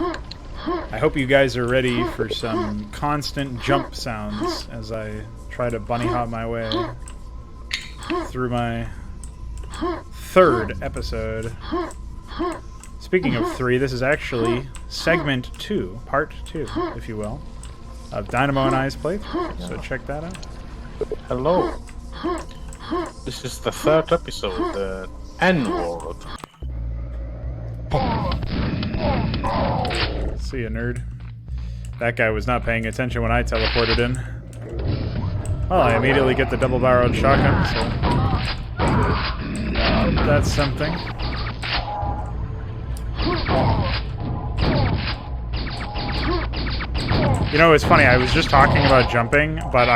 I hope you guys are ready for some constant jump sounds as I try to bunny hop my way through my third episode. Speaking of 3, this is actually segment 2, part 2, if you will, of Dynamo and I's playthrough. So check that out. Hello. This is the 3rd episode, the N-word. See ya, nerd. That guy was not paying attention when I teleported in. Well, I immediately get the double-barreled shotgun, so that's something. You know, it's funny, I was just talking about jumping, but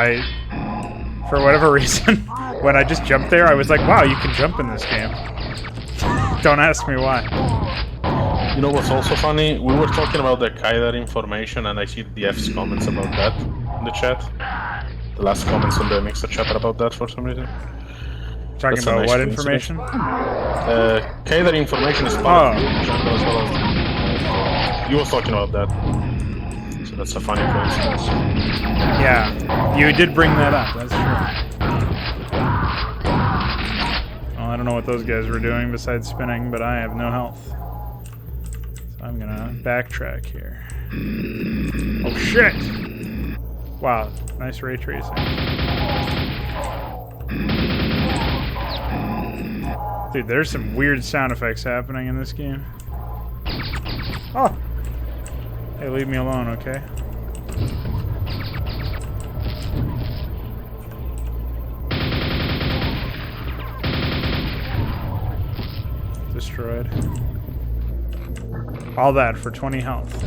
for whatever reason, when I just jumped there, I was like, wow, you can jump in this game. Don't ask me why. You know what's also funny? We were talking about the Kaider information, and I see the F's comments about that in the chat. The last comments on the Mixer chat are about that for some reason. Talking That's a about nice what coincidence. information? Kaider information is part of the chat as well. You was talking about that. So that's a funny coincidence. Yeah, you did bring that up, that's true. Well, I don't know what those guys were doing besides spinning, but I have no health. So I'm gonna backtrack here. Oh shit! Wow, nice ray tracing. Dude, there's some weird sound effects happening in this game. Oh! Hey, leave me alone, okay? Destroyed. All that for 20 health.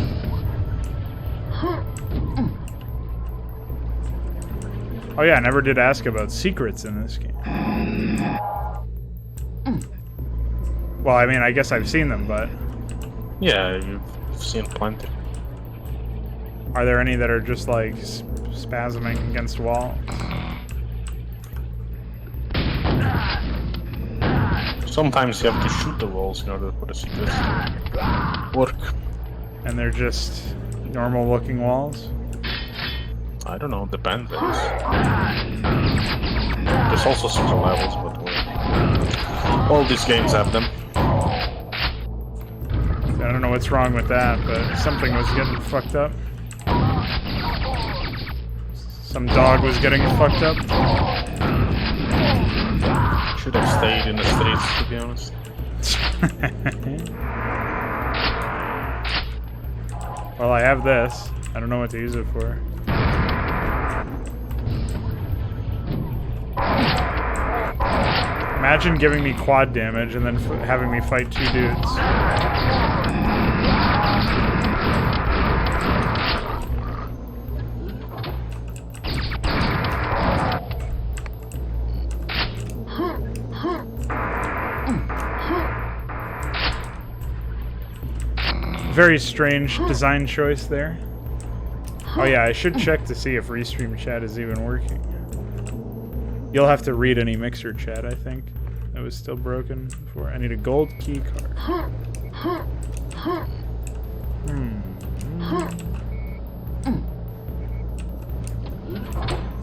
Oh yeah, I never did ask about secrets in this game. Well, I mean, I guess I've seen them, but... Yeah, you've seen plenty. Are there any that are just, like, spasming against walls? Sometimes you have to shoot the walls in order for the secrets to work. And they're just normal-looking walls? I don't know, depends. There's also secret levels, but all these games have them. I don't know what's wrong with that, but something was getting fucked up. Some dog was getting fucked up. Should have stayed in the streets, to be honest. Well, I have this. I don't know what to use it for. Imagine giving me quad damage and then having me fight 2 dudes. Very strange design choice there. Oh yeah, I should check to see if Restream chat is even working. You'll have to read any Mixer chat, I think. That was still broken before. I need a gold key card.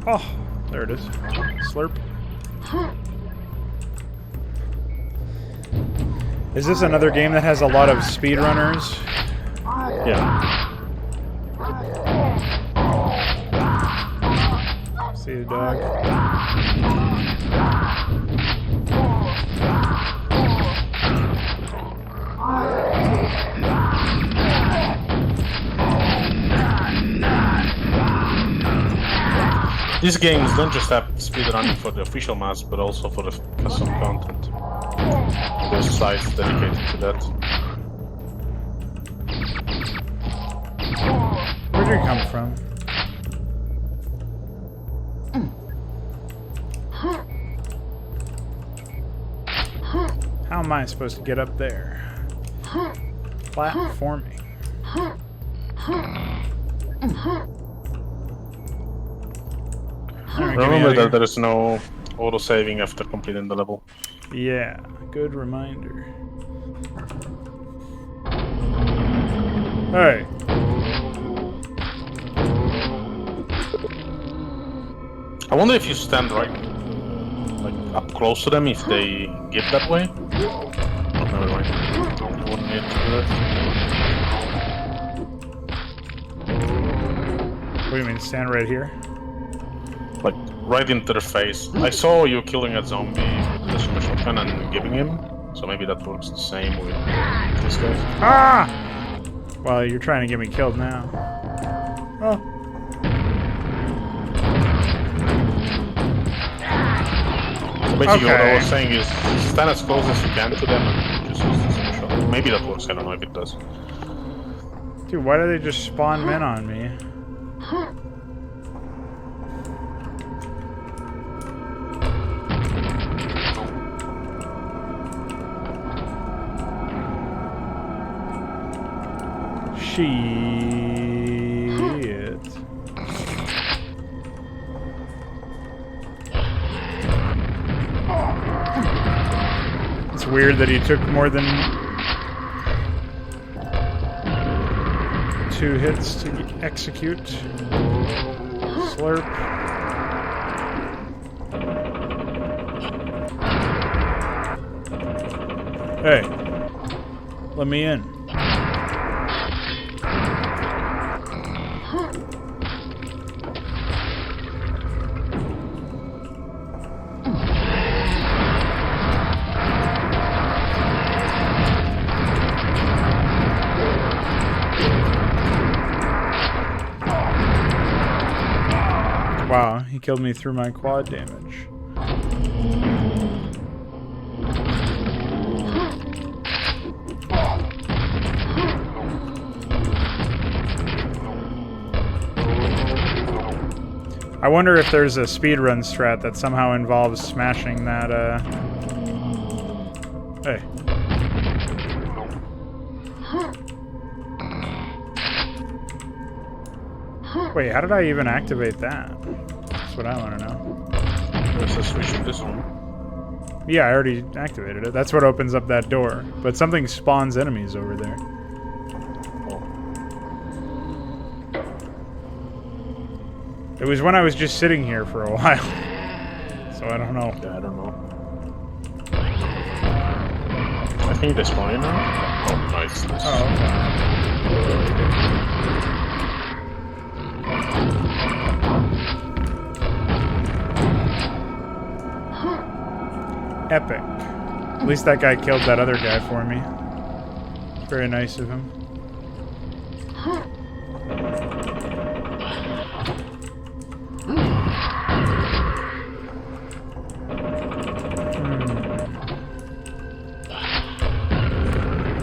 Oh, there it is. Slurp. Is this another game that has a lot of speedrunners? Yeah. See the dog. These games don't just have speedrunning for the official maps, but also for the custom content. There's sites dedicated to that. Where'd you come from? How am I supposed to get up there? Platforming. Right, Remember that there is no auto-saving after completing the level. Yeah, good reminder. Hey. I wonder if you stand right, like up close to them, if they get that way. Oh, never mind. You wouldn't need to do that. What do you mean, stand right here? Like right into their face. I saw you killing a zombie with the super shotgun and giving him, so maybe that works the same with this guy. Ah! Well, you're trying to get me killed now. Oh. So basically what I Okay. was saying is stand as close as you can to them and just use the super shotgun. Maybe that works, I don't know if it does. Dude, why do they just spawn men on me? Shit. It's weird that he took more than 2 hits to execute. Slurp. Hey, let me in. Wow, he killed me through my quad damage. I wonder if there's a speedrun strat that somehow involves smashing that, Hey. Wait, how did I even activate that? That's what I want to know. There's a switch in this one. Yeah, I already activated it. That's what opens up that door. But something spawns enemies over there. Oh. It was when I was just sitting here for a while. So I don't know. Yeah, I don't know. I think they spawn in now. Oh, nice. Nice. Oh, okay. Epic. At least that guy killed that other guy for me. Very nice of him.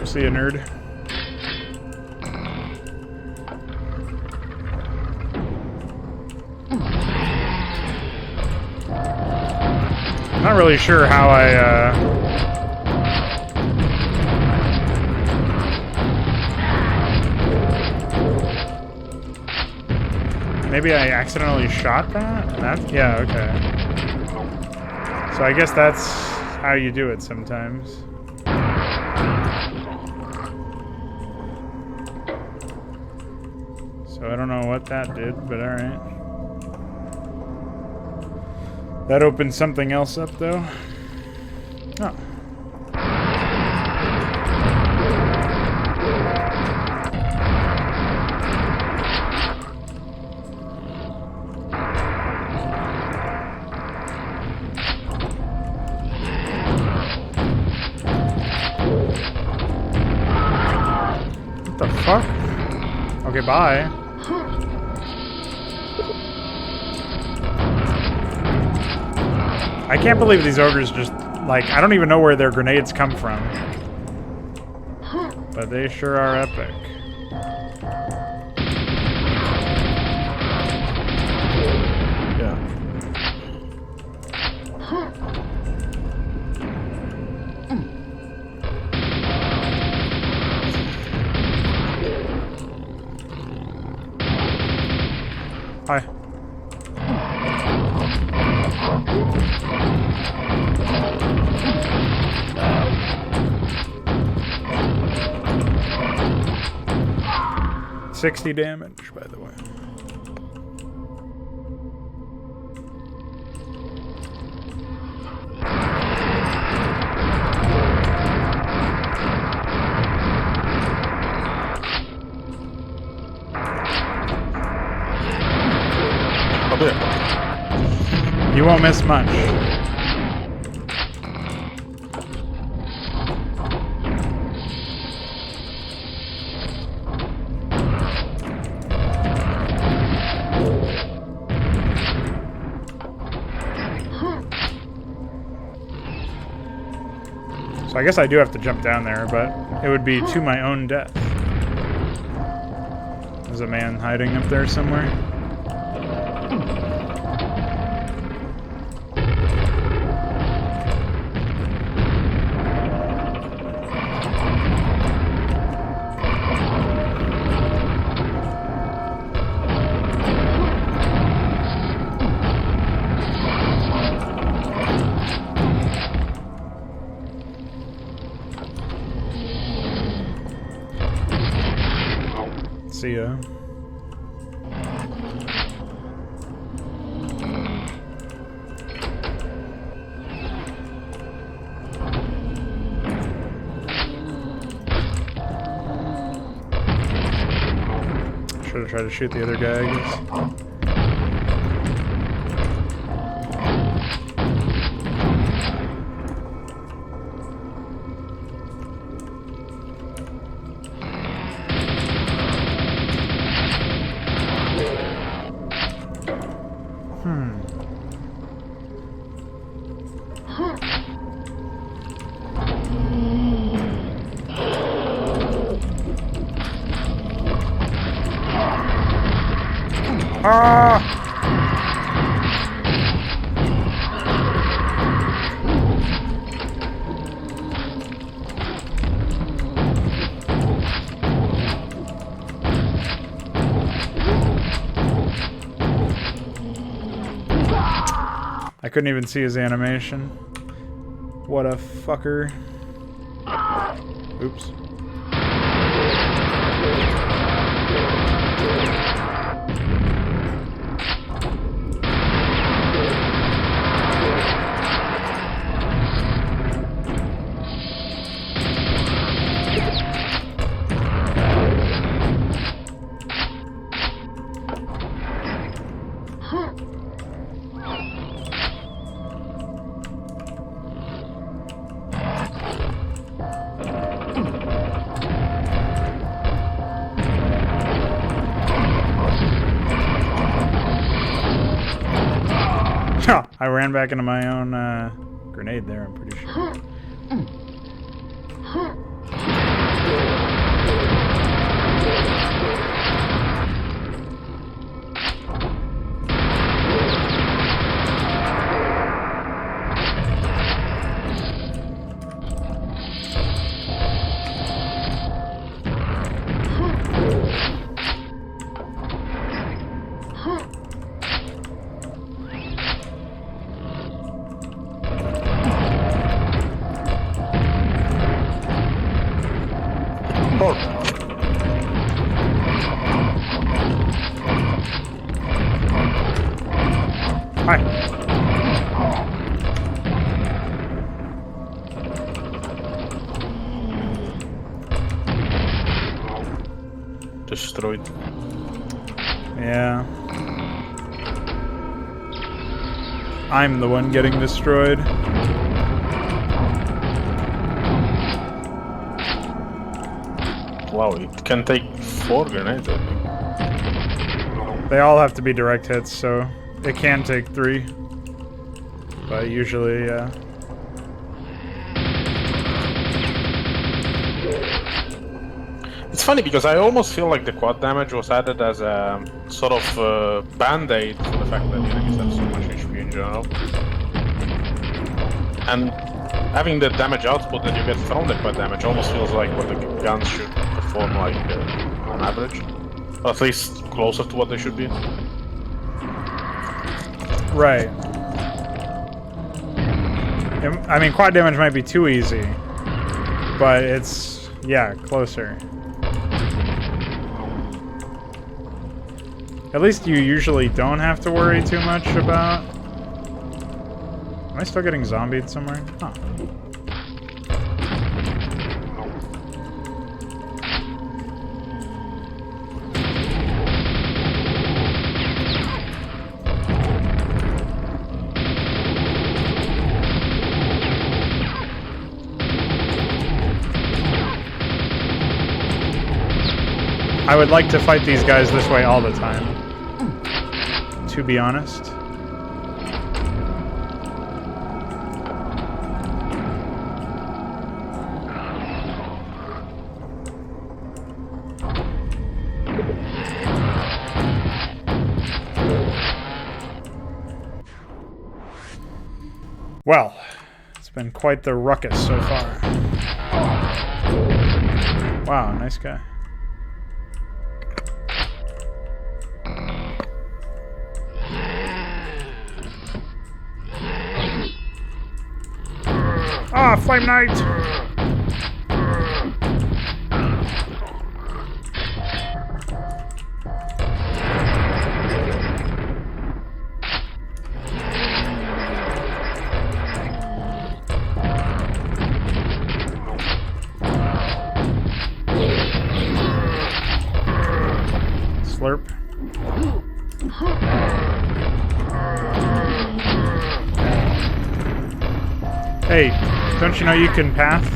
See you, nerd. Not really sure how maybe I accidentally shot that? Yeah, okay. So I guess that's how you do it sometimes. So I don't know what that did, but alright. That opened something else up, though. Oh. What the fuck? Okay, bye. I can't believe these ogres just, like, I don't even know where their grenades come from. But they sure are epic. Yeah. Hi. 60 damage, by the way. You won't miss much. So I guess I do have to jump down there, but it would be to my own death. There's a man hiding up there somewhere. See ya. Should have tried to shoot the other guy, I guess. I couldn't even see his animation. What a fucker. Oops. I ran back into my own grenade there, I'm pretty sure. Hi. Destroyed. Yeah. I'm the one getting destroyed. Wow, it can take 4 grenades, I think. They all have to be direct hits, so it can take 3. But usually, yeah. It's funny because I almost feel like the quad damage was added as a sort of band-aid for the fact that enemies have so much HP in general. And having the damage output that you get from the quad damage almost feels like what the guns should perform like on average. Or at least closer to what they should be. Right. I mean, quad damage might be too easy, but it's, yeah, closer. At least you usually don't have to worry too much about... Am I still getting zombied somewhere? Huh. I would like to fight these guys this way all the time, to be honest. Well, it's been quite the ruckus so far. Wow, nice guy. Ah, Flame Knight! Slurp. Hey, don't you know you can path?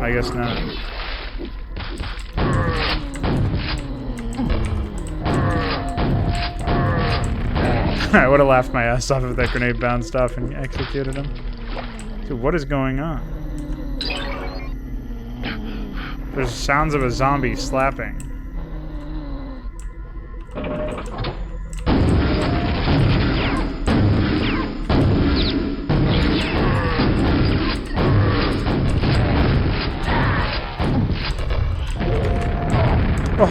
I guess not. I would have laughed my ass off if that grenade bounced off and executed him. Dude, what is going on? There's sounds of a zombie slapping. Oh.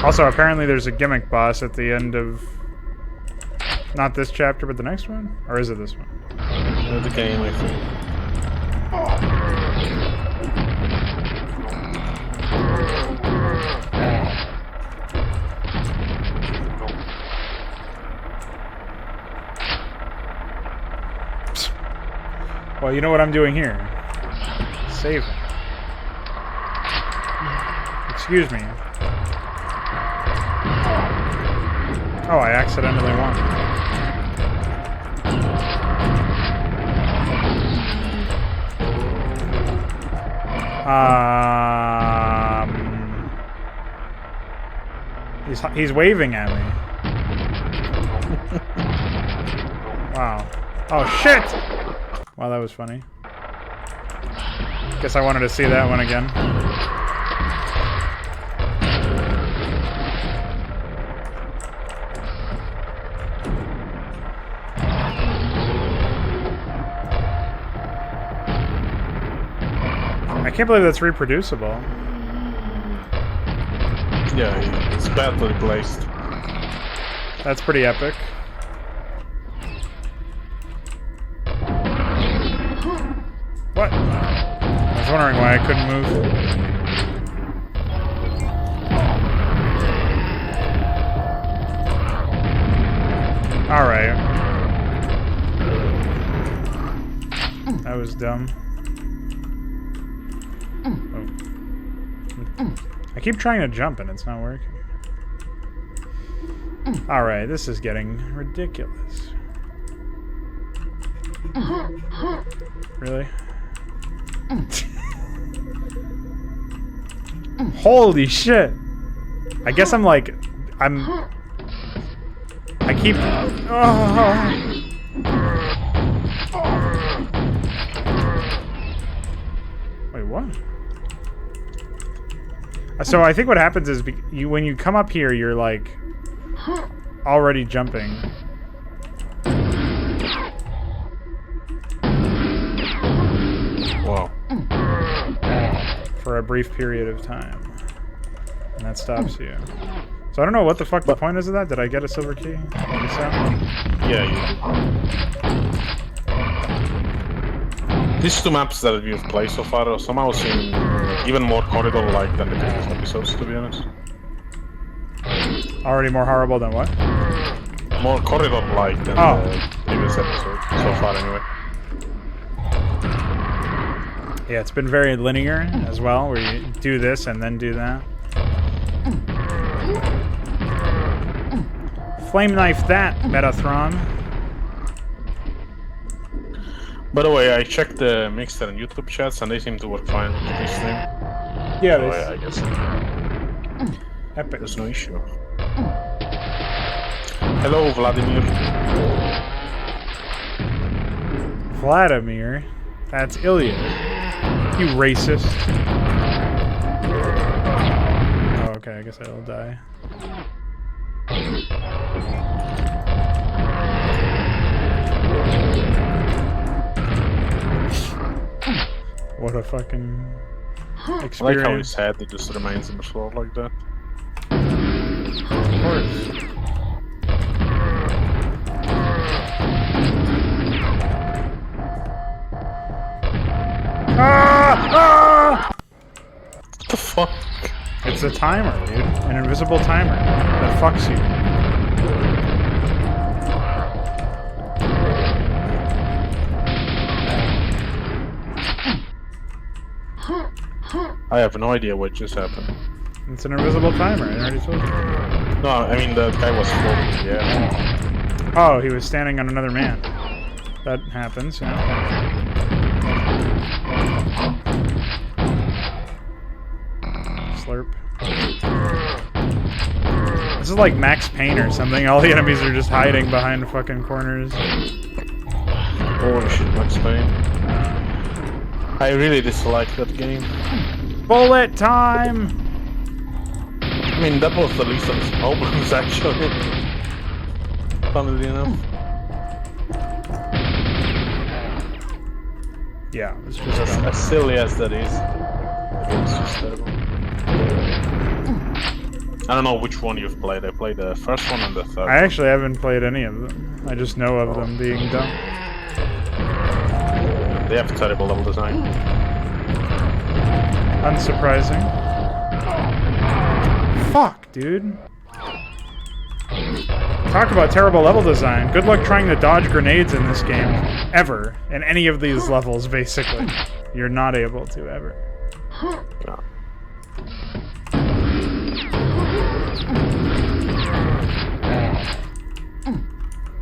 Also, apparently there's a gimmick boss at the end of... Not this chapter, but the next one? Or is it this one? The game, I think. Well, you know what I'm doing here. Saving. Excuse me. Oh, I accidentally won. He's waving at me. Wow. Oh, shit! Wow, that was funny. Guess I wanted to see that one again. I can't believe that's reproducible. Yeah, it's badly placed. That's pretty epic. What? I was wondering why I couldn't move. Alright. That was dumb. Oh. I keep trying to jump and it's not working. Alright, this is getting ridiculous. Really? Holy shit! I guess I'm like... I keep... Oh. Wait, what? So I think what happens is when you come up here, you're like... already jumping. Wow. For a brief period of time. And that stops you. So I don't know what the fuck the point is of that. Did I get a silver key? Yeah, you did. These two maps that we've played so far somehow seem even more corridor-like than the previous episodes, to be honest. Already more horrible than what? More corridor-like than the previous episode, so far anyway. Yeah, it's been very linear as well, where you do this and then do that. Flame knife that, Metatron. By the way, I checked the Mixer and YouTube chats and they seem to work fine with this stream. Yeah, So I guess epic. there's no issue. Hello, Vladimir. Vladimir? That's Ilya. You racist. Oh, okay, I guess I'll die. What a fucking experience. I like how his head just remains in the floor like that. Of course. What the fuck? It's a timer, dude. An invisible timer that fucks you. I have no idea what just happened. It's an invisible timer, I already told you. No, I mean the guy was floating in the air. Oh, he was standing on another man. That happens, yeah. Slurp. This is like Max Payne or something. All the enemies are just hiding behind fucking corners. Holy shit, Max Payne. I really dislike that game. Bullet time! I mean, that was the least of his problems, actually. Funnily enough. Yeah, it's just As silly as that is, it's just terrible. I don't know which one you've played. I played the first one and the third. I actually haven't played any of them. I just know of them being dumb. They have terrible level design. Unsurprising. Fuck, dude. Talk about terrible level design. Good luck trying to dodge grenades in this game. Ever. In any of these levels, basically. You're not able to, ever. Yeah.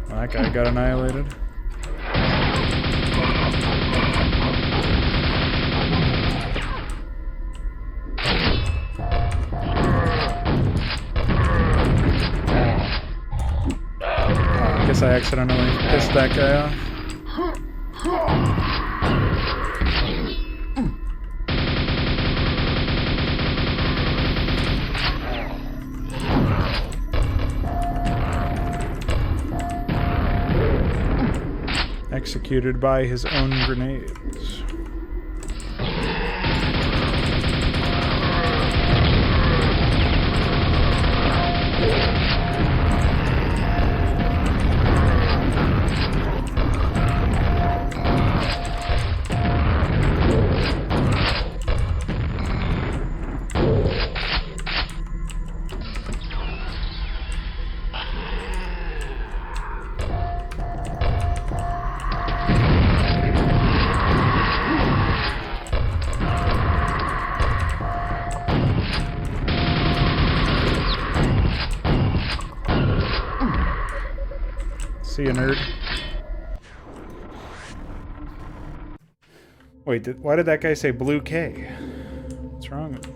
Well, that guy got annihilated. I guess I accidentally pissed that guy off. Executed by his own grenades. See you, nerd. Wait, why did that guy say Blue K? What's wrong with him?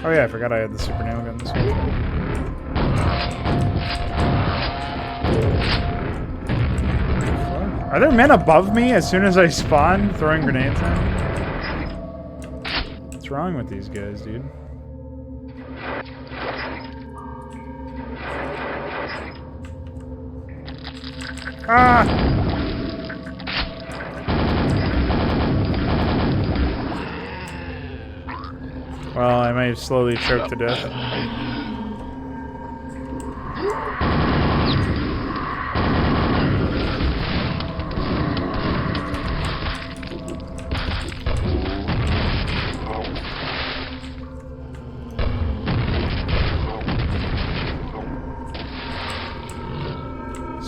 Oh yeah, I forgot I had the super nail gun this whole time. Are there men above me as soon as I spawn throwing grenades at me? What's wrong with these guys, dude? Ah! Well, I may slowly choke to death.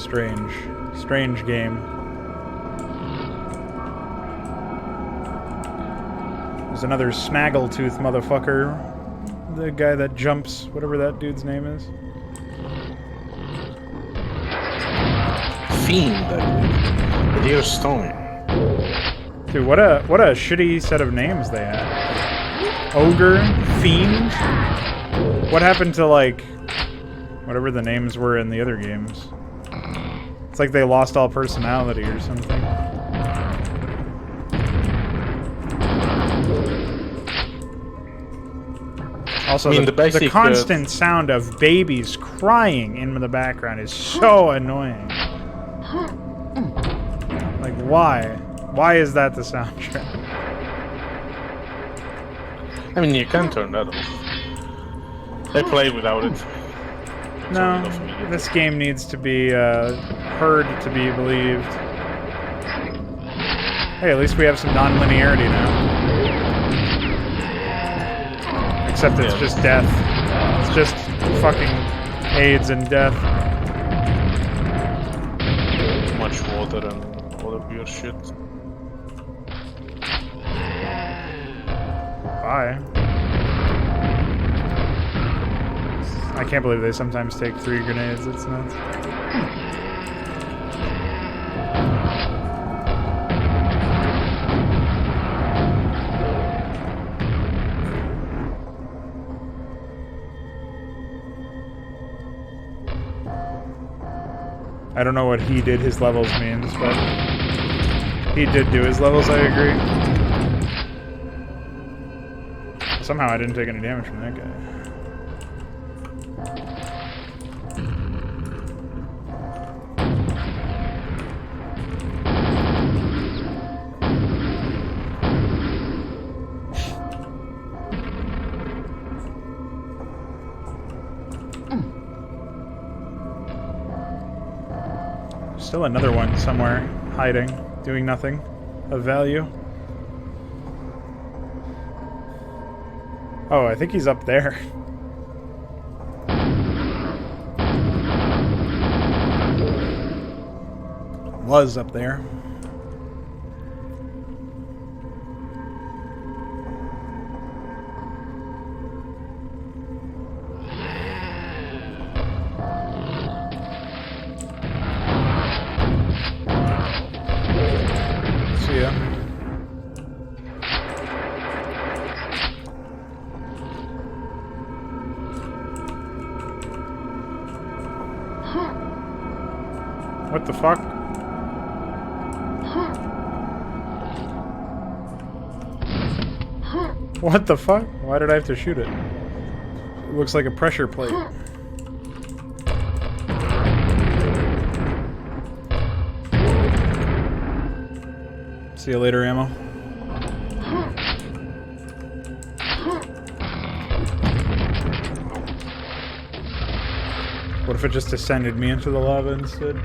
strange. Strange game. There's another snaggletooth motherfucker. The guy that jumps, whatever that dude's name is. Fiend, the deer stone. Dude, what a shitty set of names they had. Ogre, Fiend. What happened to, like, whatever the names were in the other games? It's like they lost all personality or something. Also, I mean, the constant sound of babies crying in the background is so annoying. Like, why? Why is that the soundtrack? I mean, you can turn that off. I play without it. No, this game needs to be heard to be believed. Hey, at least we have some non-linearity now. Except it's just death. It's just fucking AIDS and death. Too much water and all the weird shit. Bye. I can't believe they sometimes take 3 grenades. It's nuts. I don't know what he did his levels means, but he did do his levels, I agree. Somehow I didn't take any damage from that guy. Still another one somewhere, hiding, doing nothing of value. Oh, I think he's up there. Was up there. See ya. What the fuck? What the fuck? Why did I have to shoot it? It looks like a pressure plate. See you later, ammo. What if it just descended me into the lava instead?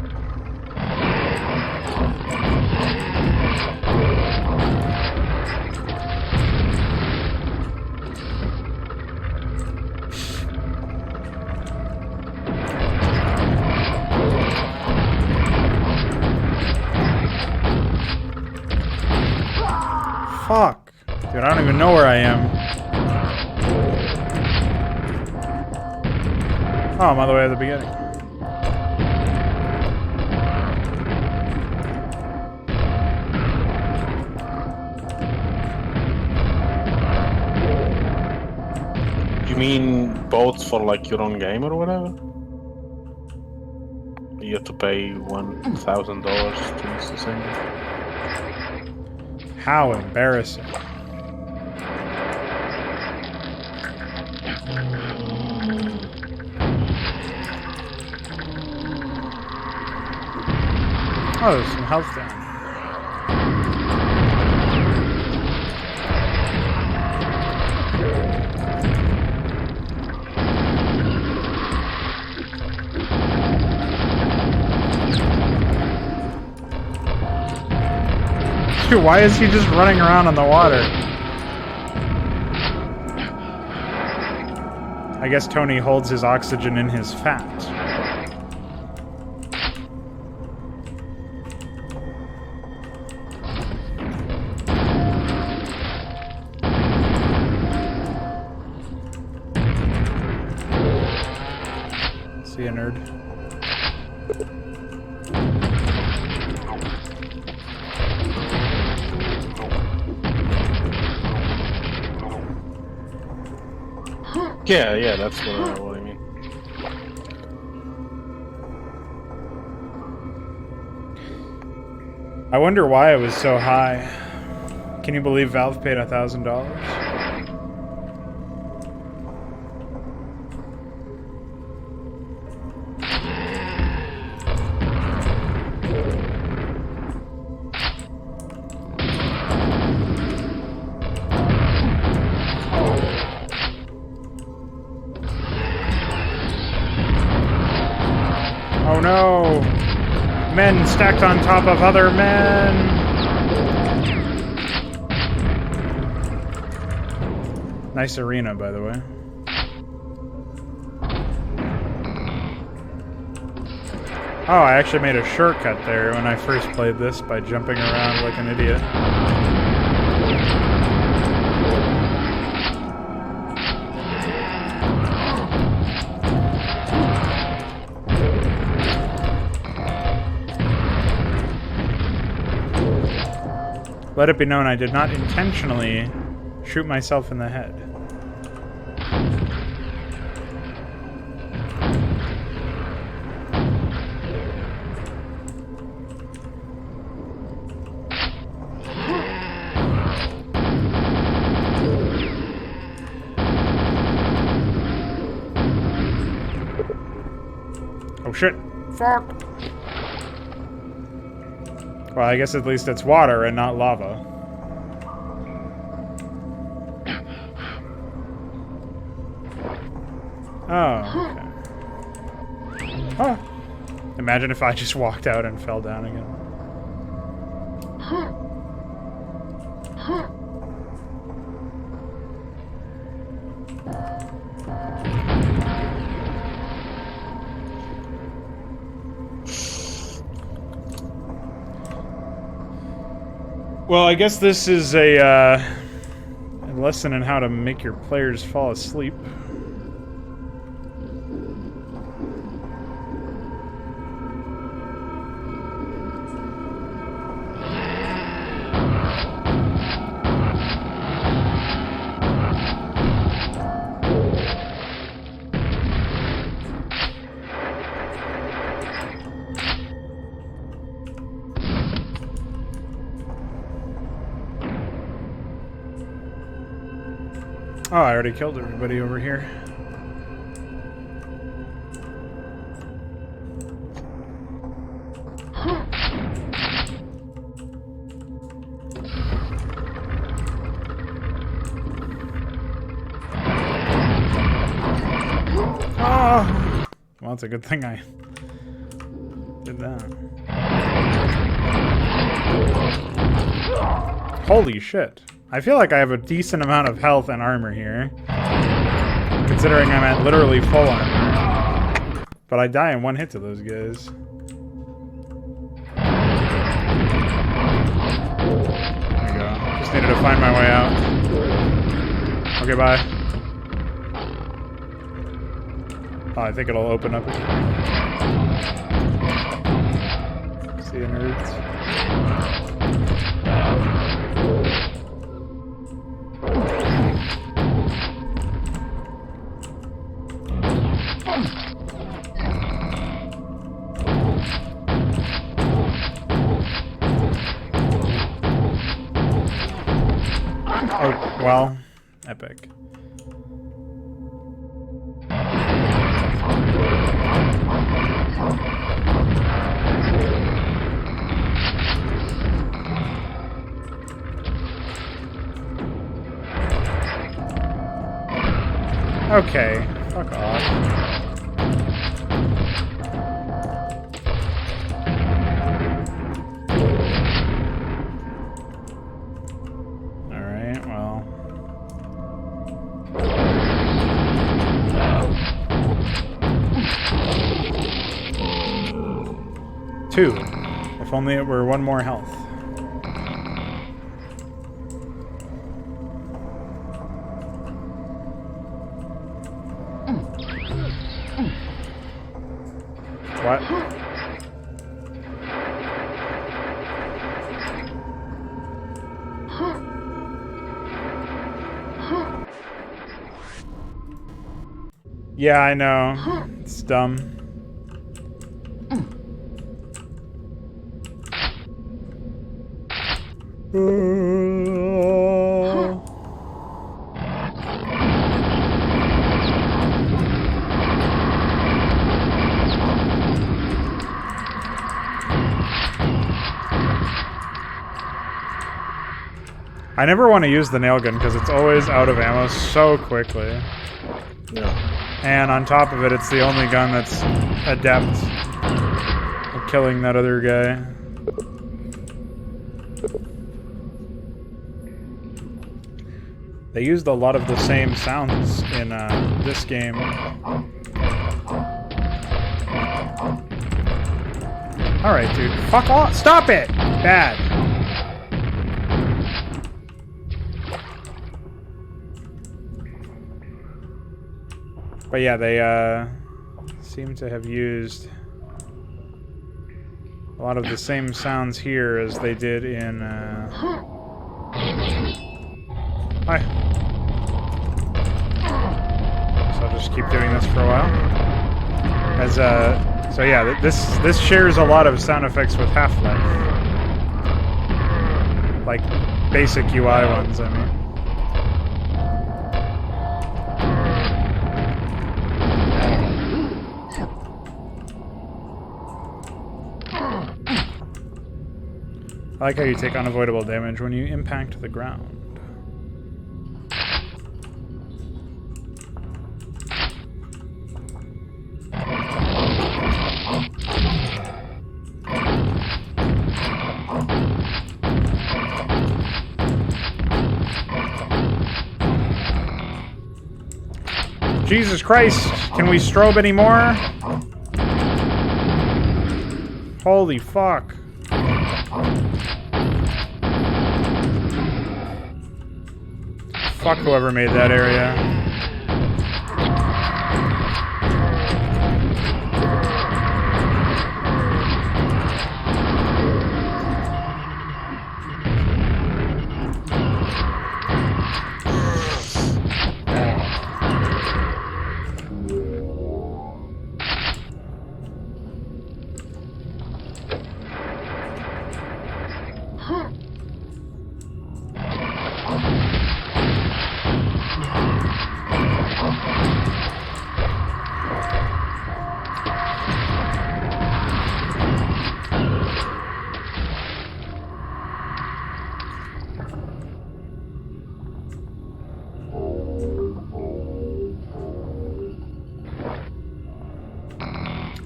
Fuck. Dude, I don't even know where I am. Oh, I'm all the way at the beginning. You mean boats for like your own game or whatever? You have to pay $1,000 to use the same. How embarrassing. Oh, there's some health down. Dude, why is he just running around on the water? I guess Tony holds his oxygen in his fat. you, nerd. Yeah, that's what I mean. I wonder why it was so high. Can you believe Valve paid $1,000? Oh no! Men stacked on top of other men! Nice arena, by the way. Oh, I actually made a shortcut there when I first played this by jumping around like an idiot. Let it be known I did not intentionally shoot myself in the head. Oh shit. Fuck. Well, I guess at least it's water and not lava. Oh, okay. Oh. Imagine if I just walked out and fell down again. Well, I guess this is a lesson in how to make your players fall asleep. Oh, I already killed everybody over here. Oh! Well, it's a good thing I did that. Holy shit. I feel like I have a decent amount of health and armor here, considering I'm at literally full armor. But I die in one hit to those guys. There we go. Just needed to find my way out. Okay, bye. Oh, I think it'll open up again. See you, nerds. Oh, well, epic. Okay, fuck off. Alright, well. Two. If only it were one more health. What? Yeah, I know. It's dumb. I never want to use the nail gun because it's always out of ammo so quickly. Yeah. And on top of it, it's the only gun that's adept at killing that other guy. They used a lot of the same sounds in this game. Alright, dude. Fuck off! Stop it! Bad. But yeah, they seem to have used a lot of the same sounds here as they did in... Hi. So I'll just keep doing this for a while. As so yeah, this shares a lot of sound effects with Half-Life. Like basic UI ones, I mean. I like how you take unavoidable damage when you impact the ground. Jesus Christ, can we strobe anymore? Holy fuck. Fuck whoever made that area.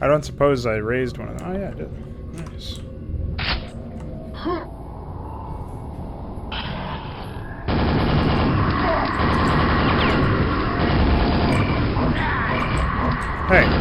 I don't suppose I raised one of them. Oh yeah, I did. Nice. Hey.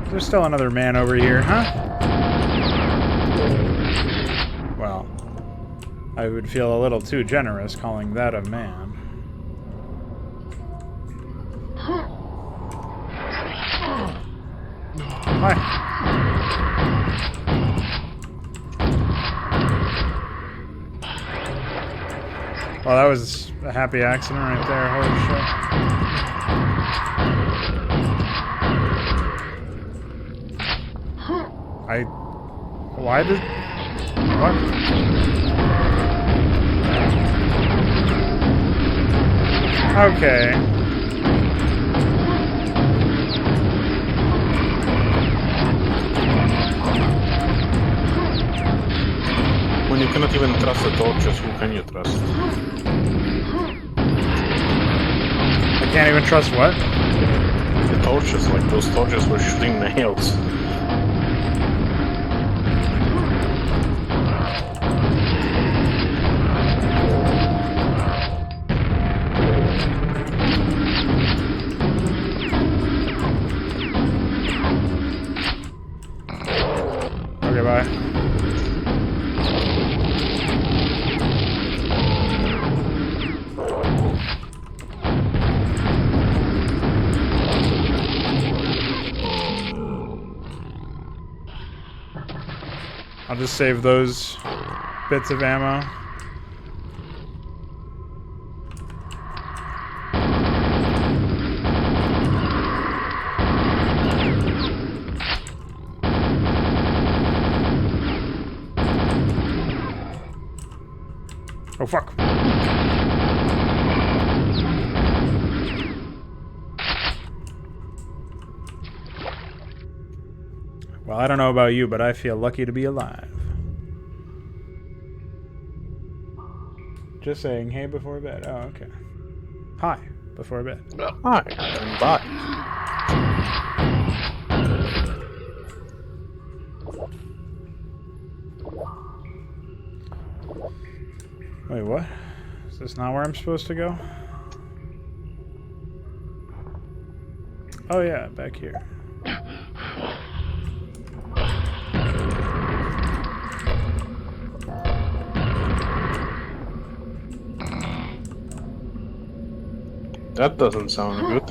There's still another man over here, huh? Well, I would feel a little too generous calling that a man. Hi. Well, that was a happy accident right there. Holy shit. Why did... What? Okay. When you cannot even trust the torches, who can you trust? I can't even trust what? The torches, like those torches were shooting nails. I'll just save those bits of ammo. Oh, fuck. Well, I don't know about you, but I feel lucky to be alive. Just saying hey before bed. Oh, okay. Hi before bed. Hi, and bye. Wait, what? Is this not where I'm supposed to go? Oh yeah, back here. That doesn't sound good.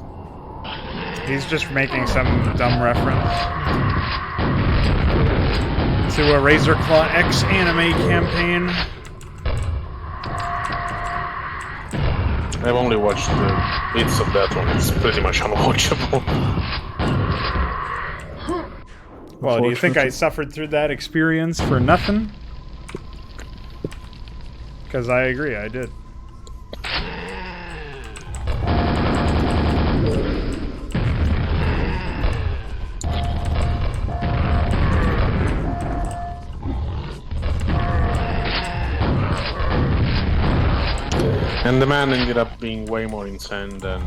He's just making some dumb reference to a Razor Claw X anime campaign. I've only watched bits of that one. It's pretty much unwatchable. Well, do you think I suffered through that experience for nothing? Because I agree, I did. And the man ended up being way more insane than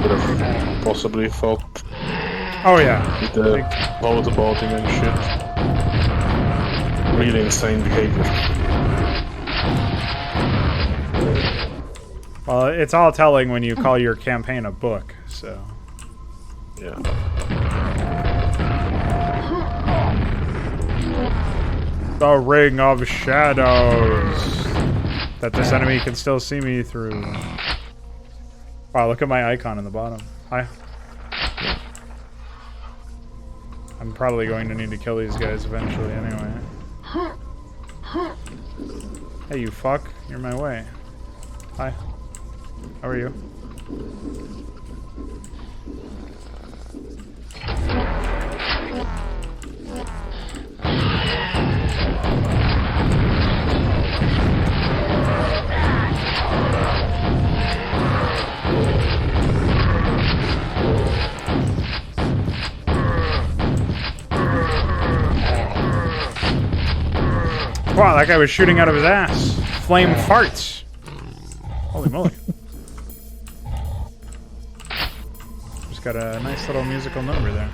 could have possibly thought. Oh yeah. With the motorboating and shit. Really insane behavior. Well, it's all telling when you call your campaign a book, so... Yeah. The Ring of Shadows. That this enemy can still see me through. Wow, look at my icon in the bottom. Hi. I'm probably going to need to kill these guys eventually anyway. Hey, you fuck. You're in my way. Hi. How are you? Wow, that guy was shooting out of his ass. Flame farts. Holy moly. Just got a nice little musical number there.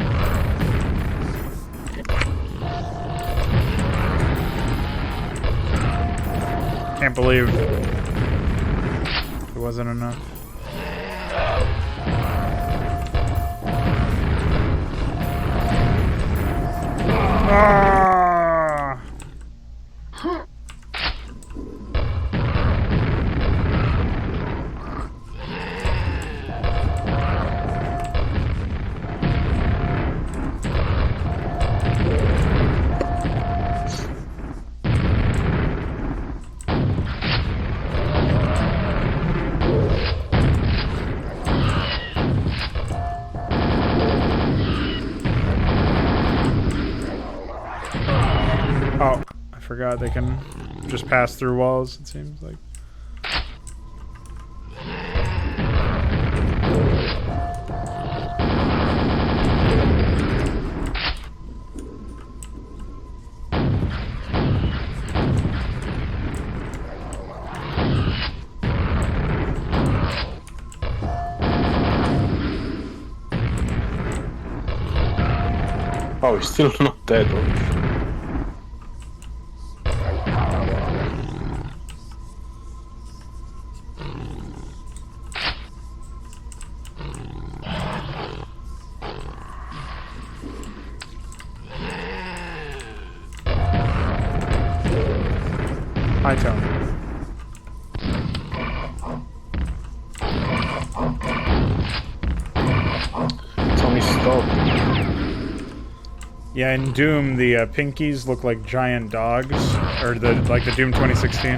Can't believe it wasn't enough. Ah! Oh, I forgot they can just pass through walls, it seems like. Oh, he's still not dead. Hi, Tony. Tommy, stop. Yeah, in Doom, the pinkies look like giant dogs, or like the Doom 2016.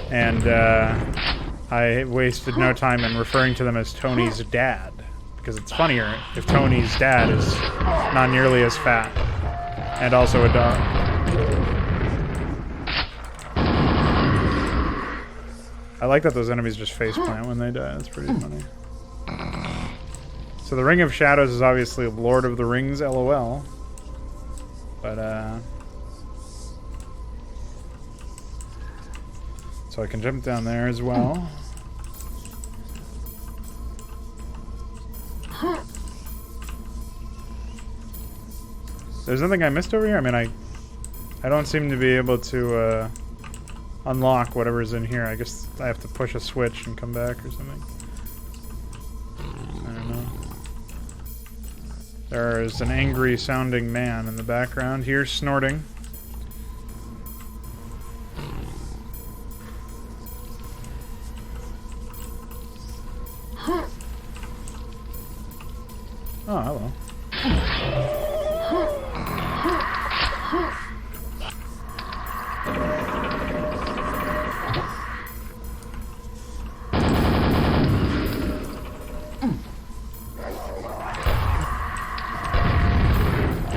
And I wasted no time in referring to them as Tony's dad, because it's funnier if Tony's dad is not nearly as fat and also a dog. I like that those enemies just faceplant when they die. That's pretty funny. So the Ring of Shadows is obviously Lord of the Rings, LOL. But, so I can jump down there as well. There's nothing I missed over here? I mean, I don't seem to be able to, unlock whatever's in here. I guess I have to push a switch and come back or something. I don't know. There's an angry sounding man in the background here snorting. Oh, hello.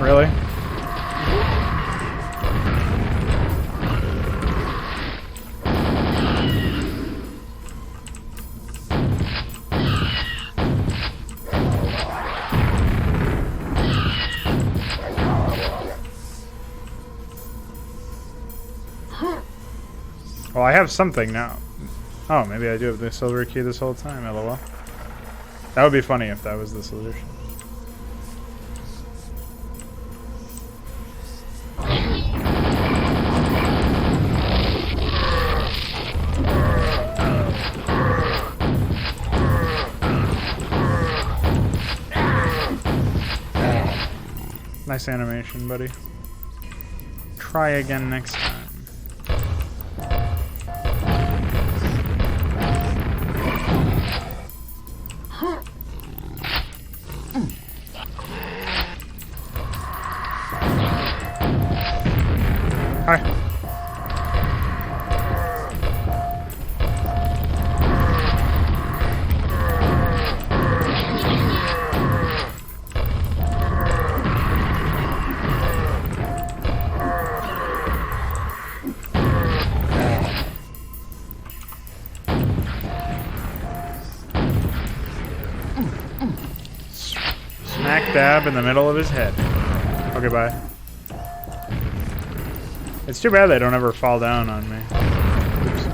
Really? Well, I have something now. Oh, maybe I do have the silver key this whole time, lol. That would be funny if that was the solution. Nice animation, buddy. Try again next time. Hi. Smack dab in the middle of his head. Okay, bye. It's too bad they don't ever fall down on me. Oops.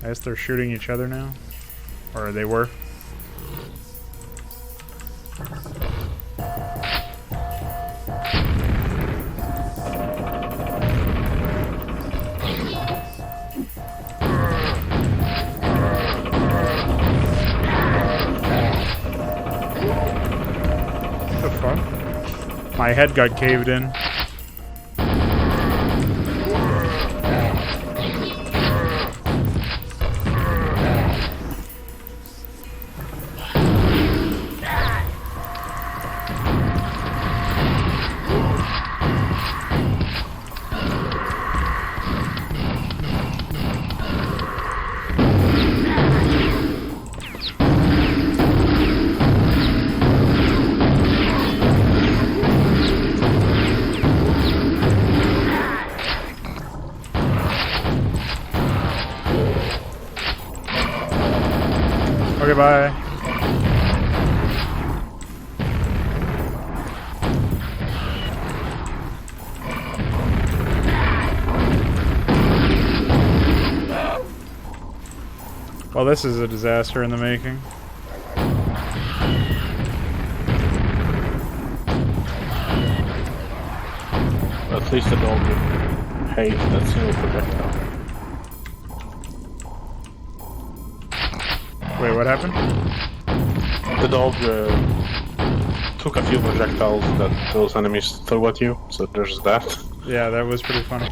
I guess they're shooting each other now. Or they were. My head got caved in. Okay, bye. Well, this is a disaster in the making. At least the dog would hate that single projectile. Wait, what happened? The dog took a few projectiles that those enemies threw at you, so there's that. Yeah, that was pretty funny.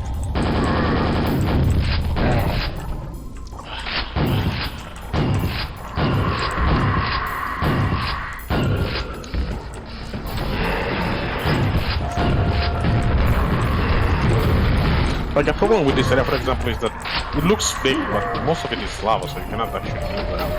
Like, a problem with this area, for example, is that it looks big, but most of it is lava, so you cannot actually move around.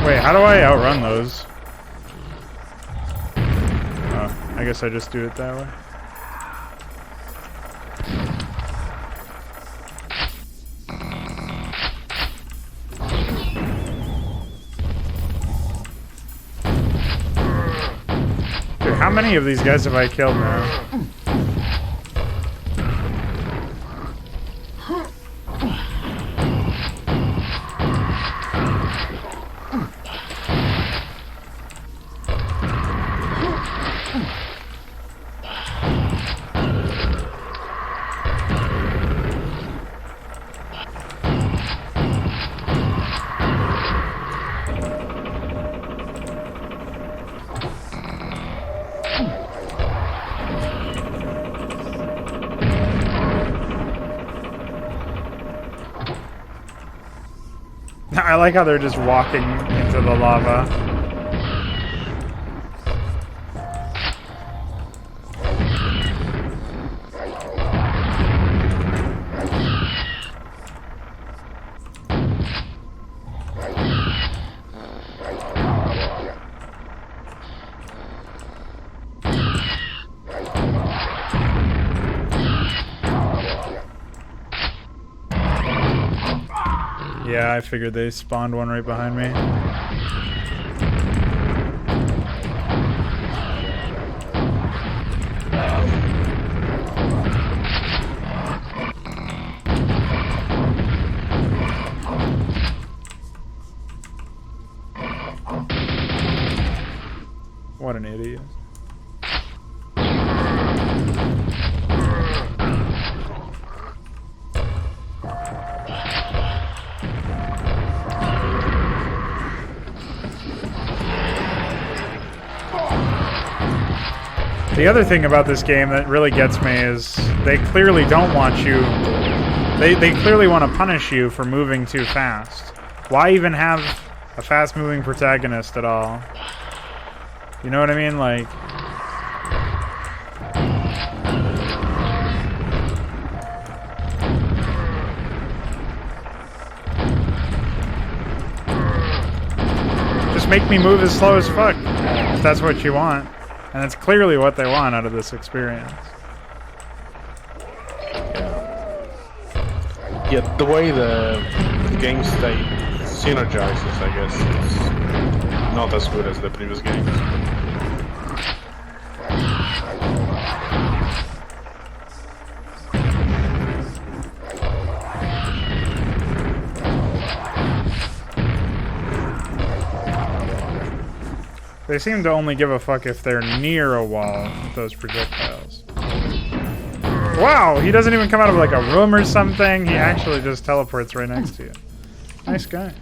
Wait, how do I outrun those? Oh, I guess I just do it that way. Dude, how many of these guys have I killed now? I like how they're just walking into the lava. Yeah, I figured they spawned one right behind me. What an idiot. The other thing about this game that really gets me is they clearly don't want you... They clearly want to punish you for moving too fast. Why even have a fast-moving protagonist at all? You know what I mean? Like... just make me move as slow as fuck, if that's what you want. And that's clearly what they want out of this experience. Yeah, the way the game state synergizes, I guess, is not as good as the previous games. They seem to only give a fuck if they're near a wall with those projectiles. Wow, he doesn't even come out of like a room or something. He actually just teleports right next to you. Nice guy.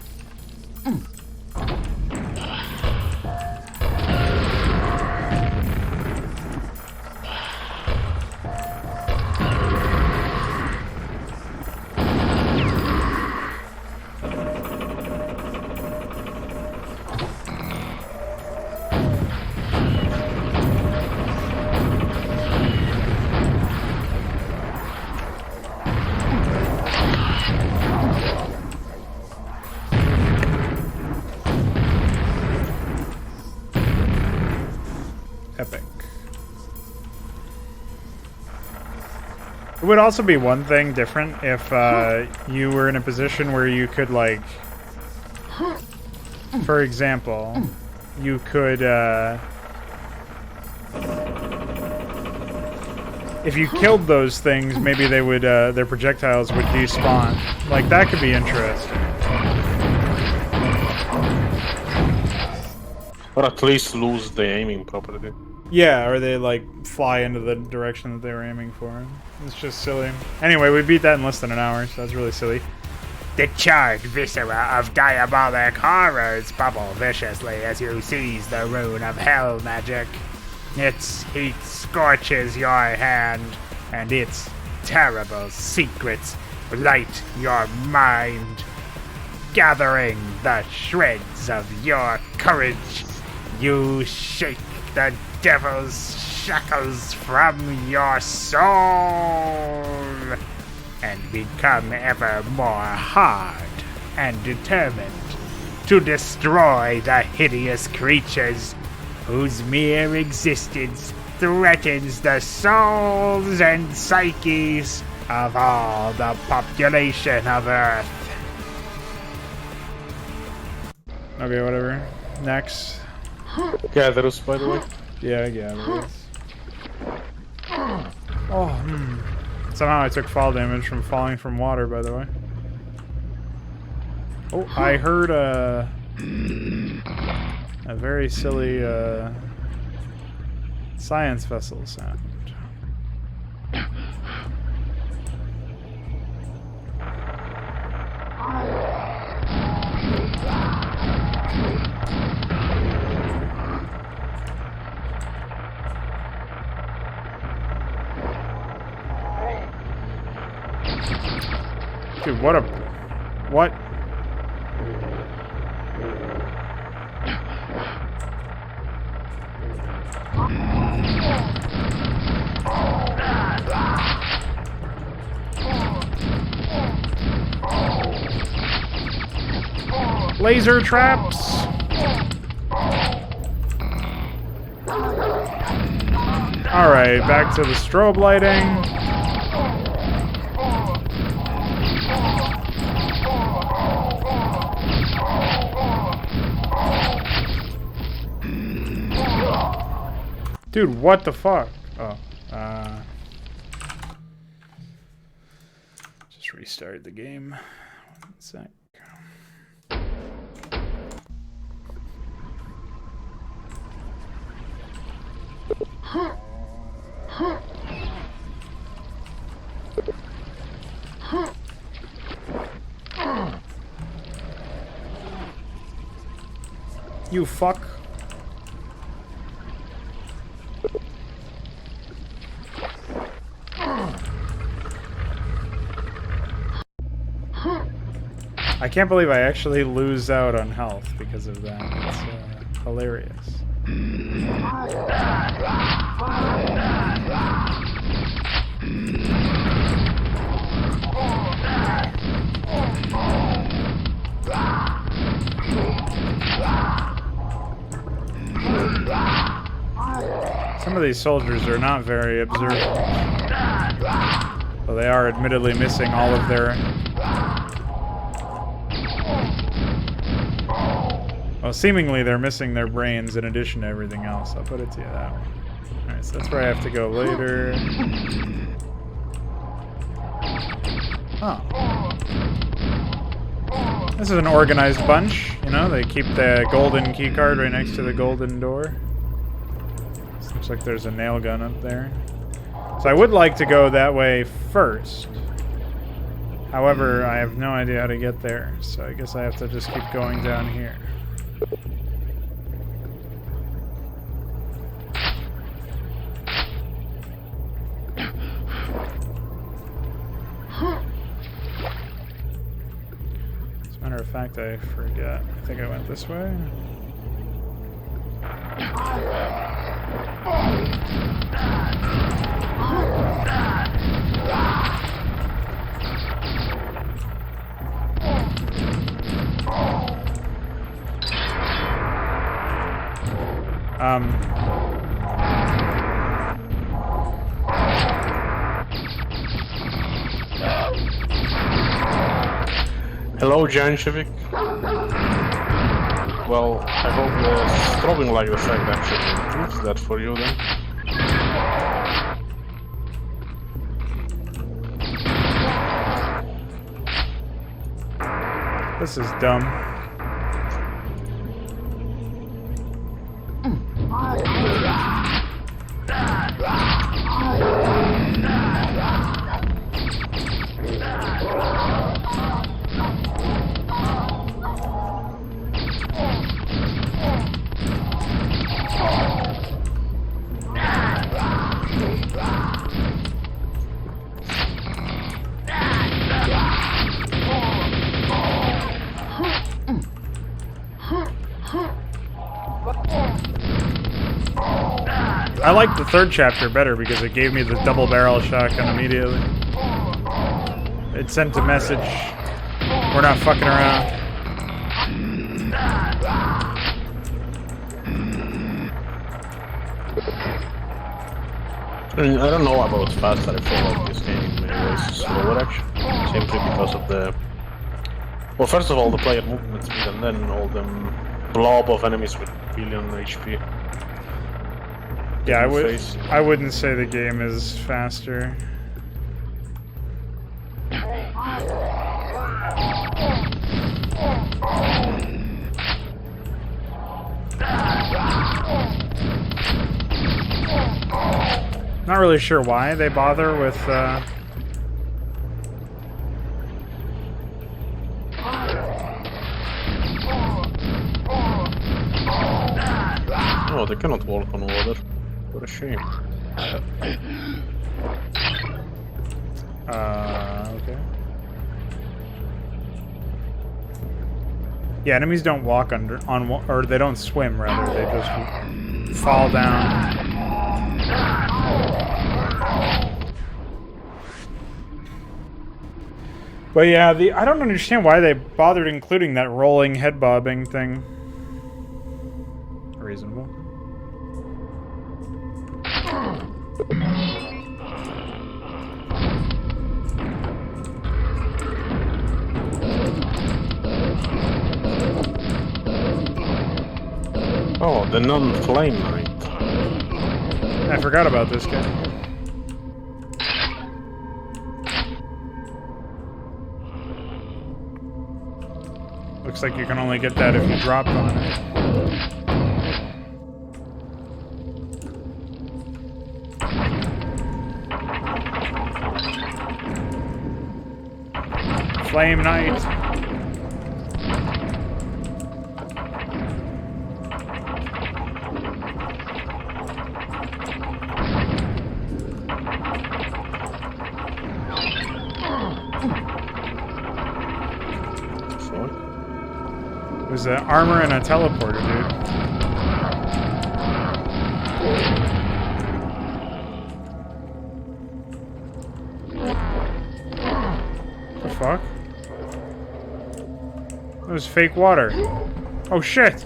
Epic. It would also be one thing different if you were in a position where you could, like, for example, you could, if you killed those things, maybe they would, their projectiles would despawn. Like, that could be interesting. Or at least lose the aiming property. Yeah, or they like fly into the direction that they were aiming for. It's just silly. Anyway, we beat that in less than an hour, so that's really silly. The charged viscera of diabolic horrors bubble viciously as you seize the rune of hell magic. Its heat scorches your hand, and its terrible secrets light your mind. Gathering the shreds of your courage, you shake the devil's shackles from your soul and become ever more hard and determined to destroy the hideous creatures whose mere existence threatens the souls and psyches of all the population of Earth. Okay, whatever. Next. Gatherers, by the way. Yeah, gatherers. Oh, Somehow I took fall damage from falling from water, by the way. Oh, I heard a very silly science vessel sound. Dude, what? Laser traps! Alright, back to the strobe lighting. Dude, what the fuck? Oh, just restart the game. 1 sec. You fuck. I can't believe I actually lose out on health because of that. It's hilarious. Some of these soldiers are not very observant. Well, they are admittedly missing all of their... Well, seemingly they're missing their brains in addition to everything else. I'll put it to you that way. Alright, so that's where I have to go later. Oh. This is an organized bunch, you know? They keep the golden keycard right next to the golden door. This looks like there's a nail gun up there. So I would like to go that way first. However, I have no idea how to get there, so I guess I have to just keep going down here. As a matter of fact, I forget. I think I went this way. Hello, Jankovic. Well, I hope the strobing light effect actually improves that for you then. This is dumb. I like the third chapter better because it gave me the double barrel shotgun immediately. It sent a message. We're not fucking around. I mean, I don't know about fast, but I feel like this game in many ways is slower actually. Simply because of the... Well, first of all, the player movement speed, and then all the blob of enemies with billion HP. Yeah, I wouldn't say the game is faster. Not really sure why they bother with Oh, they cannot walk on water. What a shame. Okay. Yeah, enemies don't walk or they don't swim, rather. They just fall down. But yeah, I don't understand why they bothered including that rolling head bobbing thing. Reasonable. Oh, the non-flame knight. I forgot about this guy. Looks like you can only get that if you drop on it. Flame Knight. There's an armor and a teleporter, dude. What the fuck? That was fake water. Oh shit!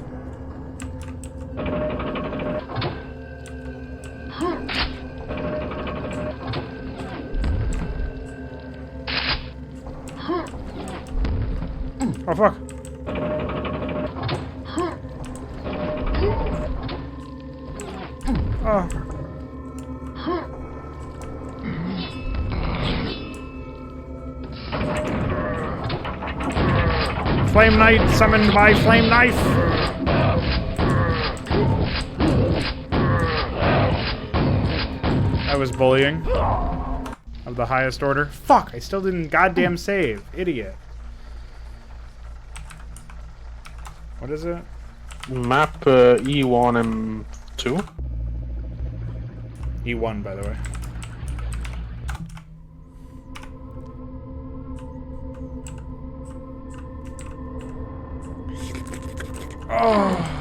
Oh fuck! Oh. Flame Knight summoned by Flame Knife. That was bullying of the highest order. Fuck, I still didn't goddamn save. Idiot. What is it? Map E1 M2? E1, by the way. Oh.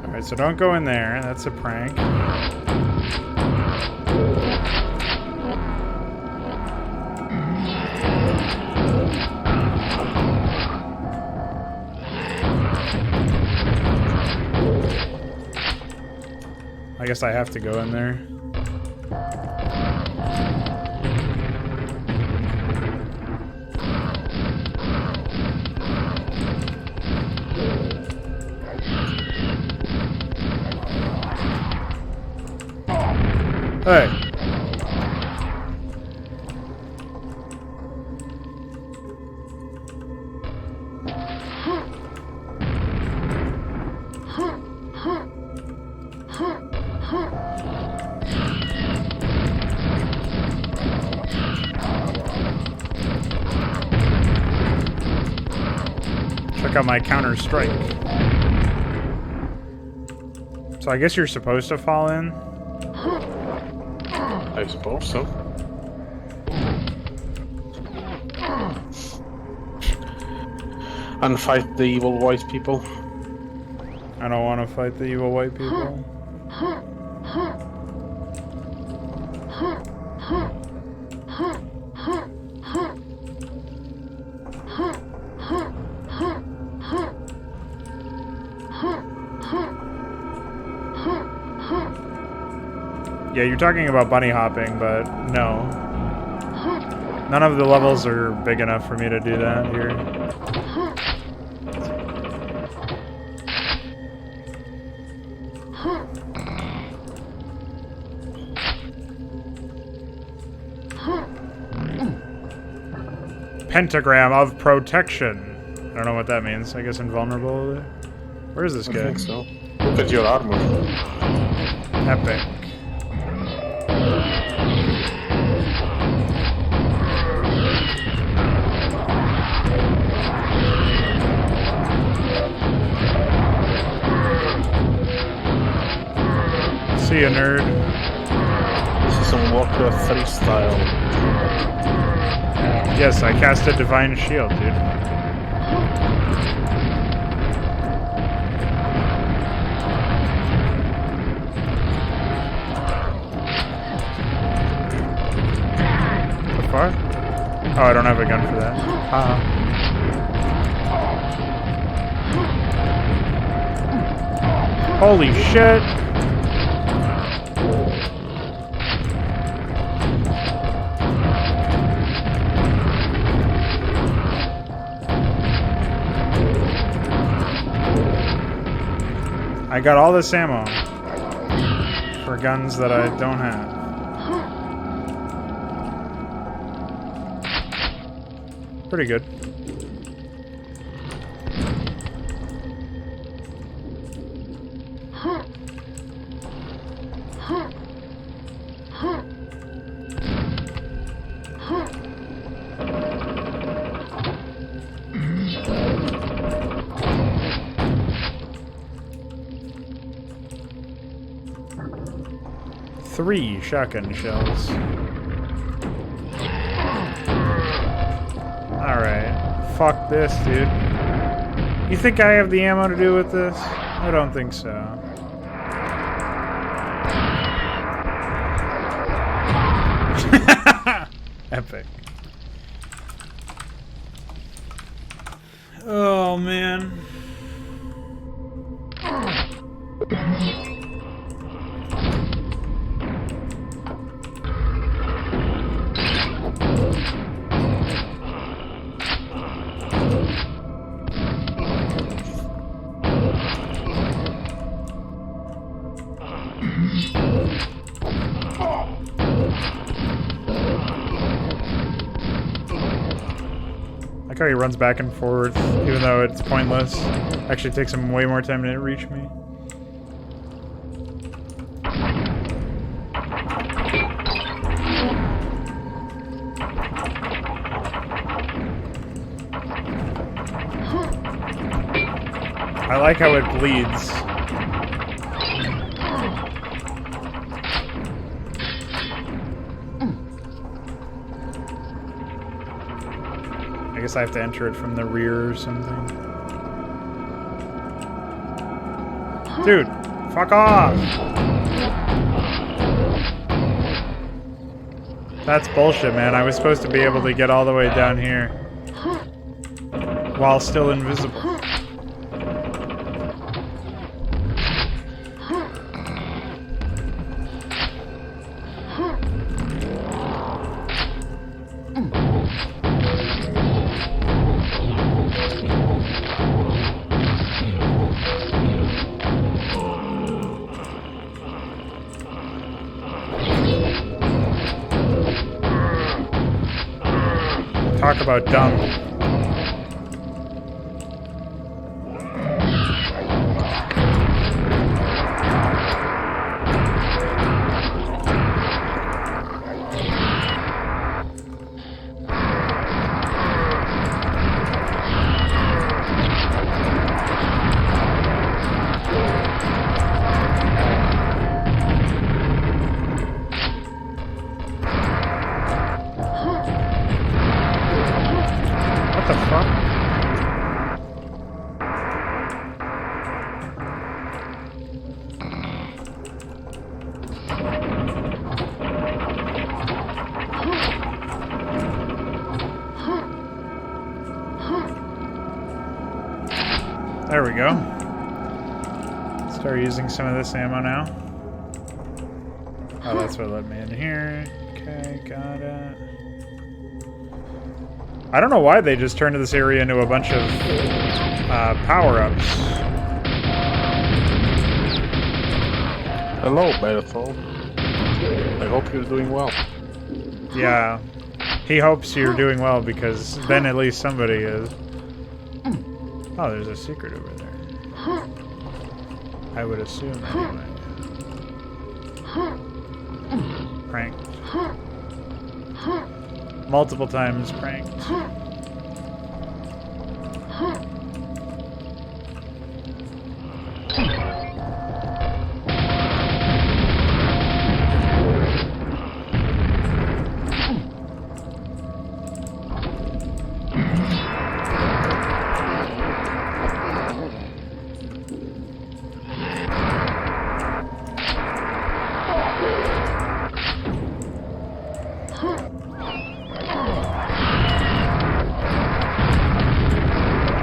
Alright, so don't go in there. That's a prank. I guess I have to go in there. Hey. Check out my counter strike. So I guess you're supposed to fall in. I suppose so. And fight the evil white people. I don't want to fight the evil white people. Yeah, you're talking about bunny hopping, but no. None of the levels are big enough for me to do that here. Pentagram of protection. I don't know what that means. I guess invulnerable. Where is this guy? I think so. Look at your armor. Epic. See ya, nerd. This is some Warcraft 3 style. Yes, I cast a divine shield, dude. The fuck? Oh, I don't have a gun for that. Holy shit! I got all this ammo for guns that I don't have. Pretty good. Three shotgun shells. Alright. Fuck this, dude. You think I have the ammo to do with this? I don't think so. Epic. Oh, man. Like how he runs back and forth, even though it's pointless. Actually takes him way more time to reach me. I like how it bleeds. I guess I have to enter it from the rear or something. Dude, fuck off! That's bullshit, man. I was supposed to be able to get all the way down here while still invisible. Talk about dumb. What the fuck? There we go. Start using some of this ammo now. Oh, that's what let me in here. Okay, got it. I don't know why they just turned this area into a bunch of power-ups. Hello, Battle. I hope you're doing well. Yeah. He hopes you're doing well because then at least somebody is. Oh, there's a secret over there. I would assume anyway. Pranked. Multiple times pranked.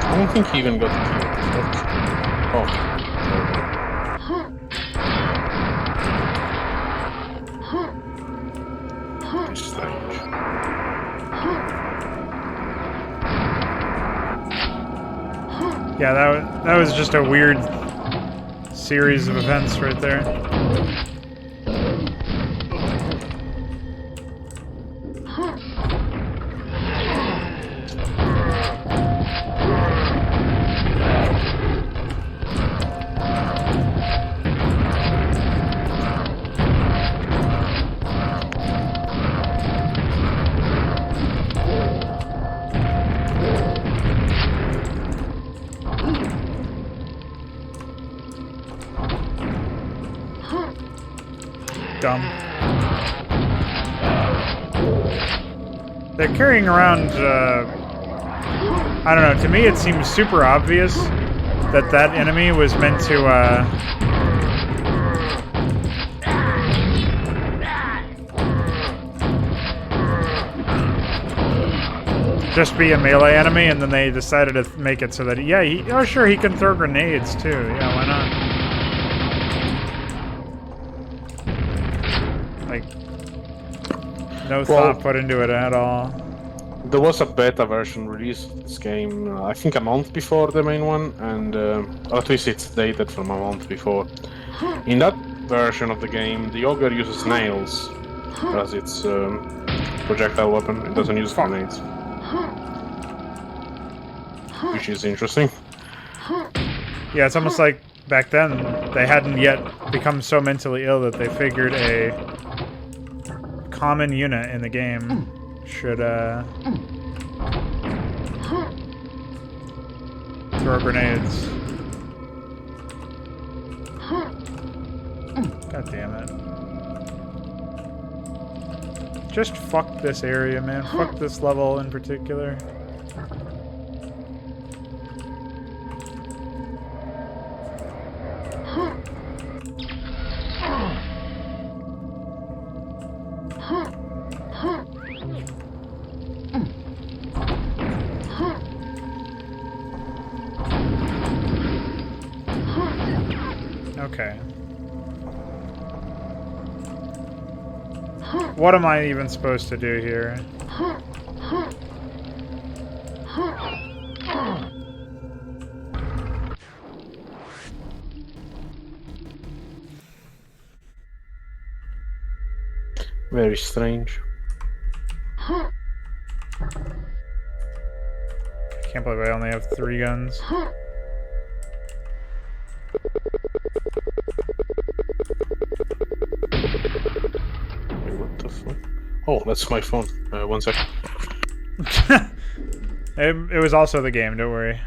I don't think he even got killed. Oh. It's strange. Yeah, that was just a weird series of events right there. Dumb. They're carrying around, I don't know, to me it seems super obvious that that enemy was meant to, just be a melee enemy, and then they decided to make it so that, yeah, oh sure, he can throw grenades too, yeah, why not? Like, no thought put into it at all. There was a beta version released of this game, I think a month before the main one, and or at least it's dated from a month before. In that version of the game, the ogre uses nails as its projectile weapon. It doesn't use grenades, which is interesting. Yeah, it's almost like back then they hadn't yet become so mentally ill that they figured a common unit in the game should throw grenades. God damn it. Just fuck this area, man. Fuck this level in particular. Okay. What am I even supposed to do here? Very strange. Can't believe I only have 3 guns. Wait, what the fuck? Oh, that's my phone. 1 second. It was also the game, don't worry.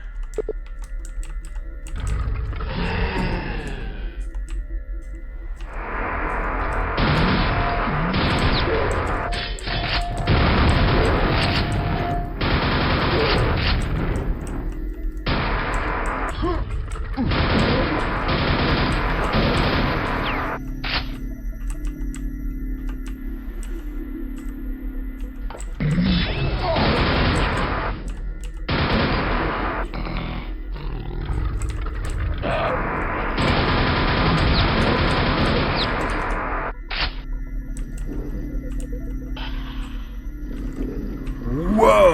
Whoa!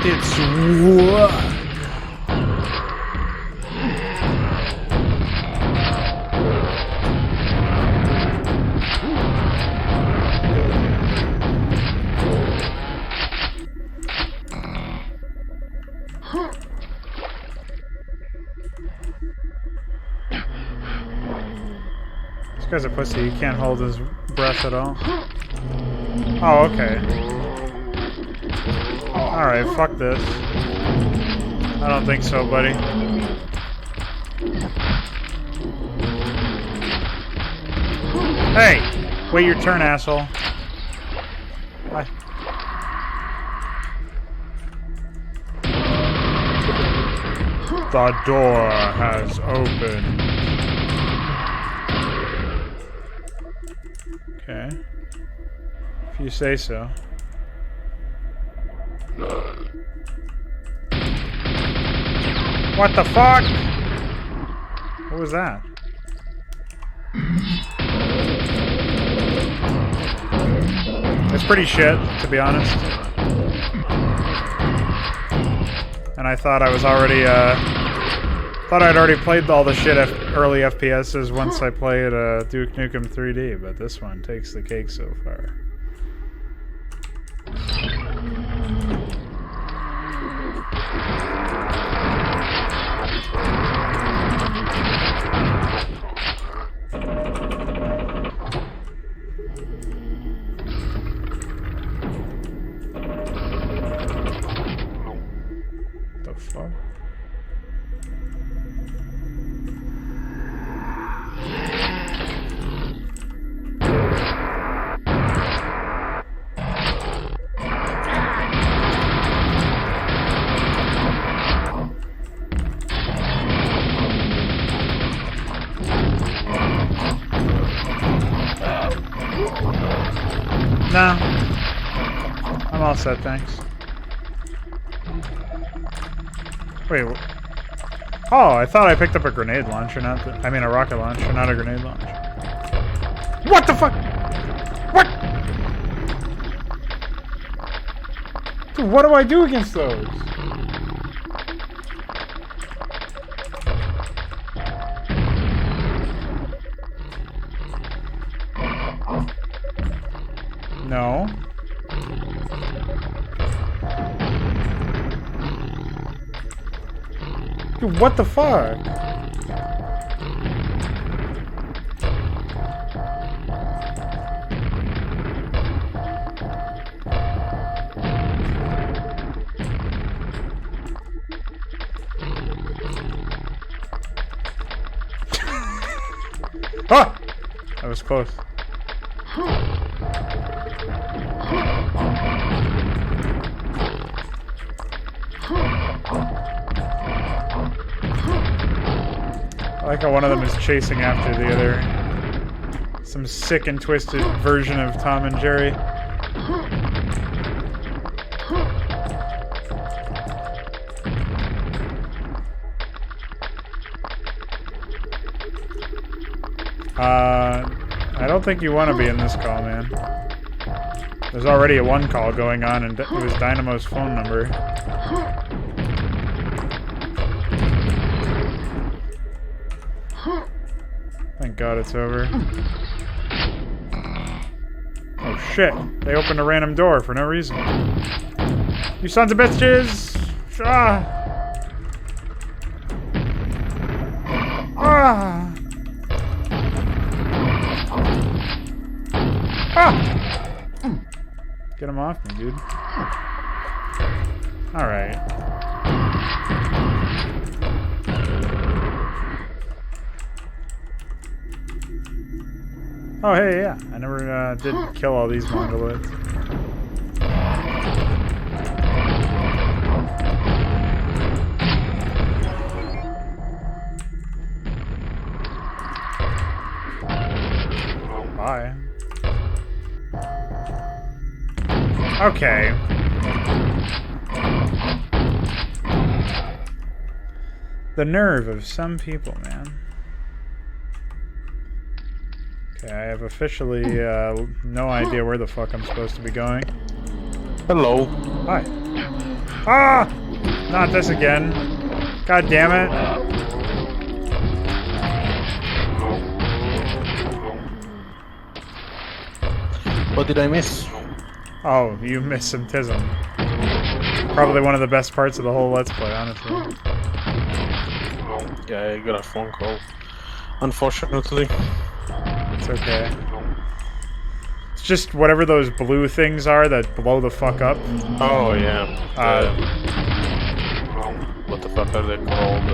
It's what? This guy's a pussy. He can't hold his breath at all. Oh, okay. Alright, fuck this. I don't think so, buddy. Hey! Wait your turn, asshole. Bye. The door has opened. Okay. If you say so. What the fuck? What was that? It's pretty shit, to be honest. And I thought I was already, thought I'd already played all the shit early FPSs once I played Duke Nukem 3D, but this one takes the cake so far. The fuck? No. I'm all set, thanks. Wait. Oh, I thought I picked up a grenade launcher, not the, I mean a rocket launcher, not a grenade launcher. What the fuck? What? Dude, what do I do against those? No. Dude, what the fuck? Ah! That was close. I like how one of them is chasing after the other. Some sick and twisted version of Tom and Jerry. I don't think you want to be in this call, man. There's already a one call going on, and it was Dynamo's phone number. Thank God it's over. Oh shit, they opened a random door for no reason. You sons of bitches! Ah! Ah! Ah! Get him off me, dude. Alright. Oh, hey, yeah. I never did kill all these mongoloids. Bye. Okay. The nerve of some people, man. Okay, I have officially no idea where the fuck I'm supposed to be going. Hello. Hi. Ah! Not this again. God damn it. What did I miss? Oh, you missed some tism. Probably one of the best parts of the whole Let's Play, honestly. Yeah, I got a phone call. Unfortunately. It's okay. It's just whatever those blue things are that blow the fuck up. Oh, yeah. What the fuck are they called?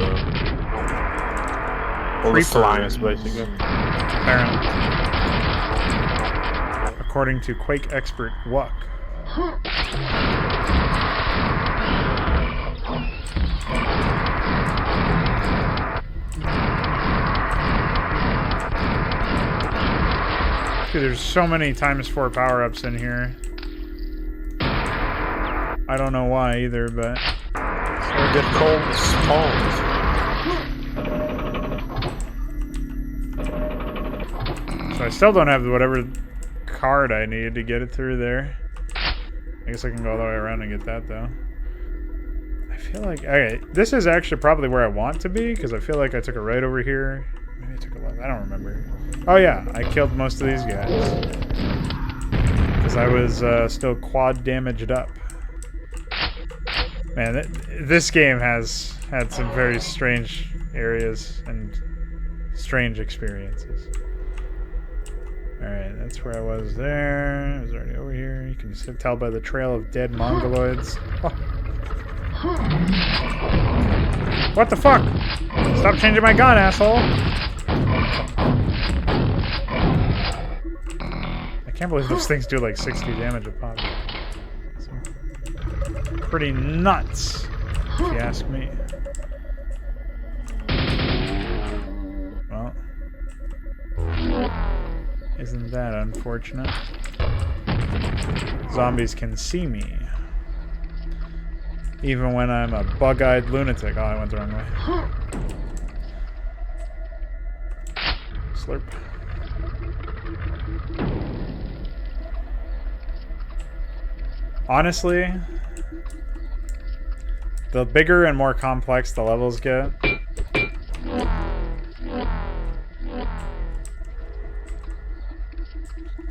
All the slimes, basically. Apparently. According to Quake expert Wuck. Dude, there's so many ×4 power-ups in here. I don't know why either, but... So they're called spawns. So I still don't have whatever card I need to get it through there. I guess I can go all the way around and get that, though. I feel like... Okay, this is actually probably where I want to be, because I feel like I took a right over here. Maybe I took a left. I don't remember. Oh, yeah. I killed most of these guys. Because I was still quad damaged up. Man, this game has had some very strange areas and strange experiences. Alright, that's where I was there. I was already over here. You can just tell by the trail of dead mongoloids. Oh. What the fuck? Stop changing my gun, asshole! I can't believe those things do like 60 damage a pop. Pretty nuts, if you ask me. Well, isn't that unfortunate? Zombies can see me. Even when I'm a bug-eyed lunatic. Oh, I went the wrong way. Slurp. Honestly, the bigger and more complex the levels get, the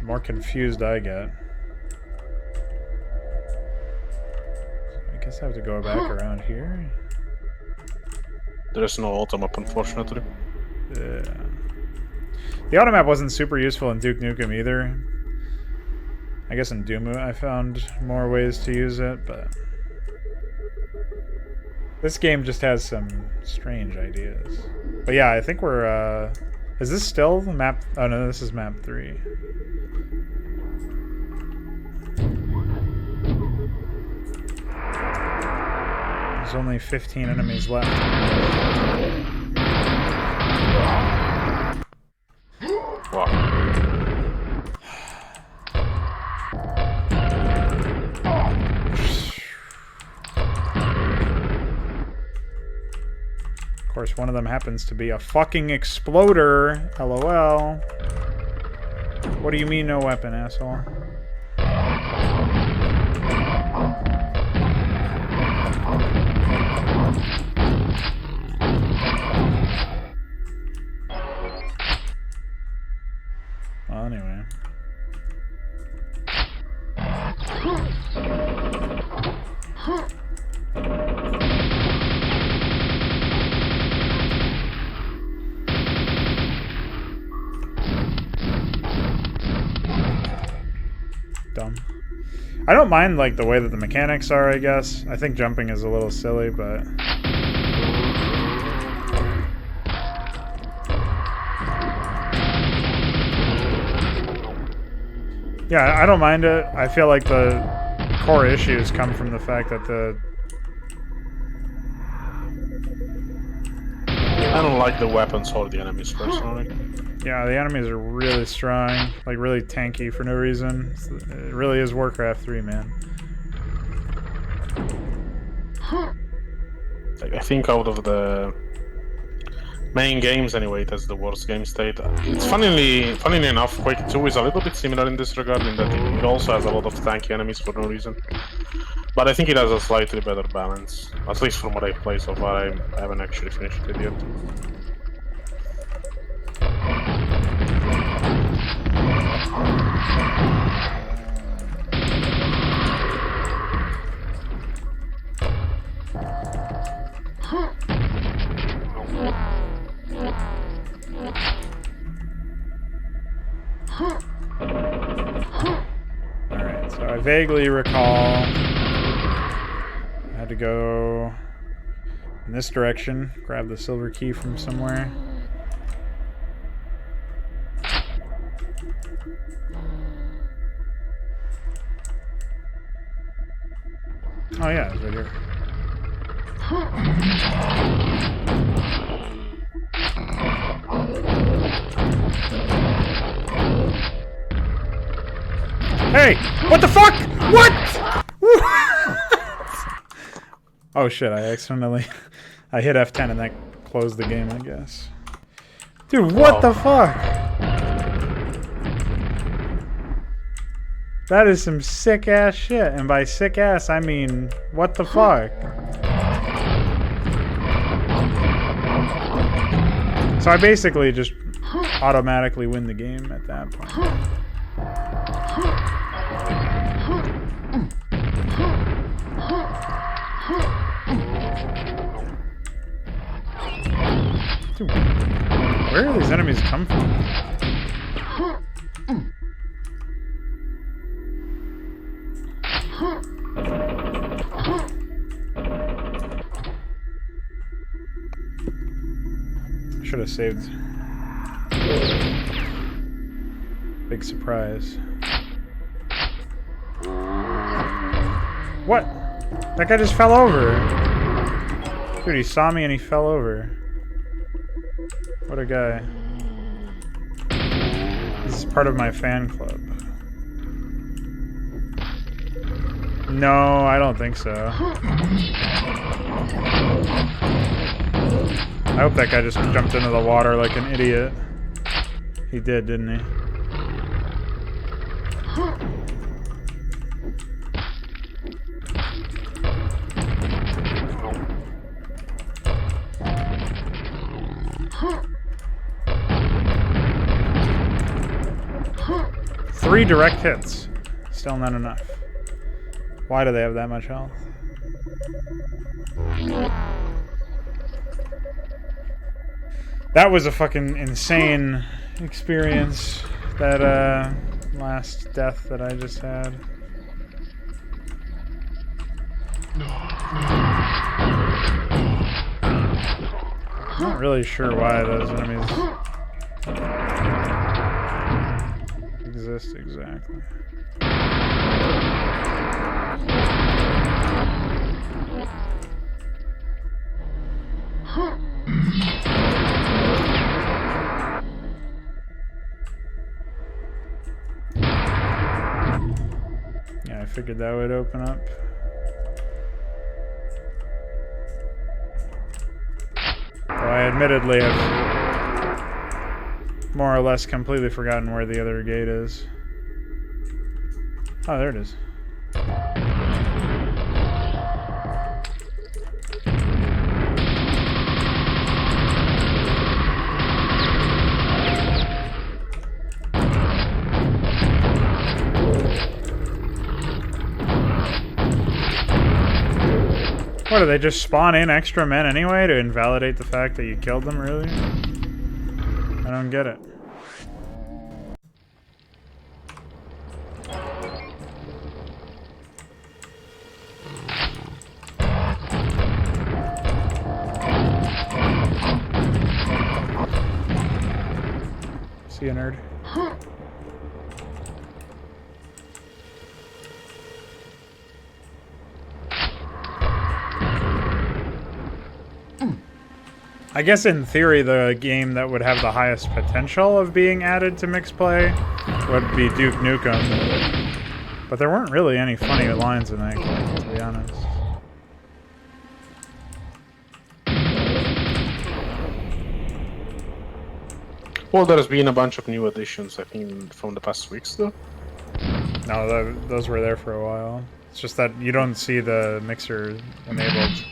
more confused I get. I guess I have to go back around here. There's no automap, unfortunately. Yeah. The automap wasn't super useful in Duke Nukem either. I guess in Doom I found more ways to use it, but this game just has some strange ideas. But yeah, I think we're, is this still the map? Oh no, this is map 3. There's only 15 enemies left. Wow. Of course, one of them happens to be a fucking exploder. LOL. What do you mean no weapon, asshole? Well, anyway. dumb. I don't mind like the way that the mechanics are, I guess. I think jumping is a little silly, but yeah, I don't mind it. I feel like the core issues come from the fact that I don't like the weapons or the enemies personally. yeah, the enemies are really strong, like really tanky for no reason. It really is Warcraft 3, man. Like, I think out of the main games anyway, that's the worst game state. It's funnily enough, Quake 2 is a little bit similar in this regard, in that it also has a lot of tanky enemies for no reason. But I think it has a slightly better balance, at least from what I've played so far. I haven't actually finished it yet. Alright, so I vaguely recall I had to go in this direction, grab the silver key from somewhere. Oh yeah, it's right here. Hey! What the fuck? What? Oh shit, I accidentally... I hit F10 and that closed the game, I guess. Dude, what the fuck? That is some sick ass shit. And by sick ass, I mean, what the fuck? So I basically just automatically win the game at that point. Dude, where do these enemies come from? Should have saved. Big surprise. What? That guy just fell over. Dude, he saw me and he fell over. What a guy. This is part of my fan club. No, I don't think so. I hope that guy just jumped into the water like an idiot. He did, didn't he? Three direct hits. Still not enough. Why do they have that much health? That was a fucking insane experience, that last death that I just had. I'm not really sure why those enemies exist exactly. Yeah, I figured that would open up. Though I admittedly have more or less completely forgotten where the other gate is. Oh, there it is. What, do they just spawn in extra men anyway to invalidate the fact that you killed them, really? I don't get it. See you, nerd. I guess in theory, the game that would have the highest potential of being added to mixed play would be Duke Nukem. But there weren't really any funny lines in that game, to be honest. Well, there's been a bunch of new additions, I think, from the past weeks, though. No, those were there for a while. It's just that you don't see the mixer enabled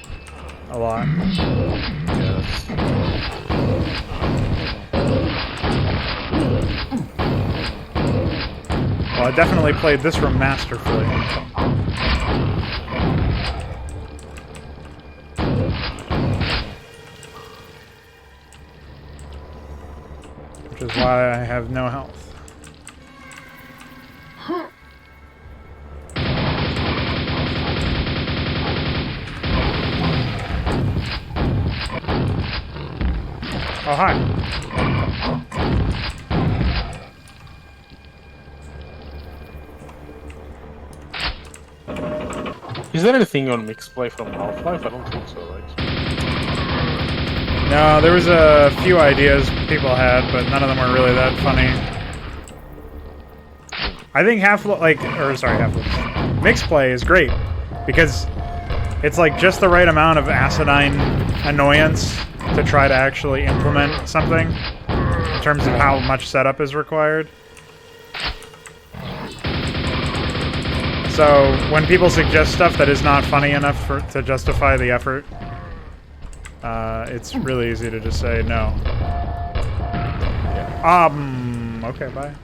a lot. Yes. Well, I definitely played this room masterfully. Which is why I have no health. Oh, hi. Is there anything on mixed play from Half-Life? I don't think so, right? No, there was a few ideas people had, but none of them were really that funny. I think Half-Life, mixed play is great because it's like just the right amount of acidine annoyance to try to actually implement something in terms of how much setup is required. So when people suggest stuff that is not funny enough to justify the effort, it's really easy to just say no. Okay, bye.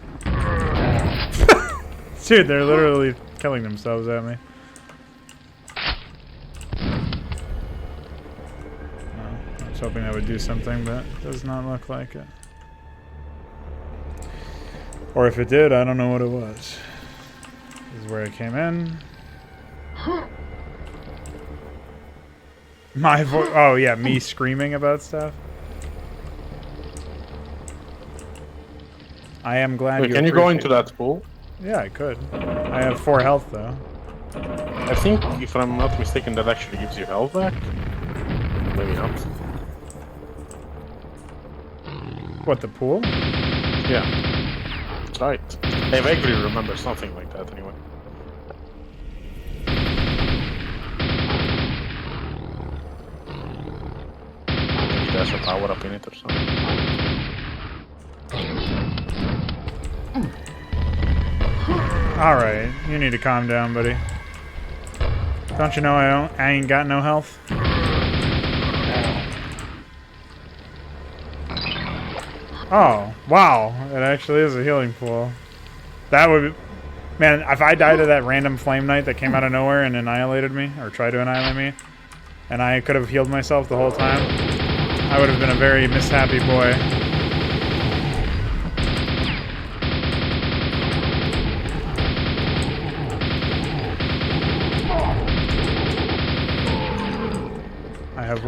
Dude, they're literally killing themselves at me. I was hoping that would do something, but it does not look like it. Or if it did, I don't know what it was. This is where I came in. My voice. Oh, yeah, me screaming about stuff. I am glad you Can you go into that pool? Yeah, I could. I have 4 health, though. I think, if I'm not mistaken, that actually gives you health back. Maybe not. What, the pool? Yeah. That's right. I vaguely remember something like that, anyway. Maybe there's a power up in it or something. Alright, you need to calm down, buddy. Don't you know I ain't got no health? Oh, wow. It actually is a healing pool. That would be... Man, if I died to that random flame knight that came out of nowhere and annihilated me, or tried to annihilate me, and I could have healed myself the whole time, I would have been a very mishappy boy.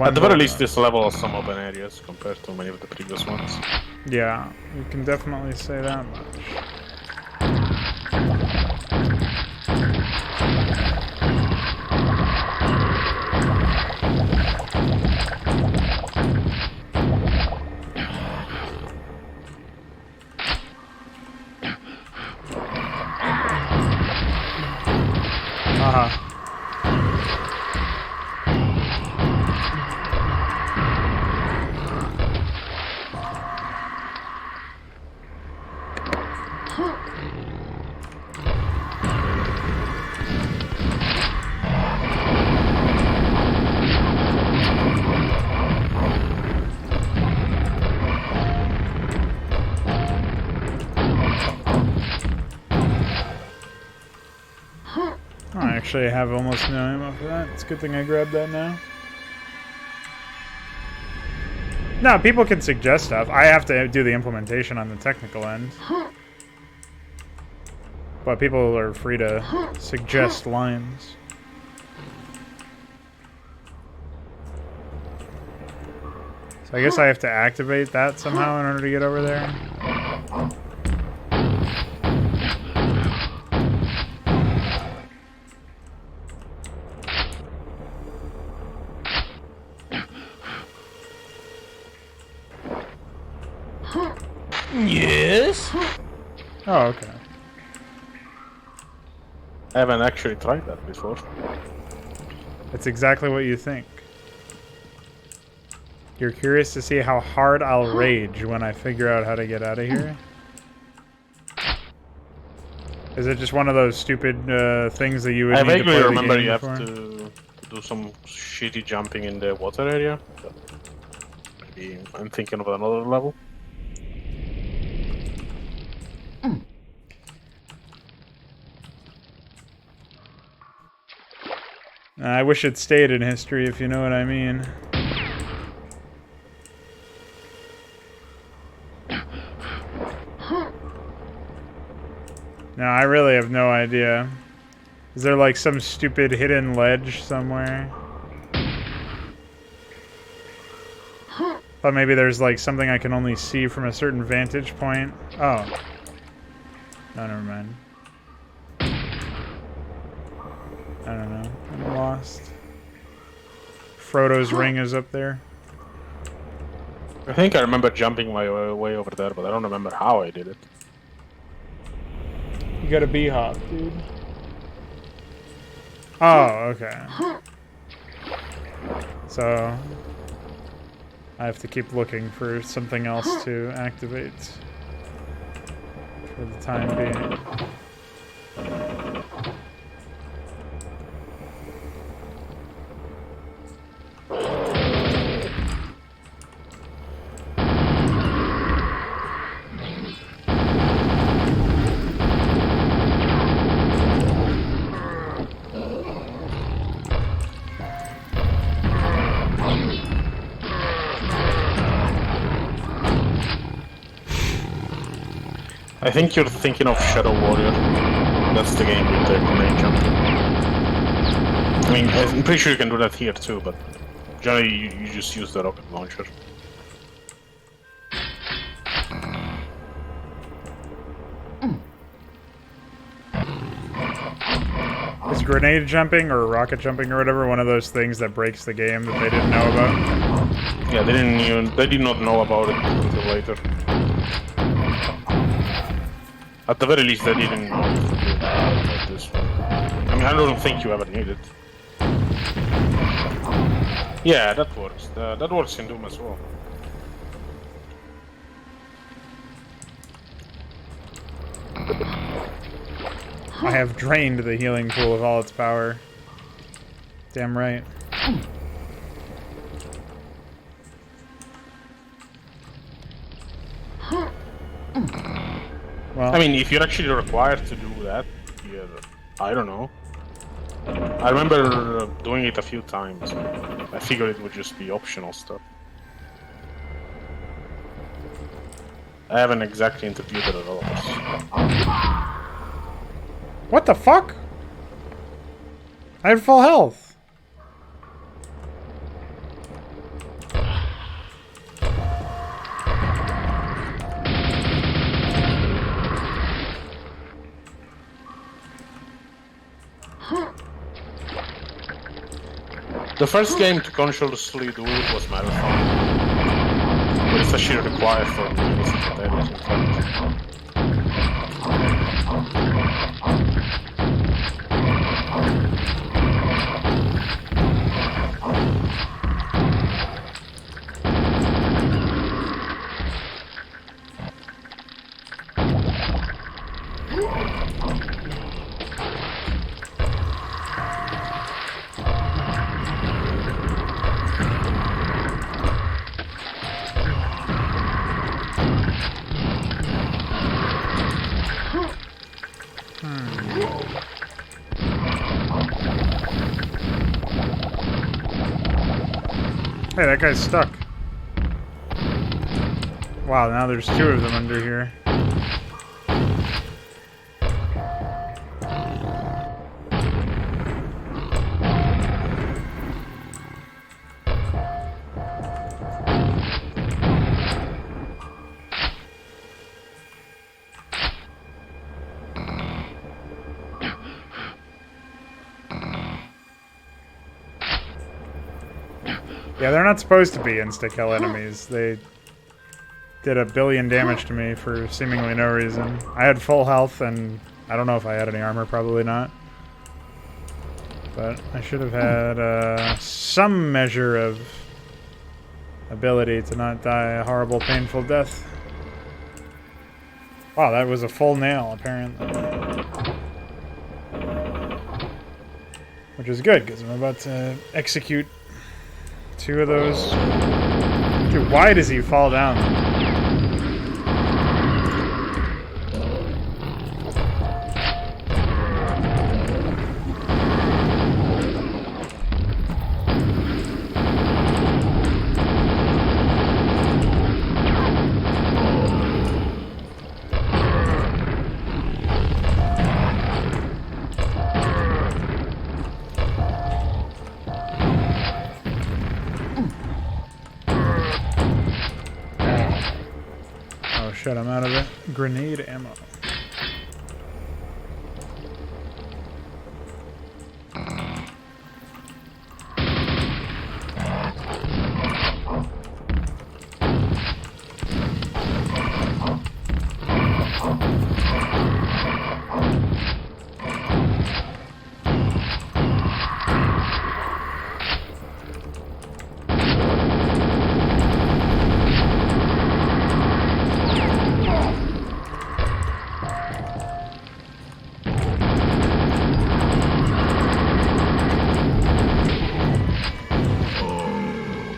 At the very least, this level has some open areas compared to many of the previous ones. Yeah, you can definitely say that much. I actually have almost no ammo for that. It's a good thing I grabbed that now. No, people can suggest stuff. I have to do the implementation on the technical end. But people are free to suggest lines. So I guess I have to activate that somehow in order to get over there. Yes? Oh, okay. I haven't actually tried that before. That's exactly what you think. You're curious to see how hard I'll rage when I figure out how to get out of here? Is it just one of those stupid things that you would I need to play vaguely the remember game you have for? to do some shitty jumping in the water area. But maybe I'm thinking of another level. I wish it stayed in history, if you know what I mean. No, I really have no idea. Is there like some stupid hidden ledge somewhere? Thought maybe there's like something I can only see from a certain vantage point. Oh. No, never mind. I don't know. I'm lost. Frodo's ring is up there. I think I remember jumping my way over there, but I don't remember how I did it. You got a bee hop, dude. Oh, okay. So I have to keep looking for something else to activate for the time being. I think you're thinking of Shadow Warrior. That's the game with the grenade jump. I mean, I'm pretty sure you can do that here too, but generally you just use the rocket launcher. Is grenade jumping or rocket jumping or whatever one of those things that breaks the game that they didn't know about? Yeah, they did not know about it until later. At the very least, they didn't know about this one. I mean, I don't think you ever need it. Yeah, that works. That works in Doom as well. I have drained the healing pool of all its power. Damn right. Well, I mean, if you're actually required to do that, yeah, I don't know. I remember doing it a few times. I figured it would just be optional stuff. I haven't exactly interviewed the developers. what the fuck? I had full health. The first game to consciously do it was Marathon. But it's actually required for music and everything. Hey, that guy's stuck. Wow, now there's two of them under here. Yeah, they're not supposed to be insta-kill enemies. They did 1 billion damage to me for seemingly no reason. I had full health, and I don't know if I had any armor. Probably not. But I should have had some measure of ability to not die a horrible, painful death. Wow, that was a full nail, apparently. Which is good, because I'm about to execute 2 of those. Dude, why does he fall down? Shit, I'm out of it. Grenade ammo.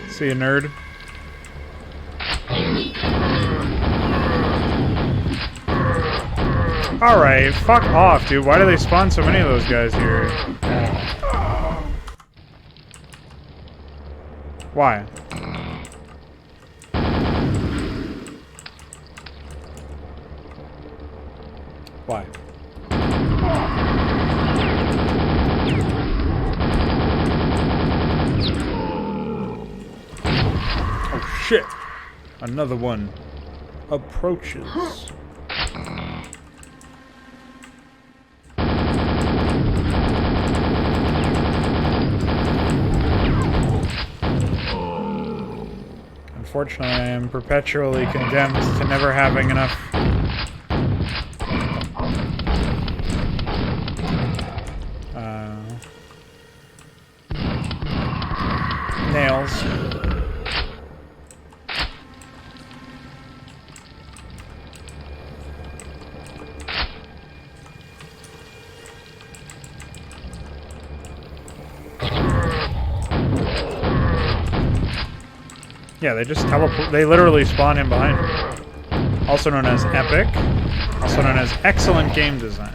See you, nerd. Alright, fuck off, dude. Why do they spawn so many of those guys here? Why? Why? Shit! Another one approaches. Unfortunately, I am perpetually condemned to never having enough nails. Yeah, they just teleport. They literally spawn him behind me. Also known as epic. Also known as excellent game design.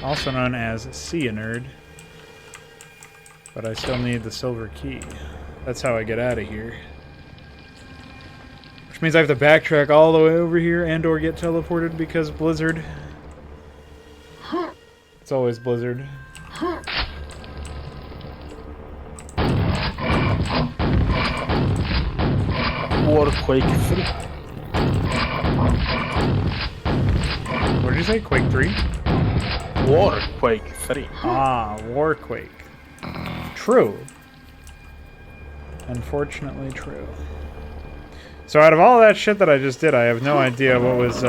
Also known as see a nerd. But I still need the silver key. That's how I get out of here. Which means I have to backtrack all the way over here and or get teleported because Blizzard. It's always Blizzard. War Quake 3. What did you say? Quake 3? War Quake 3. Ah, War Quake. True. Unfortunately true. So out of all that shit that I just did, I have no idea what was,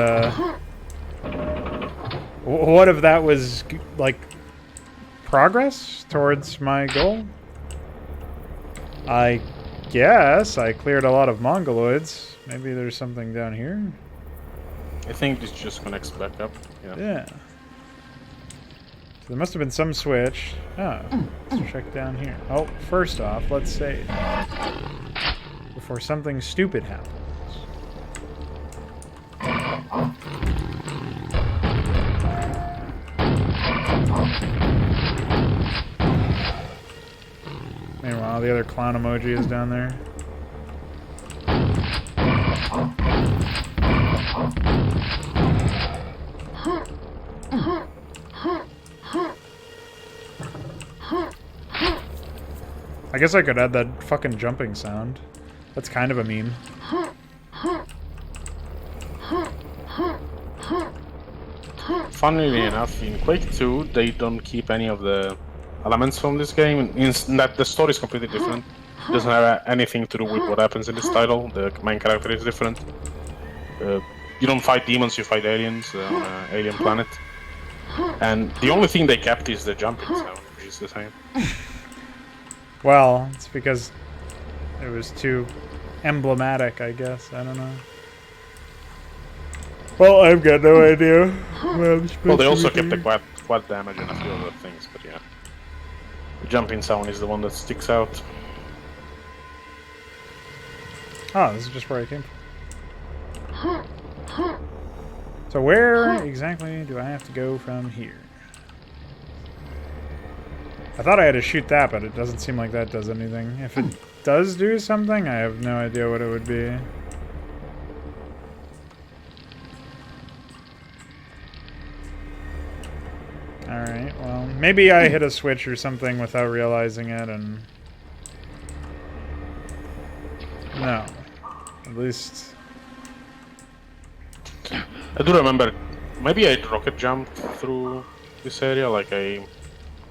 what if that was, like, progress towards my goal? I guess I cleared a lot of Mongoloids. Maybe there's something down here? I think this just connects back up. Yeah. So there must have been some switch. Oh, let's check down here. Oh, first off, let's save. Before something stupid happens. Meanwhile, the other clown emoji is down there. I guess I could add that fucking jumping sound. That's kind of a meme. funnily enough, in Quake 2, they don't keep any of the elements from this game. In that the story is completely different. It doesn't have anything to do with what happens in this title. The main character is different. You don't fight demons, you fight aliens on an alien planet. And the only thing they kept is the jumping sound, which is the same. Well, it's because it was too emblematic, I guess. I don't know. Well, I've got no idea. Well, they also kept the quad damage and a few other things, but yeah. The jumping sound is the one that sticks out. Oh, this is just where I came from. So where exactly do I have to go from here? I thought I had to shoot that, but it doesn't seem like that does anything. If it does do something, I have no idea what it would be. Alright, well, maybe I hit a switch or something without realizing it, and... No. At least... I do remember, maybe I rocket jumped through this area, like I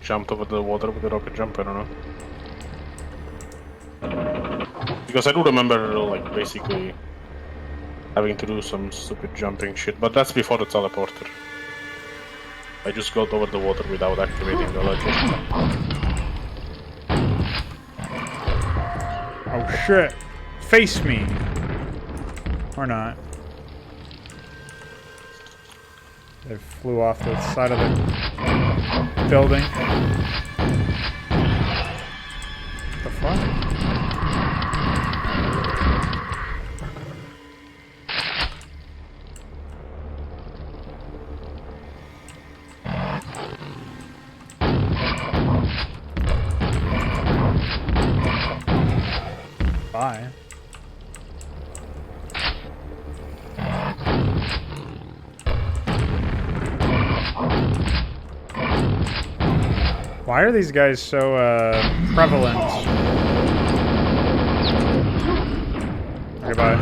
jumped over the water with the rocket jump, I don't know. Because I do remember, like, basically having to do some stupid jumping shit, but that's before the teleporter. I just got over the water without activating the ledger. Oh shit! Face me! Or not. They flew off the side of the building. What the fuck? Bye. Why are these guys so prevalent? Okay, bye.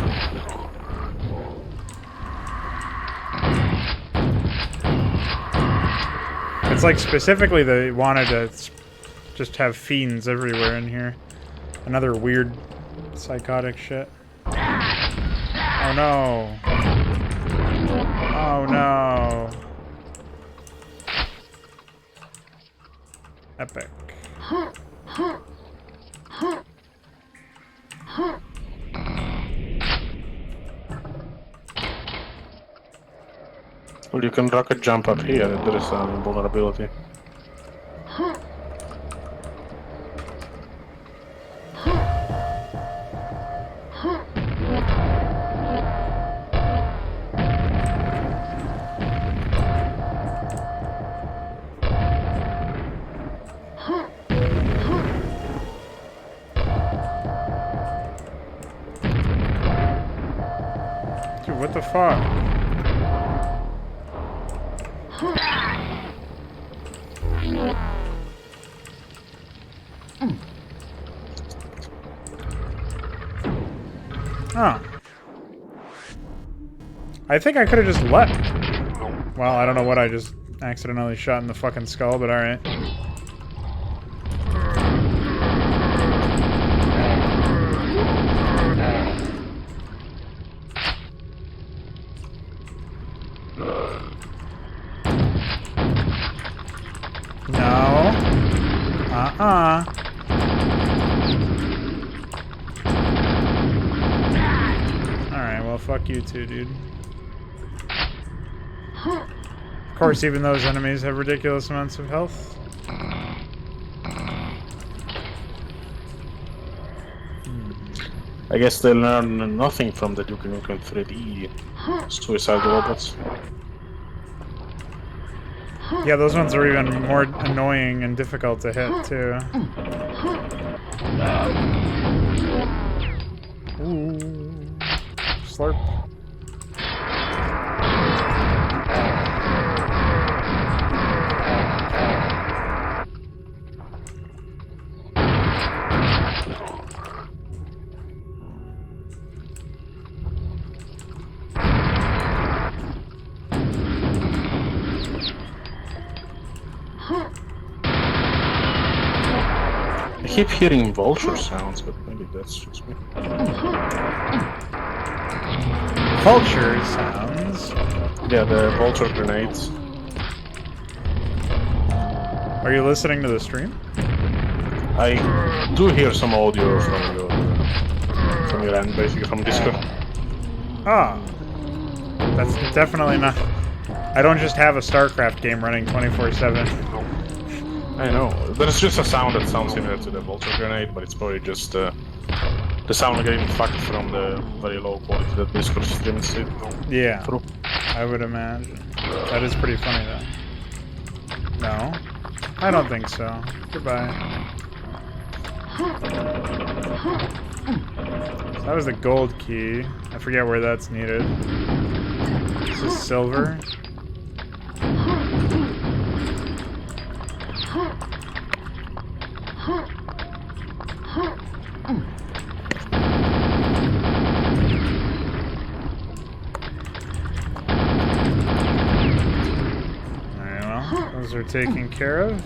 It's like specifically they wanted to just have fiends everywhere in here. Another weird psychotic shit. Oh no. Oh no. Epic. Well, you can rocket jump up here, there is a vulnerability. Dude, what the fuck? Oh. I think I could have just left. Well, I don't know what I just accidentally shot in the fucking skull, but alright. No. Alright, well, fuck you too, dude. Of course, even those enemies have ridiculous amounts of health. I guess they learn nothing from the Duke Nukem 3D suicide robots. Yeah, those ones are even more annoying and difficult to hit, too. Ooh. Slurp. I keep hearing vulture sounds, but maybe that's just me. Vulture sounds? Yeah, the vulture grenades. Are you listening to the stream? I do hear some audio from your end, basically from Discord. Ah. That's definitely not... I don't just have a StarCraft game running 24/7. I know. There's just a sound that sounds similar to the vulture grenade, but it's probably just the sound getting fucked from the very low quality that Discord streams it Yeah, through. I would imagine. That is pretty funny, though. No? I don't think so. Goodbye. That was the gold key. I forget where that's needed. This is silver. Alright, well, those are taken care of.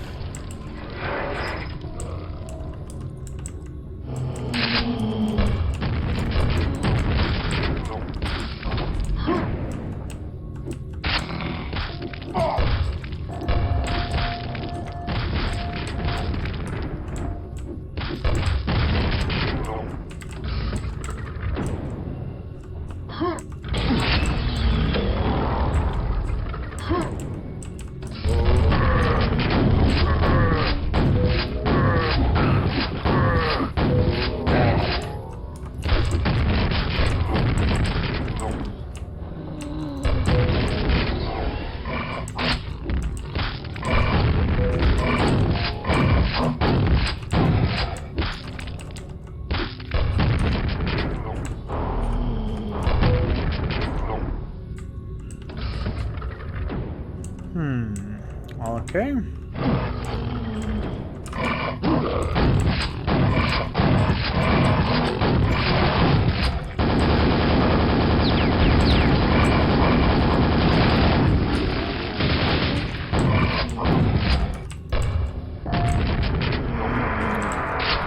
Okay.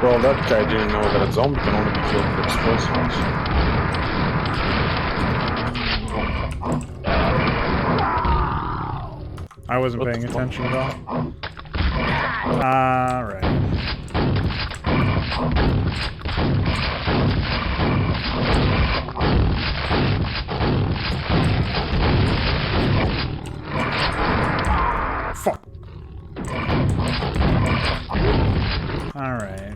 Well, that guy didn't know that a zombie can only be killed with explosives. I wasn't paying attention at all. Alright. Fuck. Alright.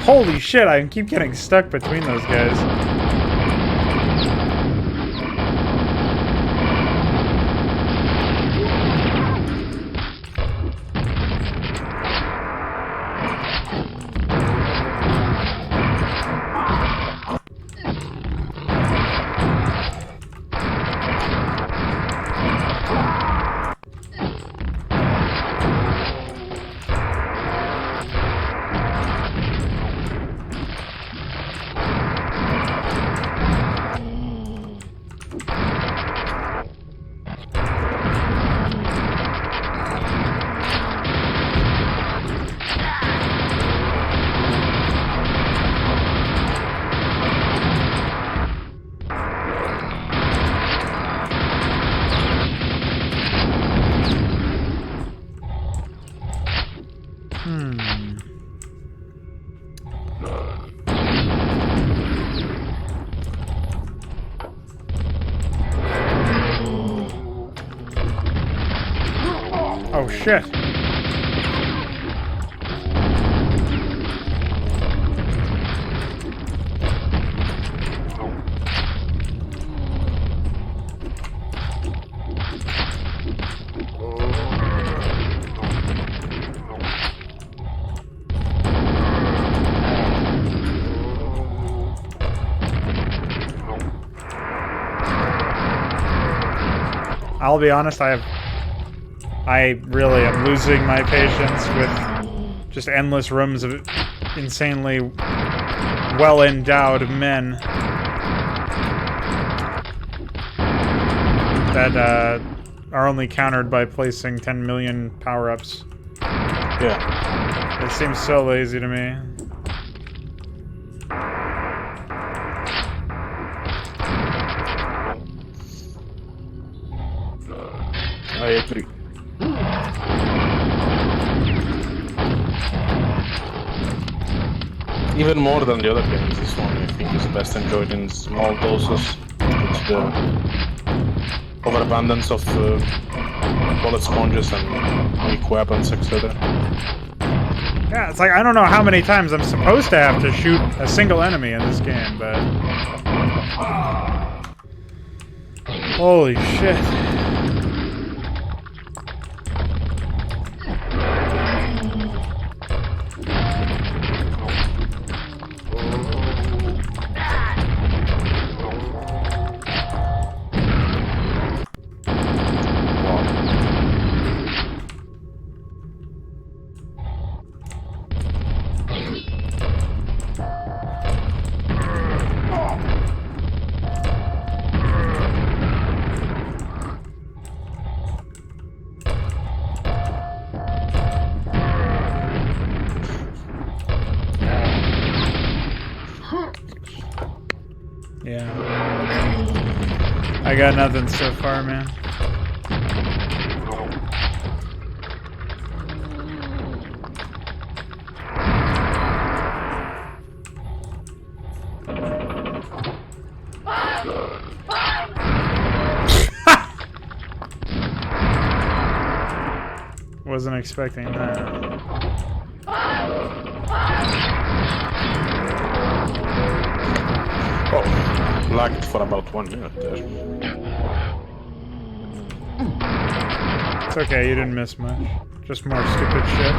Holy shit, I keep getting stuck between those guys. Oh shit. I'll be honest, I really am losing my patience with just endless rooms of insanely well-endowed men that are only countered by placing 10 million power-ups. Yeah. It seems so lazy to me. I agree. Even more than the other games, this one I think is best enjoyed in small doses. It's the overabundance of bullet sponges and weak weapons, etc. Yeah, it's like I don't know how many times I'm supposed to have to shoot a single enemy in this game, but... Holy shit. Yeah. I got nothing so far, man. Wasn't expecting that. Oh, lagged for about 1 minute there. It's okay, you didn't miss much. Just more stupid shit.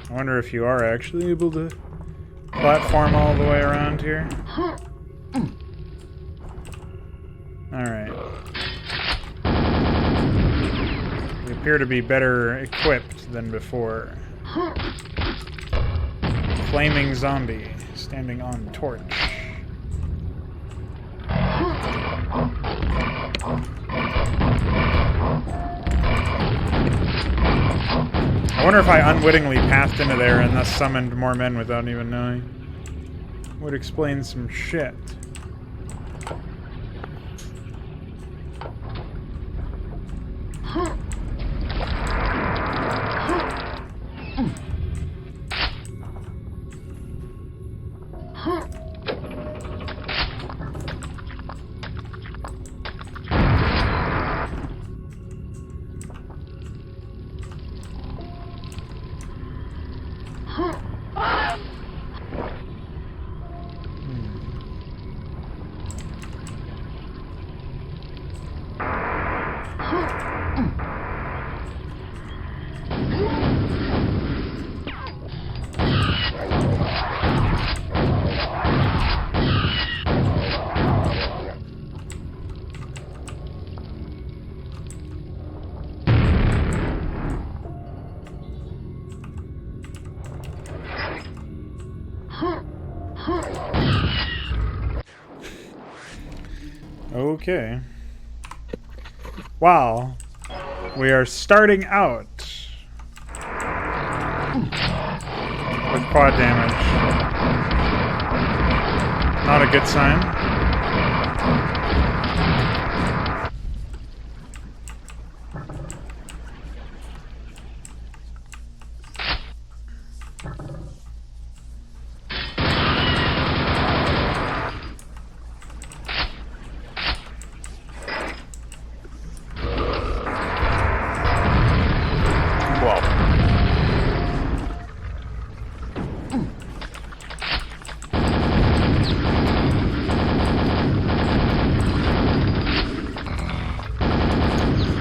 I wonder if you are actually able to platform all the way around here. Alright. You appear to be better equipped than before. Flaming zombie standing on torch. I wonder if I unwittingly pathed into there and thus summoned more men without even knowing. Would explain some shit. Okay. Wow. We are starting out with quad damage. Not a good sign.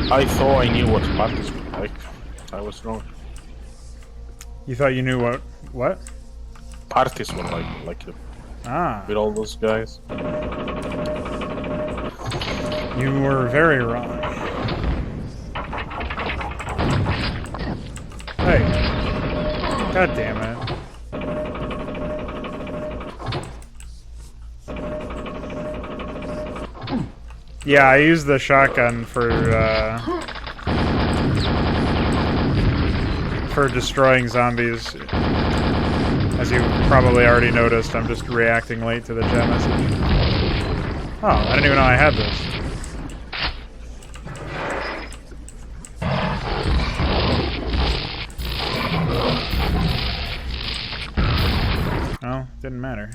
I thought I knew what parties were like. I was wrong. You thought you knew what? What? Parties were like with all those guys. You were very wrong. Hey. God damn it. Yeah, I used the shotgun for destroying zombies. As you probably already noticed, I'm just reacting late to the chat message. Oh, I didn't even know I had this. Oh, didn't matter.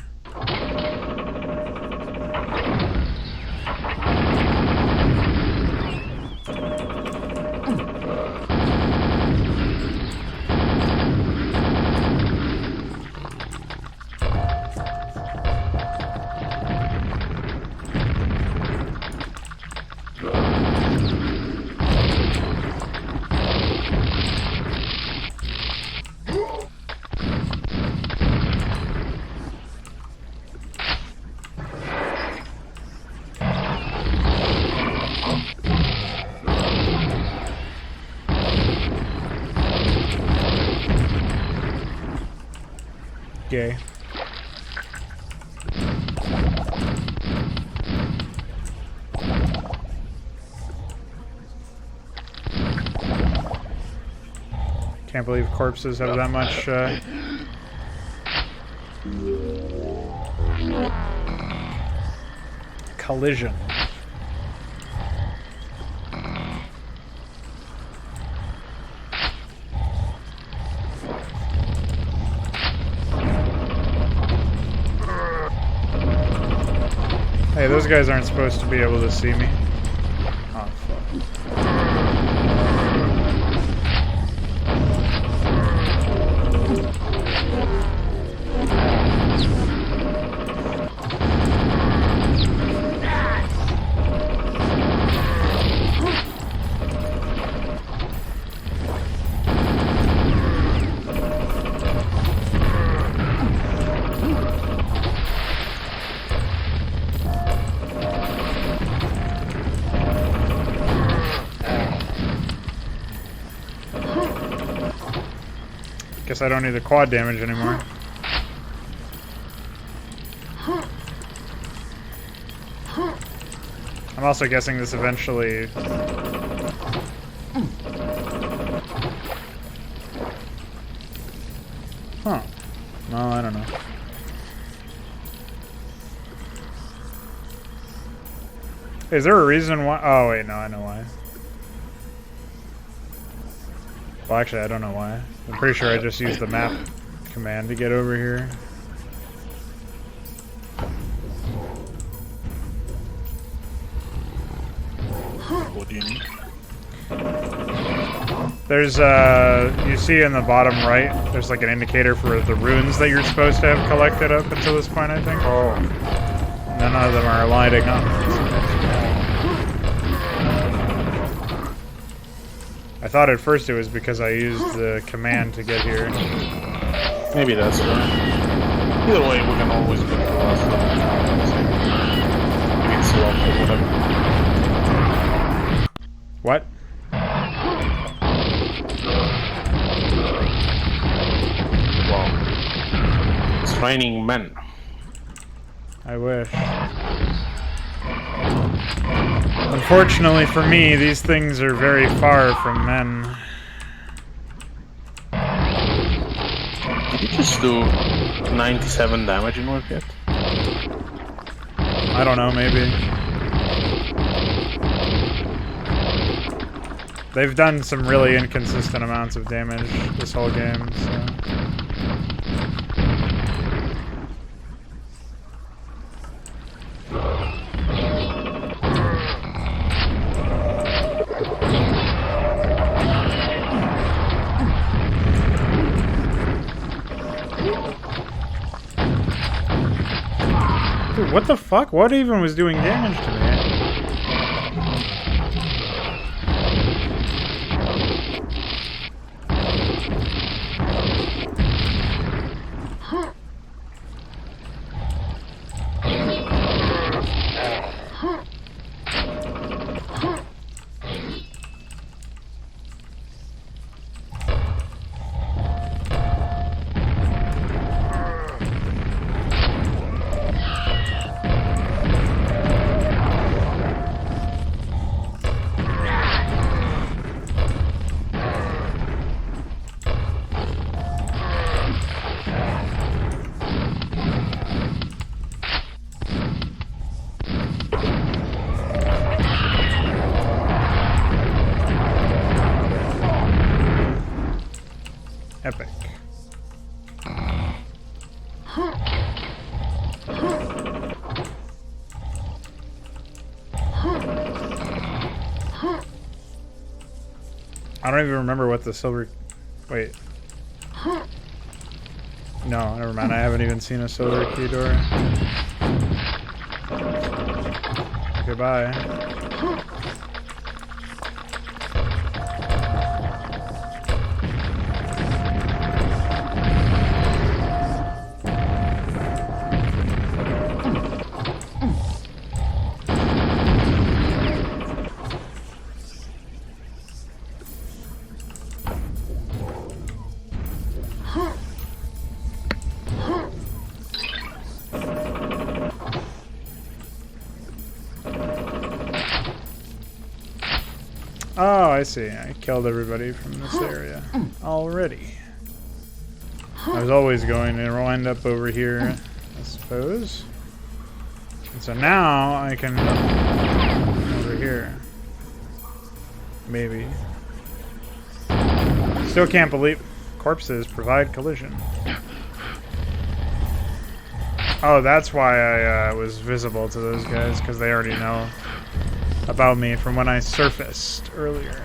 Gay. Can't believe corpses have that much collision. Hey, those guys aren't supposed to be able to see me. Oh, fuck. Guess I don't need the quad damage anymore. I'm also guessing this eventually... Huh. No, I don't know. Is there a reason why? Oh, wait, no, I know why. Well, actually, I don't know why. I'm pretty sure I just used the map command to get over here. What do you need? There's, you see in the bottom right, there's like an indicator for the runes that you're supposed to have collected up until this point, I think. Oh. None of them are lighting up. I thought at first it was because I used the command to get here. Maybe that's right. Either way, we can always get to the last one. It's locked or whatever. What? Wow. It's raining men. I wish. Unfortunately for me, these things are very far from men. Did you just do 97 damage in one hit? I don't know, maybe. They've done some really inconsistent amounts of damage this whole game, so... Dude, what the fuck? What even was doing damage to me? Epic. I don't even remember what the silver... Wait. No, never mind. I haven't even seen a silver key door. Goodbye. Oh, I see. I killed everybody from this area already. I was always going to wind up over here, I suppose. And so now I can... over here. Maybe. Still can't believe... Corpses provide collision. Oh, that's why I was visible to those guys, because they already know about me from when I surfaced earlier.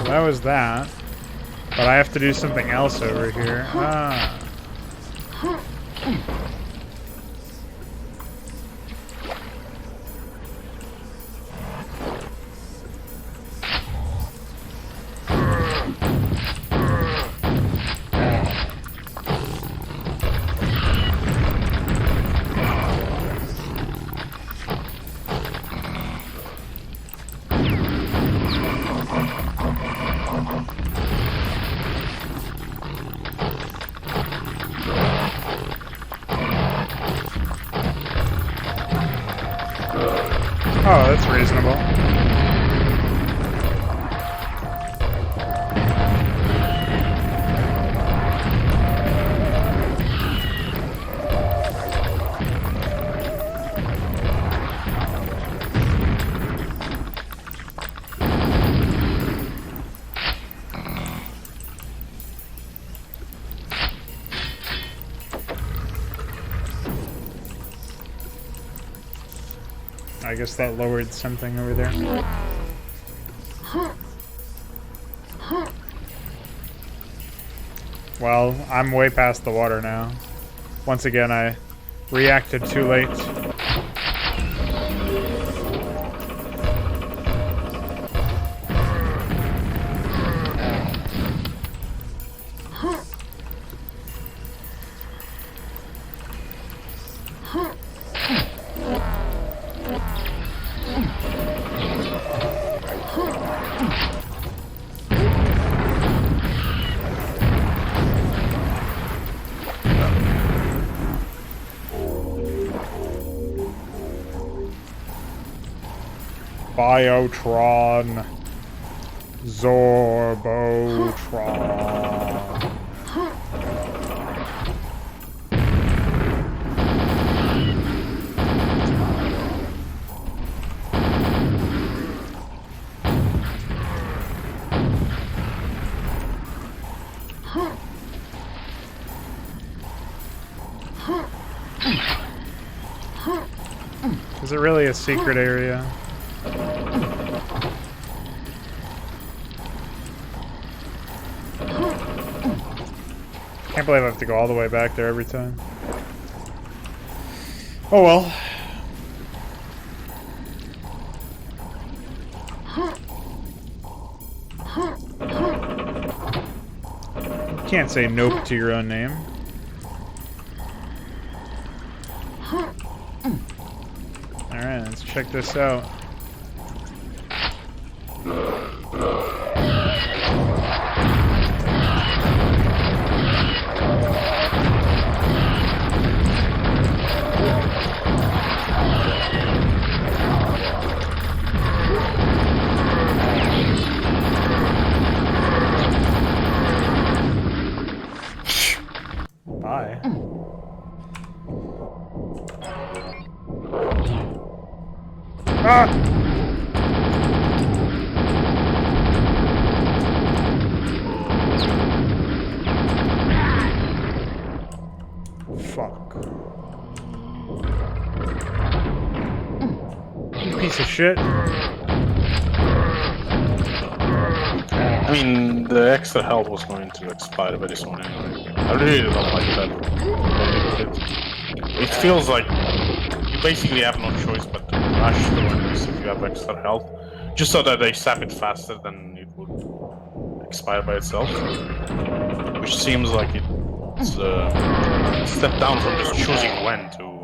That was that. But I have to do something else over here. Ah. Oh, that's reasonable. I guess that lowered something over there. Well, I'm way past the water now. Once again, I reacted too late. Biotron. Zorbotron. Is it really a secret area? Can't believe I have to go all the way back there every time. Oh well. You can't say nope to your own name. Alright, let's check this out. Bye. Ah! Fuck. You piece of shit. I mean, the extra health was going to expire very soon anyway. I really don't like that. It feels like you basically have no choice but to rush through enemies if you have extra health, just so that they sap it faster than it would expire by itself. Which seems like it's a step down from just choosing when to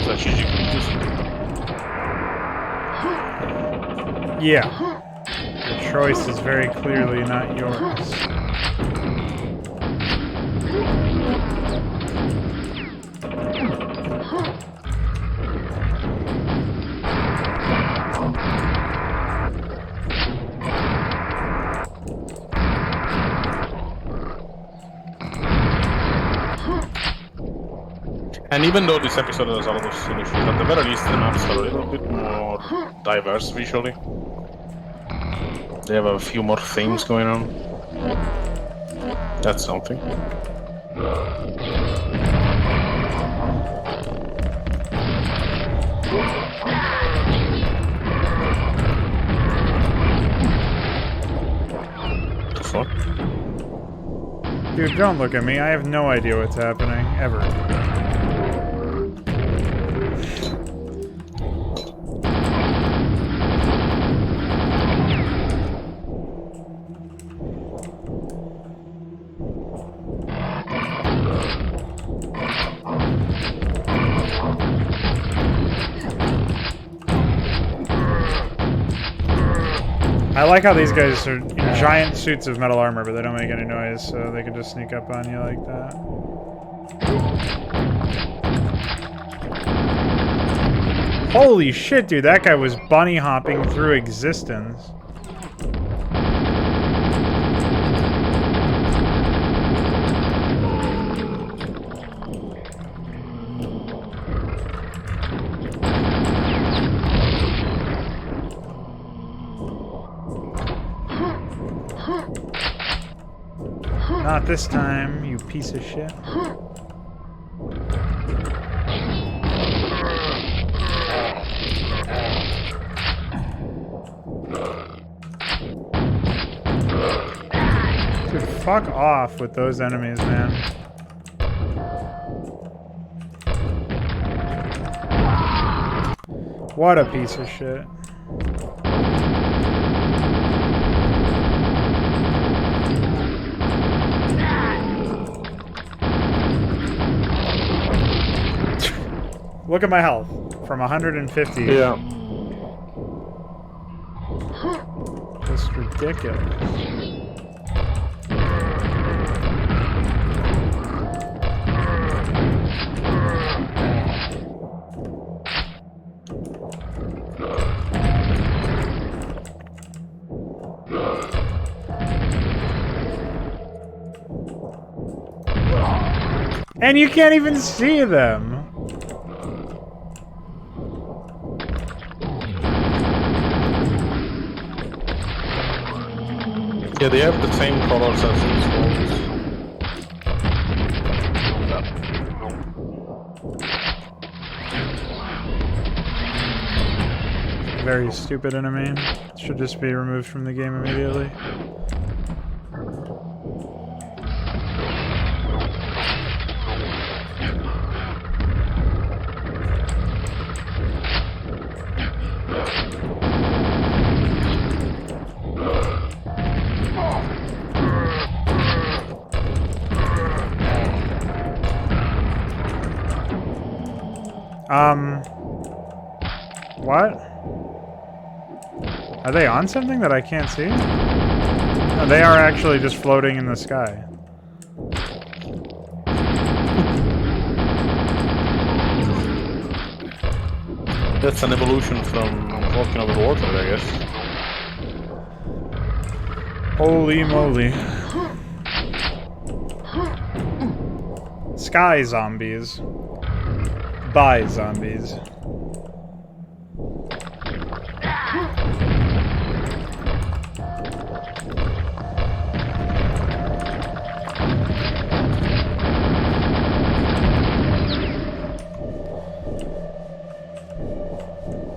strategically use it. Yeah. The choice is very clearly not yours. And even though this episode has a lot of solutions, at the very least the maps are a little bit more diverse visually. They have a few more themes going on. That's something. The fuck? Dude, don't look at me. I have no idea what's happening, ever. I like how these guys are in giant suits of metal armor, but they don't make any noise, so they can just sneak up on you like that. Holy shit, dude, that guy was bunny hopping through existence. Not this time, you piece of shit. Dude, fuck off with those enemies, man. What a piece of shit. Look at my health. From 150. Yeah. Just ridiculous. And you can't even see them. Yeah, they have the same colors as these ones. Very stupid enemy. Should just be removed from the game immediately. What? Are they on something that I can't see? No, they are actually just floating in the sky. That's an evolution from walking over water, I guess. Holy moly. Sky zombies. By zombies.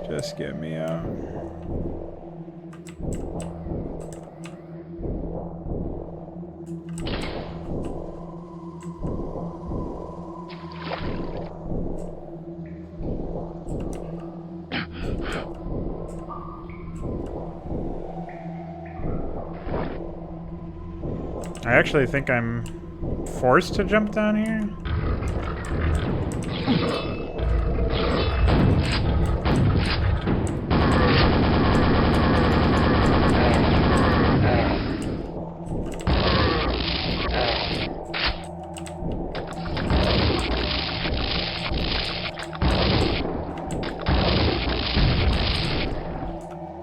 Just get me out. I actually think I'm forced to jump down here.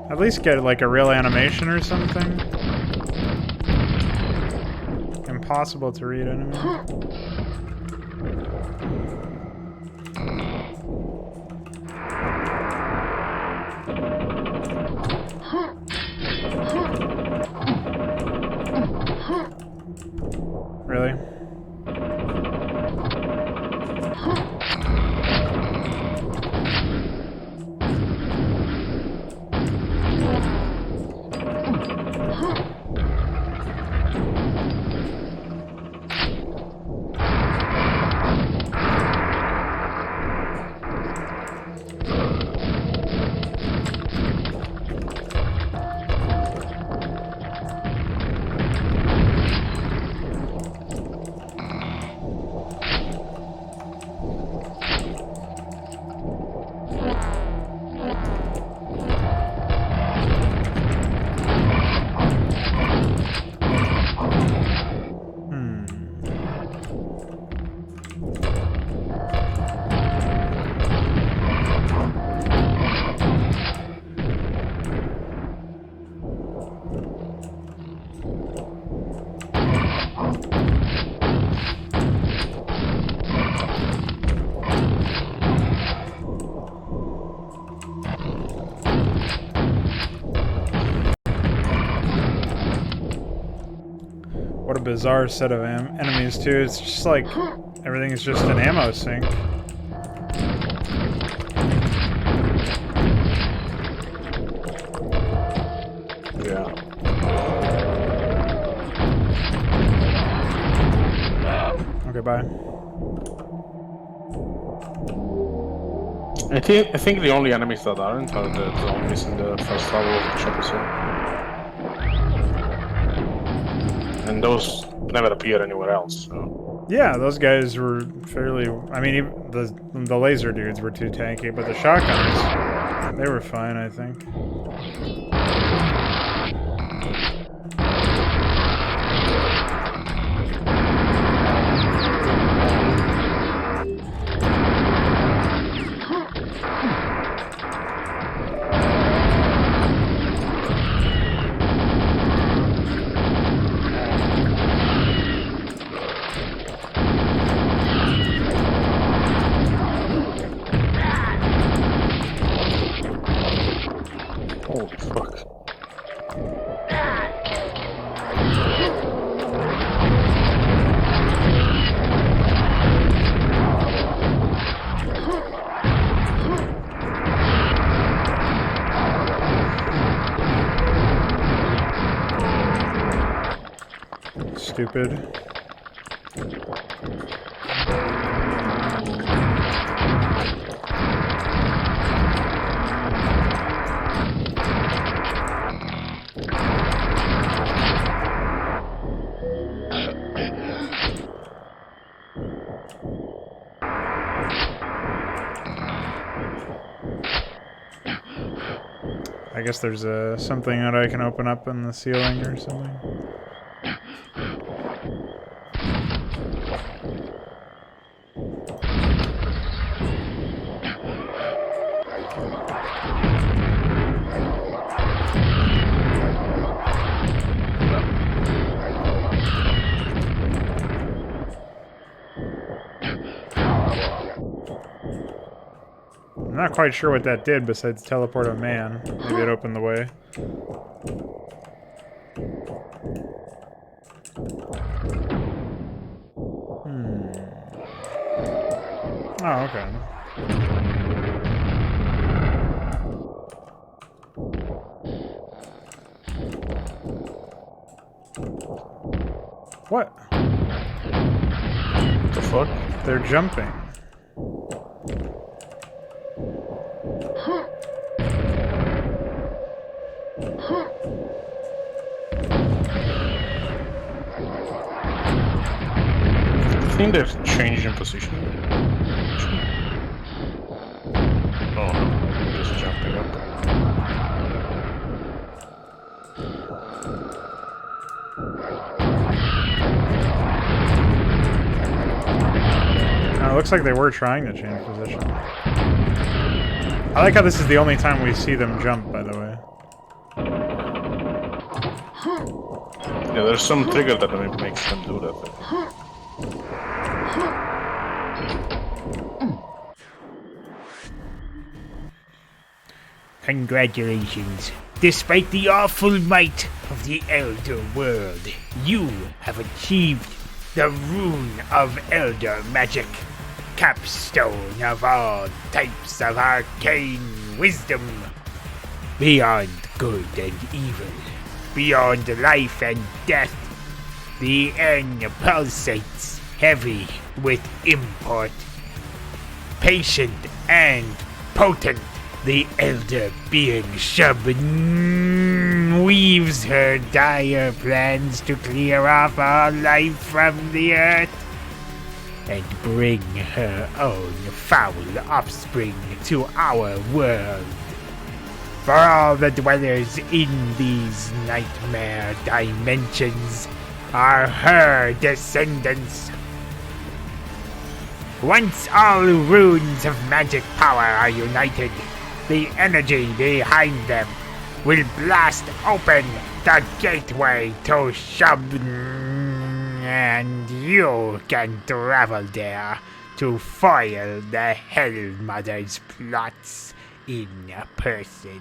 At least get like a real animation or something. Impossible to read enemy. Really? What a bizarre set of enemies too. It's just like everything is just an ammo sink. Yeah. Okay, bye. I think the only enemies that aren't are the zombies in the first level of the shop as well. And those never appear anywhere else, so... Yeah, those guys were fairly... I mean, the laser dudes were too tanky, but the shotguns, they were fine, I think. Holy fuck. Stupid. I guess there's something that I can open up in the ceiling or something. I'm not quite sure what that did besides teleport a man. Maybe it opened the way. Oh, okay. What? What the fuck? They're jumping. I think they've changed in position. Oh no, they're just jumping up. It looks like they were trying to change position. I like how this is the only time we see them jump, by the way. Yeah, there's some trigger that makes them do that. Congratulations. Despite the awful might of the Elder World, you have achieved the Rune of Elder Magic, capstone of all types of arcane wisdom. Beyond good and evil, beyond life and death, the N pulsates heavy with import. Patient and potent, the elder being Shub N weaves her dire plans to clear off all life from the earth and bring her own foul offspring to our world. For all the dwellers in these nightmare dimensions are her descendants. Once all runes of magic power are united, the energy behind them will blast open the gateway to Shub N, and you can travel there to foil the Hell Mother's plots in person.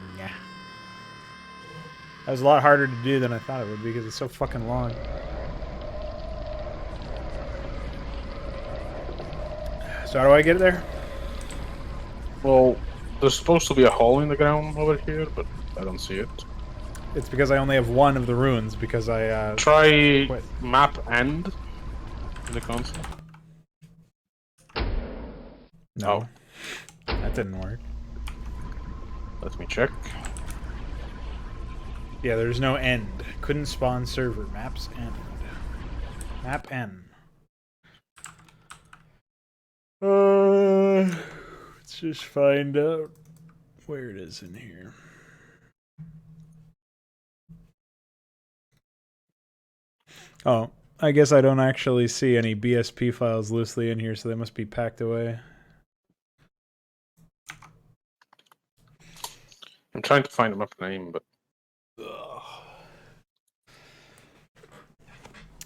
That was a lot harder to do than I thought it would be because it's so fucking long. So how do I get there? Well, there's supposed to be a hole in the ground over here, but I don't see it. It's because I only have one of the runes because I Try quit. map end in the console. No. That didn't work. Let me check. Yeah, there's no end. Couldn't spawn server. Maps end. Map N. Let's just find out where it is in here. Oh, I guess I don't actually see any BSP files loosely in here, so they must be packed away. I'm trying to find a map name, but...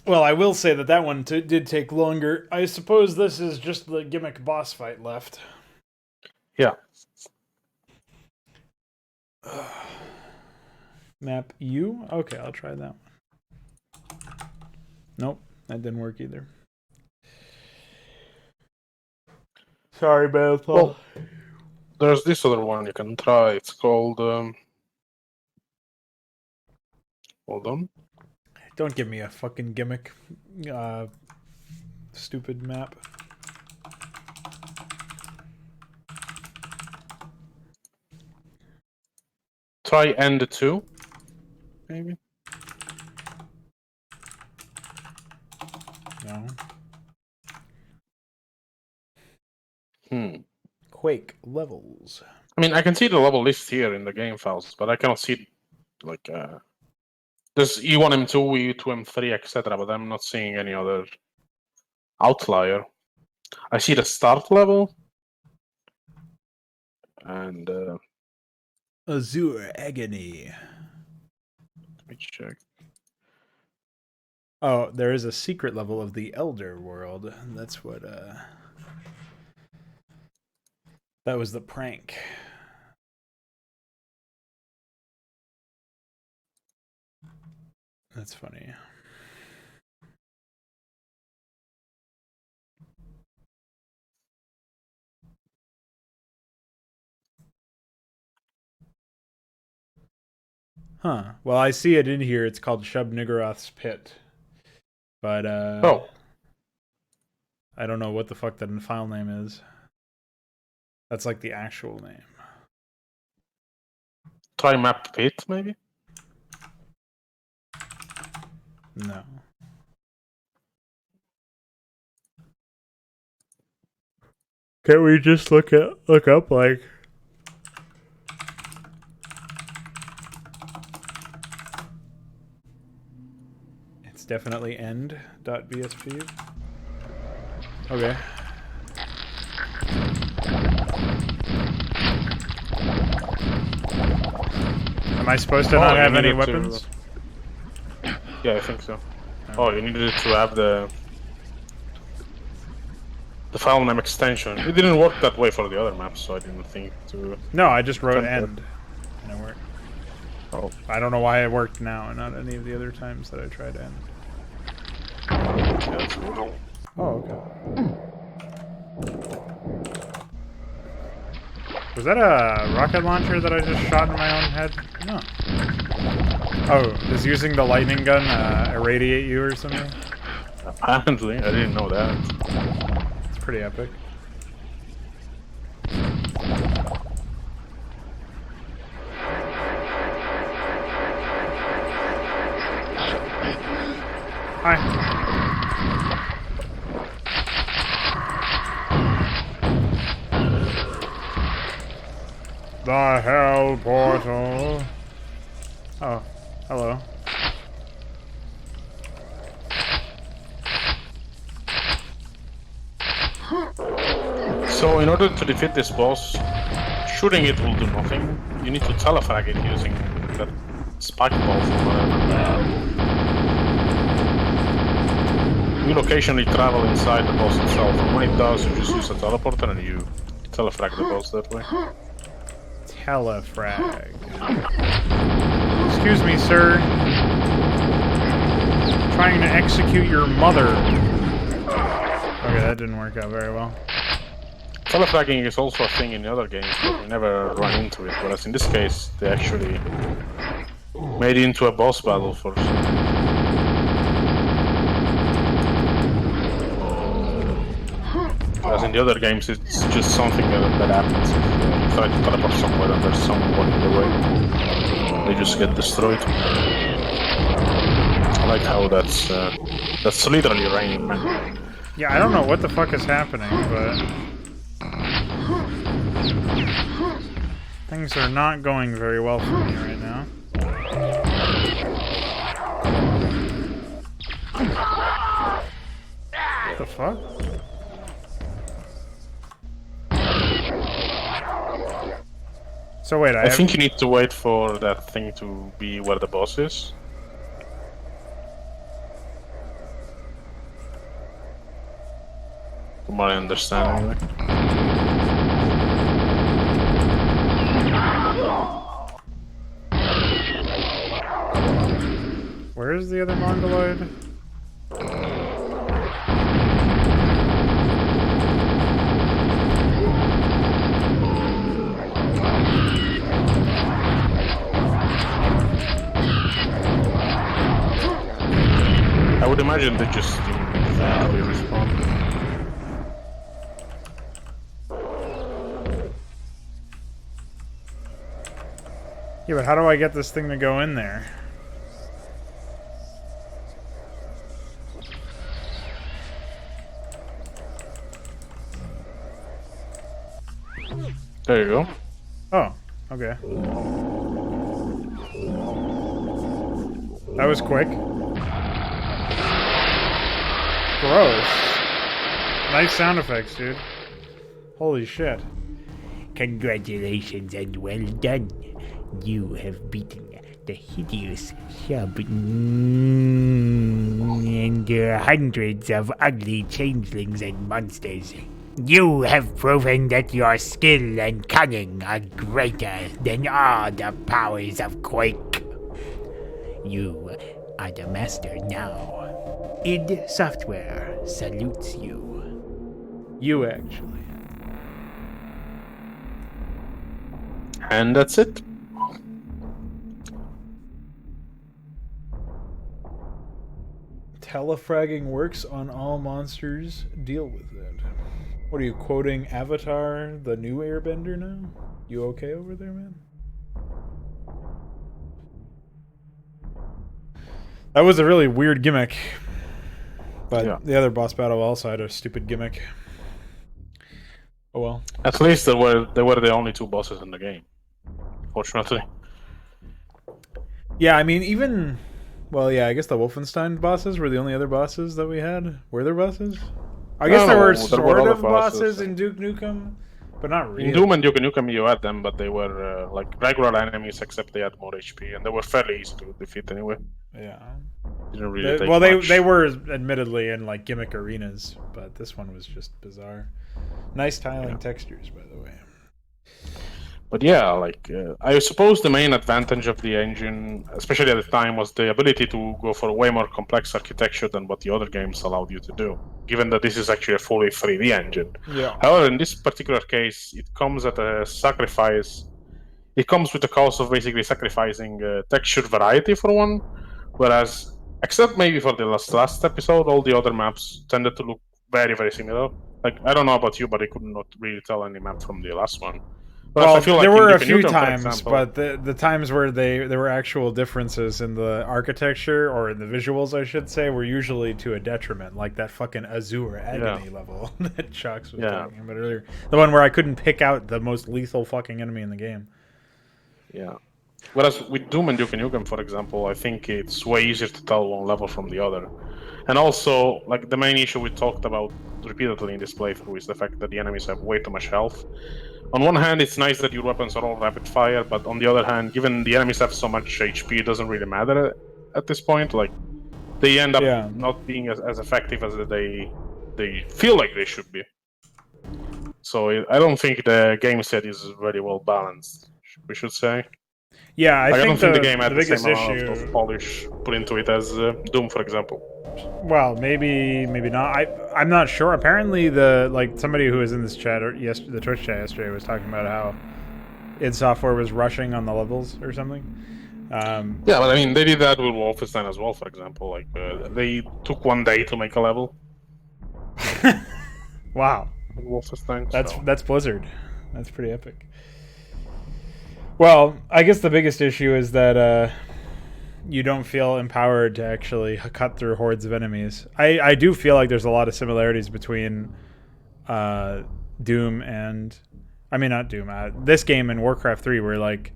Well, I will say that that one did take longer. I suppose this is just the gimmick boss fight left. Yeah. Map U? Okay, I'll try that one. Nope, that didn't work either. Sorry, Beth. Well, there's this other one you can try. It's called... Hold on. Don't give me a fucking gimmick. Stupid map. Try End 2, maybe? No. Quake levels. I mean, I can see the level list here in the game files, but I cannot see, like, there's E1, M2, E2, M3, etc., but I'm not seeing any other outlier. I see the start level, and, Azure Agony. let me check. Oh, there is a secret level of the Elder World. That's what, that was the prank. That's funny. Huh. Well, I see it in here. It's called Shub Niggurath's Pit. But, Oh. I don't know what the fuck that file name is. That's like the actual name. Try Map Pit, maybe? No. Can't we just look up like... It's definitely end.bsp. Okay. Am I supposed to not have any weapons? Yeah, I think so. Oh, you needed to have the file name extension. It didn't work that way for the other maps, so I didn't think to... No, I just wrote end. And it worked. Oh. I don't know why it worked now and not any of the other times that I tried end. Yeah, that's weird. Oh, okay. Was that a rocket launcher that I just shot in my own head? No. Oh, does using the lightning gun irradiate you or something? Apparently, I didn't know that. It's pretty epic. Hi. The Hell Portal. Oh, hello. So, in order to defeat this boss, shooting it will do nothing. You need to telefrag it using that spike ball from you'll occasionally travel inside the boss itself, and when it does, you just use a teleporter and you telefrag the boss that way. Telefrag. Excuse me, sir. Trying to execute your mother. Okay, that didn't work out very well. Telefragging is also a thing in the other games, but we never run into it, whereas in this case, they actually made it into a boss battle for some. Whereas in the other games, it's just something that happens if you try to teleport somewhere and there's someone in the way. They just get destroyed. I like how that's literally raining, man. Yeah, I don't know what the fuck is happening, but things are not going very well for me right now. What the fuck? So wait, I think you need to wait for that thing to be where the boss is. From my understanding. Where is the other Mongoloid? I would imagine they just immediately respawn. Yeah, but how do I get this thing to go in there? There you go. Oh, okay. That was quick. Gross. Nice sound effects, dude. Holy shit. Congratulations and well done. You have beaten the hideous Shub N and hundreds of ugly changelings and monsters. You have proven that your skill and cunning are greater than all the powers of Quake. You are the master now. id Software salutes you. You actually. And that's it. Telefragging works on all monsters. Deal with it. What are you quoting Avatar, the new Airbender now? You okay over there, man? That was a really weird gimmick. But yeah, the other boss battle also had a stupid gimmick. Oh well. At least they were the only two bosses in the game. Fortunately. Yeah, I mean even well, yeah, I guess the Wolfenstein bosses were the only other bosses that we had. Were there bosses? I guess there were sort of bosses in Duke Nukem, but not really. In Doom and Duke Nukem you had them, but they were like regular enemies except they had more HP, and they were fairly easy to defeat anyway. Yeah. Didn't really take well, much. they were admittedly in like gimmick arenas, but this one was just bizarre. Nice tiling textures, by the way. But yeah, like I suppose the main advantage of the engine, especially at the time, was the ability to go for a way more complex architecture than what the other games allowed you to do, given that this is actually a fully 3D engine. Yeah. However, in this particular case, it comes at a sacrifice. It comes with the cost of basically sacrificing texture variety for one, whereas, except maybe for the last episode, all the other maps tended to look very, very similar. Like, I don't know about you, but I could not really tell any map from the last one. But well, I feel like there were a few Nukem, times, example, but the times where there were actual differences in the architecture, or in the visuals, I should say, were usually to a detriment, like that fucking Azure Agony level that Chucks was talking about earlier. The one where I couldn't pick out the most lethal fucking enemy in the game. Yeah. Whereas with Doom and Duke Nukem, for example, I think it's way easier to tell one level from the other. And also, like, the main issue we talked about repeatedly in this playthrough is the fact that the enemies have way too much health. On one hand, it's nice that your weapons are all rapid fire, but on the other hand, given the enemies have so much HP, it doesn't really matter at this point. Like, they end up not being as effective as they feel like they should be. So I don't think the game set is very well balanced, we should say. Yeah, I don't think the game had the biggest same amount issue of polish put into it as Doom, for example. Well, maybe not. I'm not sure. Apparently, somebody who was in this chat, or the Twitch chat yesterday, was talking about how id Software was rushing on the levels or something. Yeah, but I mean, they did that with Wolfenstein as well, for example. Like, they took one day to make a level. Wow. Wolfenstein. That's Blizzard. That's pretty epic. Well, I guess the biggest issue is that you don't feel empowered to actually cut through hordes of enemies. I do feel like there's a lot of similarities between Doom and... I mean, not Doom. This game and Warcraft 3, where like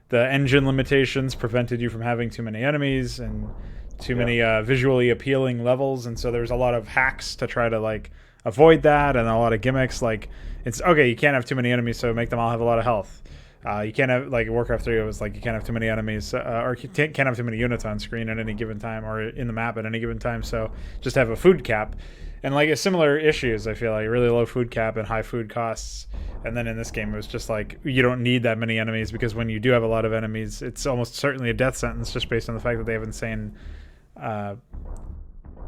the engine limitations prevented you from having too many enemies and too many visually appealing levels, and so there's a lot of hacks to try to like avoid that, and a lot of gimmicks. Like, it's okay, you can't have too many enemies, so make them all have a lot of health. You can't have, like Warcraft 3, it was like you can't have too many enemies, or you can't have too many units on screen at any given time, or in the map at any given time, so just have a food cap. And like similar issues, I feel like really low food cap and high food costs. And then in this game, it was just like you don't need that many enemies, because when you do have a lot of enemies, it's almost certainly a death sentence just based on the fact that they have insane,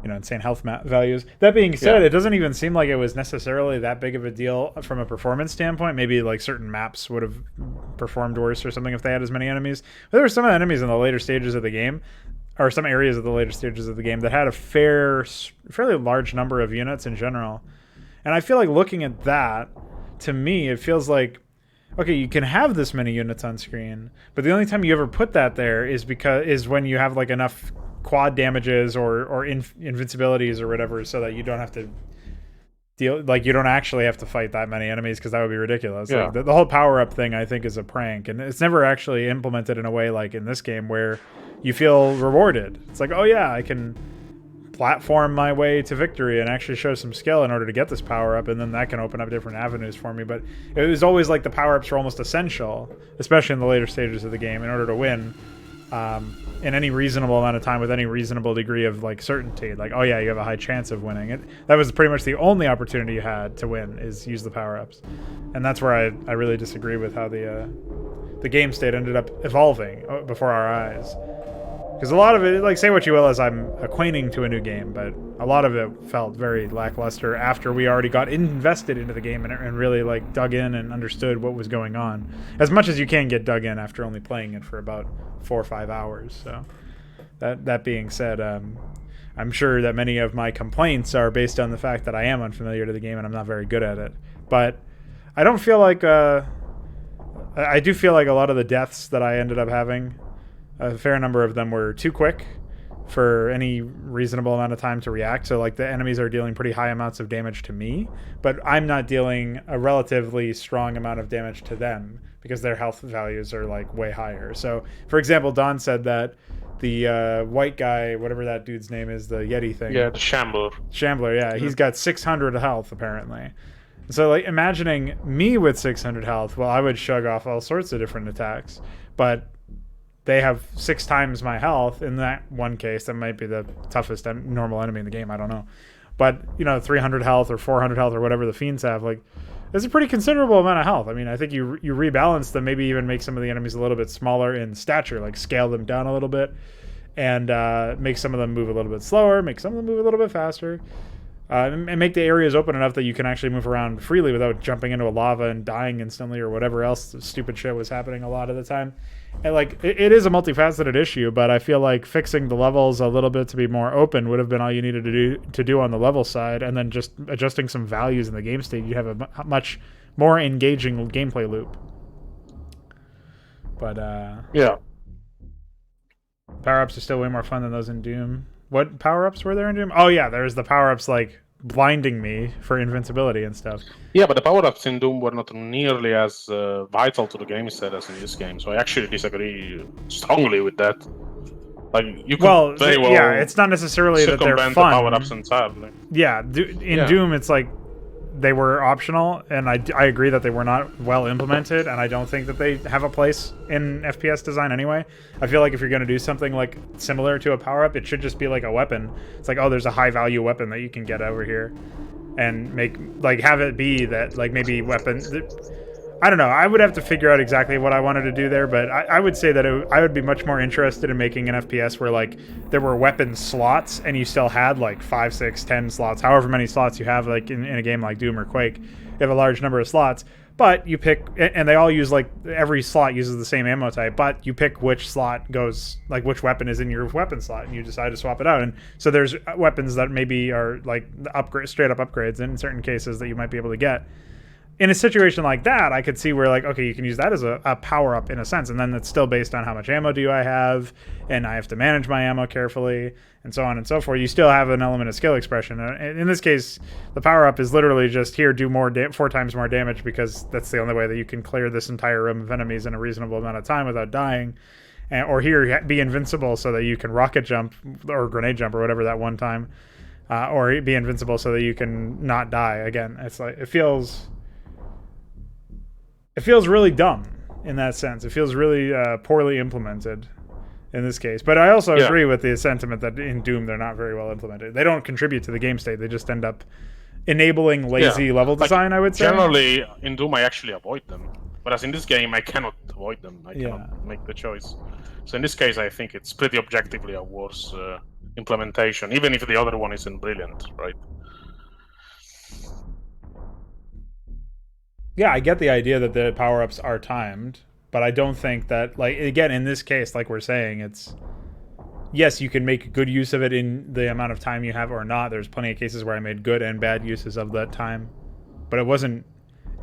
insane health values. That being said, it doesn't even seem like it was necessarily that big of a deal from a performance standpoint. Maybe like certain maps would have performed worse or something if they had as many enemies. But there were some enemies in the later stages of the game, or some areas of the later stages of the game, that had a fairly large number of units in general. And I feel like looking at that, to me, it feels like, okay, you can have this many units on screen, but the only time you ever put that there is when you have like enough quad damages or invincibilities or whatever, so that you don't have to deal, like you don't actually have to fight that many enemies, because that would be ridiculous. Yeah. Like, the whole power up thing, I think, is a prank, and it's never actually implemented in a way like in this game where you feel rewarded. It's like, oh yeah, I can platform my way to victory and actually show some skill in order to get this power up, and then that can open up different avenues for me. But it was always like the power ups were almost essential, especially in the later stages of the game, in order to win in any reasonable amount of time with any reasonable degree of like certainty. Like, oh yeah, you have a high chance of winning it. That was pretty much the only opportunity you had to win, is use the power ups, and that's where I really disagree with how the game state ended up evolving before our eyes. Because a lot of it, like, say what you will as I'm acquainting to a new game, but a lot of it felt very lackluster after we already got invested into the game and really, like, dug in and understood what was going on. As much as you can get dug in after only playing it for about 4 or 5 hours. So, that being said, I'm sure that many of my complaints are based on the fact that I am unfamiliar to the game and I'm not very good at it. But I don't feel like... I do feel like a lot of the deaths that I ended up having... a fair number of them were too quick for any reasonable amount of time to react. So like the enemies are dealing pretty high amounts of damage to me, but I'm not dealing a relatively strong amount of damage to them because their health values are like way higher. So for example, Don said that the white guy, whatever that dude's name is, the Yeti thing. Yeah, the Shambler. Shambler, yeah. He's got 600 health apparently. So like imagining me with 600 health, well, I would shrug off all sorts of different attacks, but they have 6 times my health. In that one case, that might be the toughest normal enemy in the game. I don't know. But, 300 health or 400 health or whatever the fiends have, like, it's a pretty considerable amount of health. I mean, I think you rebalance them, maybe even make some of the enemies a little bit smaller in stature, like scale them down a little bit, and make some of them move a little bit slower, make some of them move a little bit faster, and make the areas open enough that you can actually move around freely without jumping into a lava and dying instantly or whatever else stupid shit was happening a lot of the time. And like it is a multifaceted issue, but I feel like fixing the levels a little bit to be more open would have been all you needed to do on the level side, and then just adjusting some values in the game state, you have a much more engaging gameplay loop. But yeah, power-ups are still way more fun than those in Doom. What power-ups were there in Doom? Oh yeah, there's the power-ups like blinding me for invincibility and stuff. Yeah, but the power-ups in Doom were not nearly as vital to the game set as in this game, so I actually disagree strongly with that. Like, you could very well yeah, it's not necessarily that they're fun. The power-ups entirely. Yeah, in Doom, it's like they were optional, and I agree that they were not well implemented, and I don't think that they have a place in FPS design anyway. I feel like if you're going to do something like similar to a power-up, it should just be like a weapon. It's like, oh, there's a high-value weapon that you can get over here, and have it be that, like, maybe weapons... I don't know. I would have to figure out exactly what I wanted to do there, but I would say that I would be much more interested in making an FPS where, like, there were weapon slots and you still had, like, 5, 6, 10 slots, however many slots you have, like, in a game like Doom or Quake. You have a large number of slots, But you pick, and they all use like every slot uses the same ammo type. But you pick which slot goes, like which weapon is in your weapon slot, and you decide to swap it out. And so there's weapons that maybe are like upgrade, straight up upgrades in certain cases that you might be able to get. In a situation like that, I could see where like, okay, you can use that as a power up in a sense, and then it's still based on how much ammo do I have, and I have to manage my ammo carefully, and so on and so forth. You still have an element of skill expression. In this case, the power up is literally just here, do more 4 times more damage, because that's the only way that you can clear this entire room of enemies in a reasonable amount of time without dying. Or here, be invincible so that you can rocket jump or grenade jump or whatever that one time, or be invincible so that you can not die again. It's like it feels really dumb in that sense. It feels really poorly implemented in this case. But I also agree with the sentiment that in Doom they're not very well implemented. They don't contribute to the game state. They just end up enabling lazy level design, I would say. Generally, in Doom I actually avoid them. Whereas in this game I cannot avoid them. I cannot make the choice. So in this case I think it's pretty objectively a worse implementation, even if the other one isn't brilliant, right? Yeah, I get the idea that the power-ups are timed, but I don't think that, like, again, in this case, like we're saying, it's, yes, you can make good use of it in the amount of time you have or not. There's plenty of cases where I made good and bad uses of that time, but it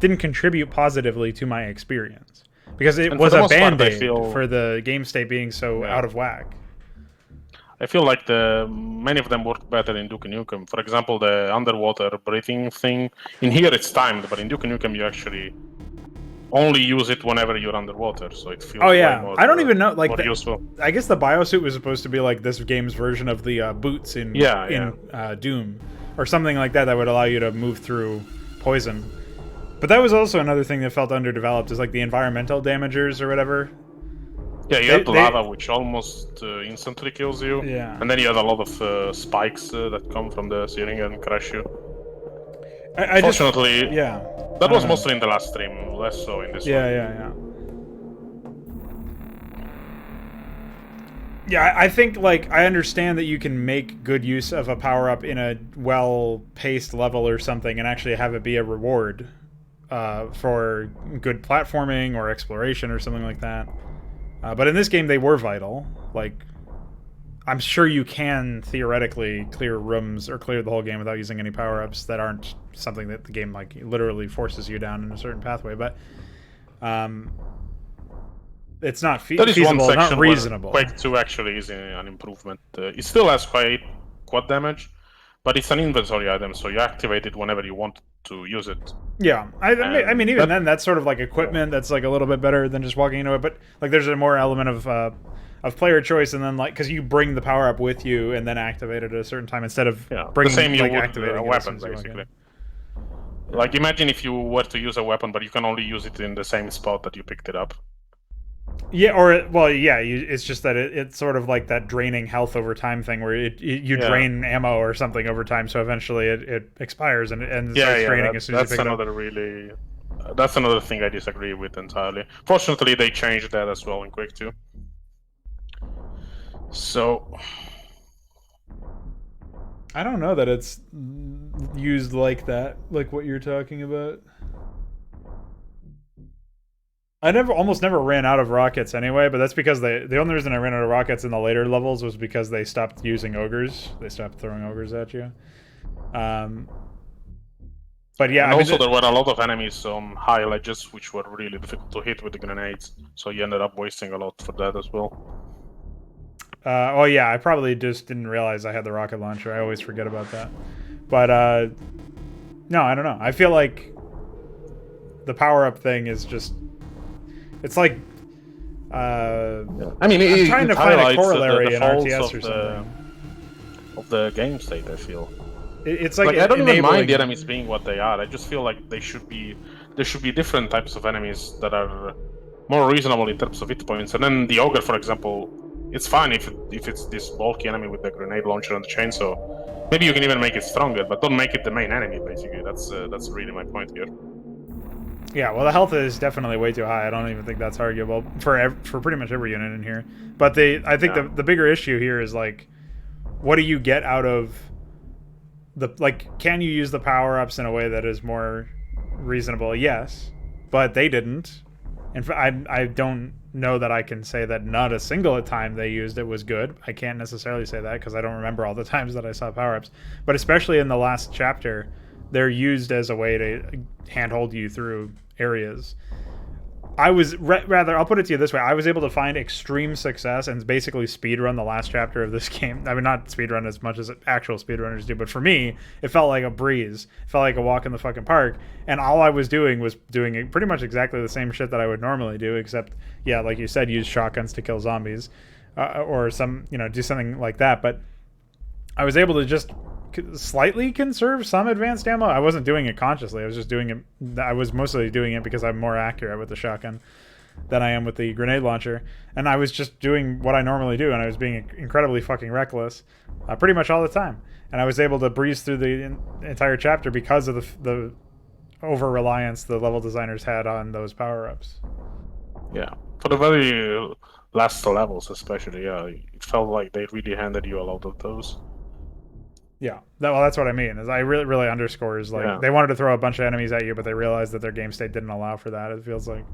didn't contribute positively to my experience, because it was a band-aid for the game state being so out of whack. I feel like many of them work better in Duke Nukem. For example, the underwater breathing thing. In here it's timed, but in Duke Nukem you actually only use it whenever you're underwater, so it feels more, I don't even know, like, useful. I guess the biosuit was supposed to be like this game's version of the boots in Doom, or something like that would allow you to move through poison. But that was also another thing that felt underdeveloped, is like the environmental damagers or whatever. Yeah, you had lava, which almost instantly kills you. Yeah. And then you had a lot of spikes that come from the ceiling and crash you. Fortunately, that was mostly in the last stream, less so in this one. Yeah, I think, like, I understand that you can make good use of a power-up in a well-paced level or something and actually have it be a reward for good platforming or exploration or something like that. But in this game, they were vital. Like, I'm sure you can theoretically clear rooms or clear the whole game without using any power-ups that aren't something that the game, like, literally forces you down in a certain pathway. But it's not feasible, not reasonable. Quake 2 actually is an improvement. It still has quad damage, but it's an inventory item, so you activate it whenever you want to use it. Yeah, I mean, even then, that's sort of like equipment that's like a little bit better than just walking into it. But like, there's a more element of player choice, and then like, because you bring the power up with you and then activate it at a certain time instead of bringing the same like, you would activating a weapon, basically. Like, imagine if you were to use a weapon, but you can only use it in the same spot that you picked it up. Yeah, or it's just that it's sort of like that draining health over time thing, where you drain ammo or something over time, so eventually it expires and starts draining as soon as you pick it up. That's another thing I disagree with entirely. Fortunately, they changed that as well in Quake 2. So I don't know that it's used like that, like what you're talking about. I almost never ran out of rockets anyway, but that's because the only reason I ran out of rockets in the later levels was because they stopped using ogres. They stopped throwing ogres at you. But yeah, and also there were a lot of enemies on high ledges which were really difficult to hit with the grenades, so you ended up wasting a lot for that as well. Oh yeah, I probably just didn't realize I had the rocket launcher. I always forget about that. But no, I don't know. I feel like the power-up thing is just... It's like, I mean, I'm trying to find a corollary in RTS or something. Of the game state, I feel. It's like I don't even mind the enemies being what they are. I just feel like there should be different types of enemies that are more reasonable in terms of hit points. And then the ogre, for example, it's fine if it's this bulky enemy with the grenade launcher and the chainsaw. Maybe you can even make it stronger, but don't make it the main enemy. Basically, that's really my point here. Yeah, well, the health is definitely way too high. I don't even think that's arguable for pretty much every unit in here. But I think the bigger issue here is, like, what do you get out of the, like, can you use the power-ups in a way that is more reasonable? Yes. but they didn't. And I don't know that I can say that not a single time they used it was good. I can't necessarily say that because I don't remember all the times that I saw power-ups. But especially in the last chapter, they're used as a way to handhold you through areas. I was rather, I'll put it to you this way. I was able to find extreme success and basically speedrun the last chapter of this game. I mean, not speedrun as much as actual speedrunners do, but for me, it felt like a breeze. It felt like a walk in the fucking park. And all I was doing pretty much exactly the same shit that I would normally do, except, yeah, like you said, use shotguns to kill zombies or some, do something like that. But I was able to just slightly conserve some advanced ammo. I wasn't doing it consciously. I was just doing it. I was mostly doing it because I'm more accurate with the shotgun than I am with the grenade launcher. And I was just doing what I normally do, and I was being incredibly fucking reckless pretty much all the time. And I was able to breeze through the entire chapter because of the over-reliance the level designers had on those power-ups. Yeah. For the very last levels especially, yeah, it felt like they really handed you a lot of those. Yeah, well, that's what I mean. Is I really underscores they wanted to throw a bunch of enemies at you, but they realized that their game state didn't allow for that. It feels like.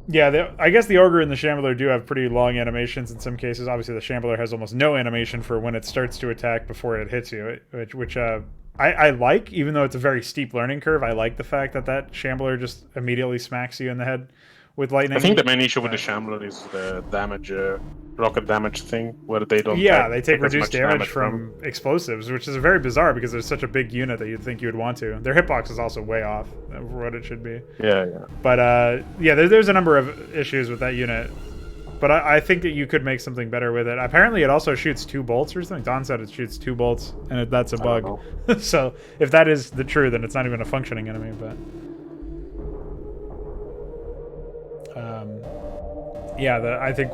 Yeah, I guess the Ogre and the Shambler do have pretty long animations in some cases. Obviously, the Shambler has almost no animation for when it starts to attack before it hits you, which I like, even though it's a very steep learning curve. I like the fact that Shambler just immediately smacks you in the head with lightning. I think the main issue with the Shambler is the damage, rocket damage thing, where they don't. Yeah, they take reduced damage from explosives, which is very bizarre because they're such a big unit that you'd think you would want to. Their hitbox is also way off for what it should be. Yeah. But there's a number of issues with that unit. But I think that you could make something better with it. Apparently, it also shoots 2 bolts or something. Don said it shoots 2 bolts, and that's a bug. So if that is the true, then it's not even a functioning enemy. But I think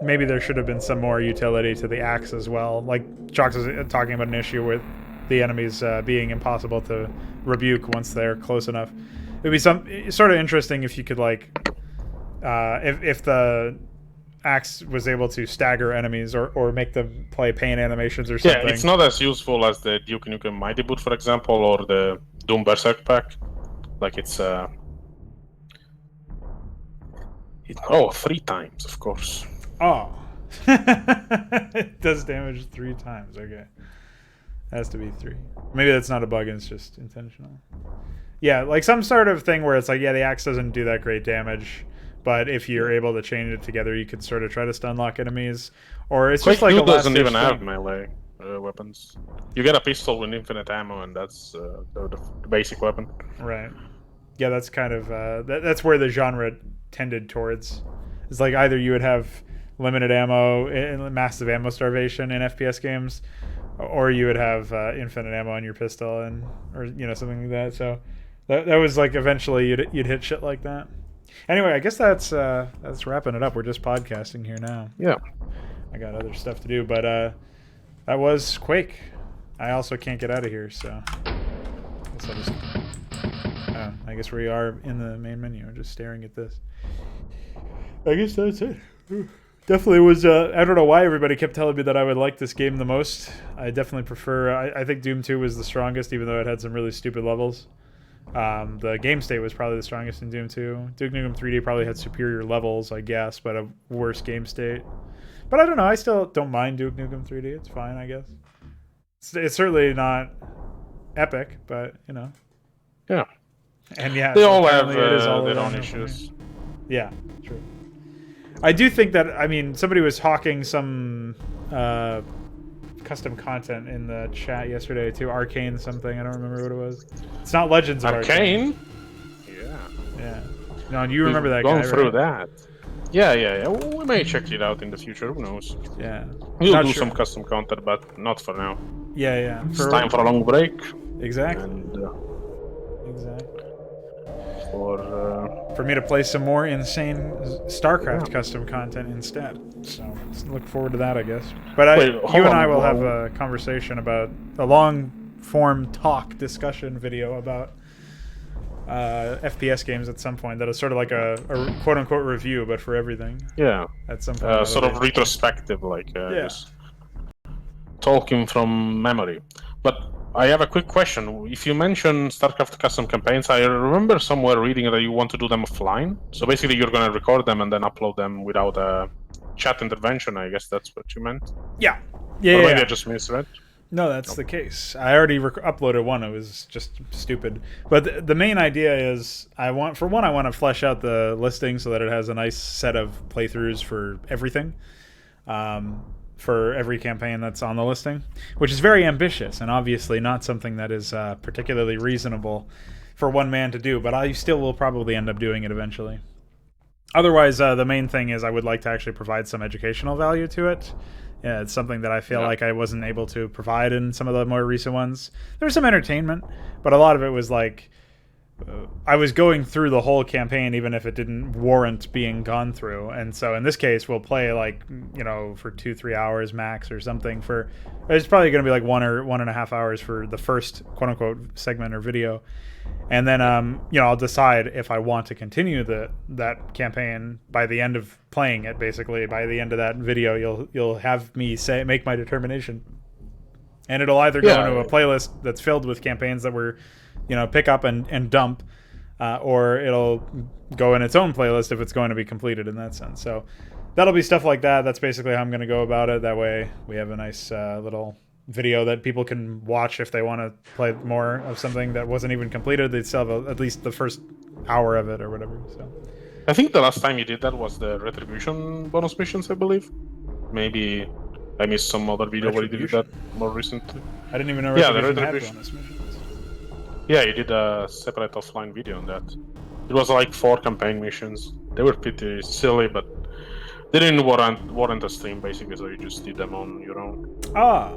maybe there should have been some more utility to the axe as well. Like Chalks is talking about an issue with the enemies being impossible to rebuke once they're close enough. It'd be sort of interesting if you could if the axe was able to stagger enemies or make them play pain animations or something. Yeah, it's not as useful as the Duke Nukem Mighty Boot, for example, or the Doom Berserk pack. Like it's 3 times, of course. Oh. It does damage 3 times. Okay. It has to be 3. Maybe that's not a bug and it's just intentional. Yeah, like some sort of thing where it's like, yeah, the axe doesn't do that great damage, but if you're able to chain it together, you could sort of try to stun lock enemies. Or it's Quake just like a doesn't even have melee weapons. You get a pistol with infinite ammo, and that's the basic weapon. Right. Yeah, that's kind of that's where the genre tended towards. It's like either you would have limited ammo and massive ammo starvation in FPS games, or you would have infinite ammo on your pistol or something like that. So that was like eventually you'd hit shit like that. Anyway, I guess that's wrapping it up. We're just podcasting here now. Yeah. I got other stuff to do, but that was Quake. I also can't get out of here, so I guess we are in the main menu, just staring at this. I guess that's it. Definitely was. I don't know why everybody kept telling me that I would like this game the most. I definitely prefer. I think Doom 2 was the strongest, even though it had some really stupid levels. The game state was probably the strongest in Doom 2. Duke Nukem 3D probably had superior levels, I guess, but a worse game state. But I don't know. I still don't mind Duke Nukem 3D. It's fine, I guess. It's certainly not epic, but Yeah. And yeah, they all have their own issues. Yeah, true. I do think that, somebody was hawking some custom content in the chat yesterday too. Arcane something. I don't remember what it was. It's not Legends of Arcane. Yeah. No, and you remember that guy, right? Through that. Yeah. We may check it out in the future. Who knows? Yeah. We'll do some custom content, but not for now. Yeah. It's time for a long break. Exactly. And, exactly. For me to play some more insane StarCraft custom content instead. So look forward to that, I guess. But you and I will have a conversation about a long-form discussion video about FPS games at some point. That is sort of like a quote-unquote review, but for everything. Yeah. At some point. Sort of retrospective, just talking from memory. But I have a quick question. If you mention StarCraft custom campaigns, I remember somewhere reading that you want to do them offline. So basically, you're going to record them and then upload them without a chat intervention. I guess that's what you meant. Yeah. Yeah. Or maybe yeah. I just misread. No, that's the case. I already uploaded one. It was just stupid. But the main idea is I want to flesh out the listing so that it has a nice set of playthroughs for everything. For every campaign that's on the listing, which is very ambitious and obviously not something that is particularly reasonable for one man to do, but I still will probably end up doing it eventually. Otherwise, the main thing is I would like to actually provide some educational value to it. Yeah, it's something that I feel like I wasn't able to provide in some of the more recent ones. There was some entertainment, but a lot of it was like I was going through the whole campaign even if it didn't warrant being gone through. And so in this case, we'll play like, you know, for 2-3 hours max or something. It's probably going to be like 1 or 1.5 hours for the first quote unquote segment or video. And then, you know, I'll decide if I want to continue that campaign by the end of playing it. Basically, by the end of that video, you'll have me make my determination, and it'll either go into a playlist that's filled with campaigns that we're, you know, pick up and dump, or it'll go in its own playlist if it's going to be completed in that sense. So that'll be stuff like that. That's basically how I'm going to go about it. That way, we have a nice little video that people can watch if they want to play more of something that wasn't even completed. They'd still have at least the first hour of it or whatever. So I think the last time you did that was the Retribution bonus missions, I believe. Maybe I missed some other video where you did that more recently. I didn't even know Retribution had bonus missions. Yeah, you did a separate offline video on that. It was like 4 campaign missions. They were pretty silly, but they didn't warrant a stream basically, so you just did them on your own. Ah.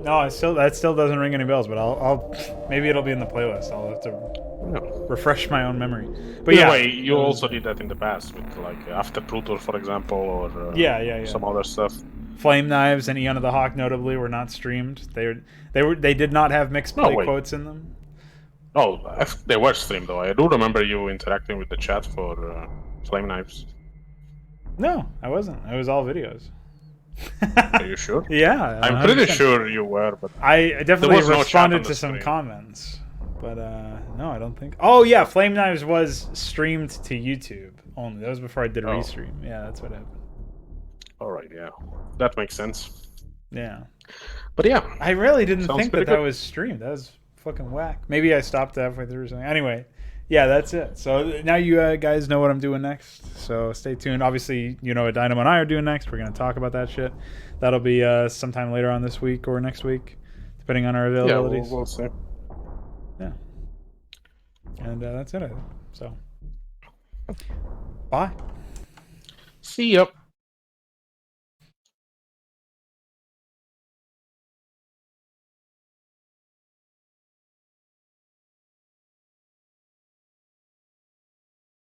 No, that still doesn't ring any bells, but I'll maybe it'll be in the playlist. I'll have to refresh my own memory. But Either way, you also did that in the past with like After Pluto, for example, or some other stuff. Flame Knives and Eon of the Hawk notably were not streamed. They did not have mixed play quotes in them. Oh, they were streamed though. I do remember you interacting with the chat for Flame Knives. No, I wasn't. It was all videos. Are you sure? Yeah, I'm 100%. Pretty sure you were, but I definitely responded to some comments. But no, I don't think. Oh yeah, Flame Knives was streamed to YouTube only. That was before I did a restream. Yeah, that's what happened. All right, yeah, that makes sense. Yeah, but yeah, I really didn't think that was streamed. That was fucking whack. Maybe I stopped halfway through or something. Anyway. Yeah, that's it. So now you guys know what I'm doing next. So stay tuned. Obviously, you know what Dynamo and I are doing next. We're going to talk about that shit. That'll be sometime later on this week or next week, depending on our availabilities. Yeah, we'll see. Yeah. And that's it, I think. So, bye. See ya.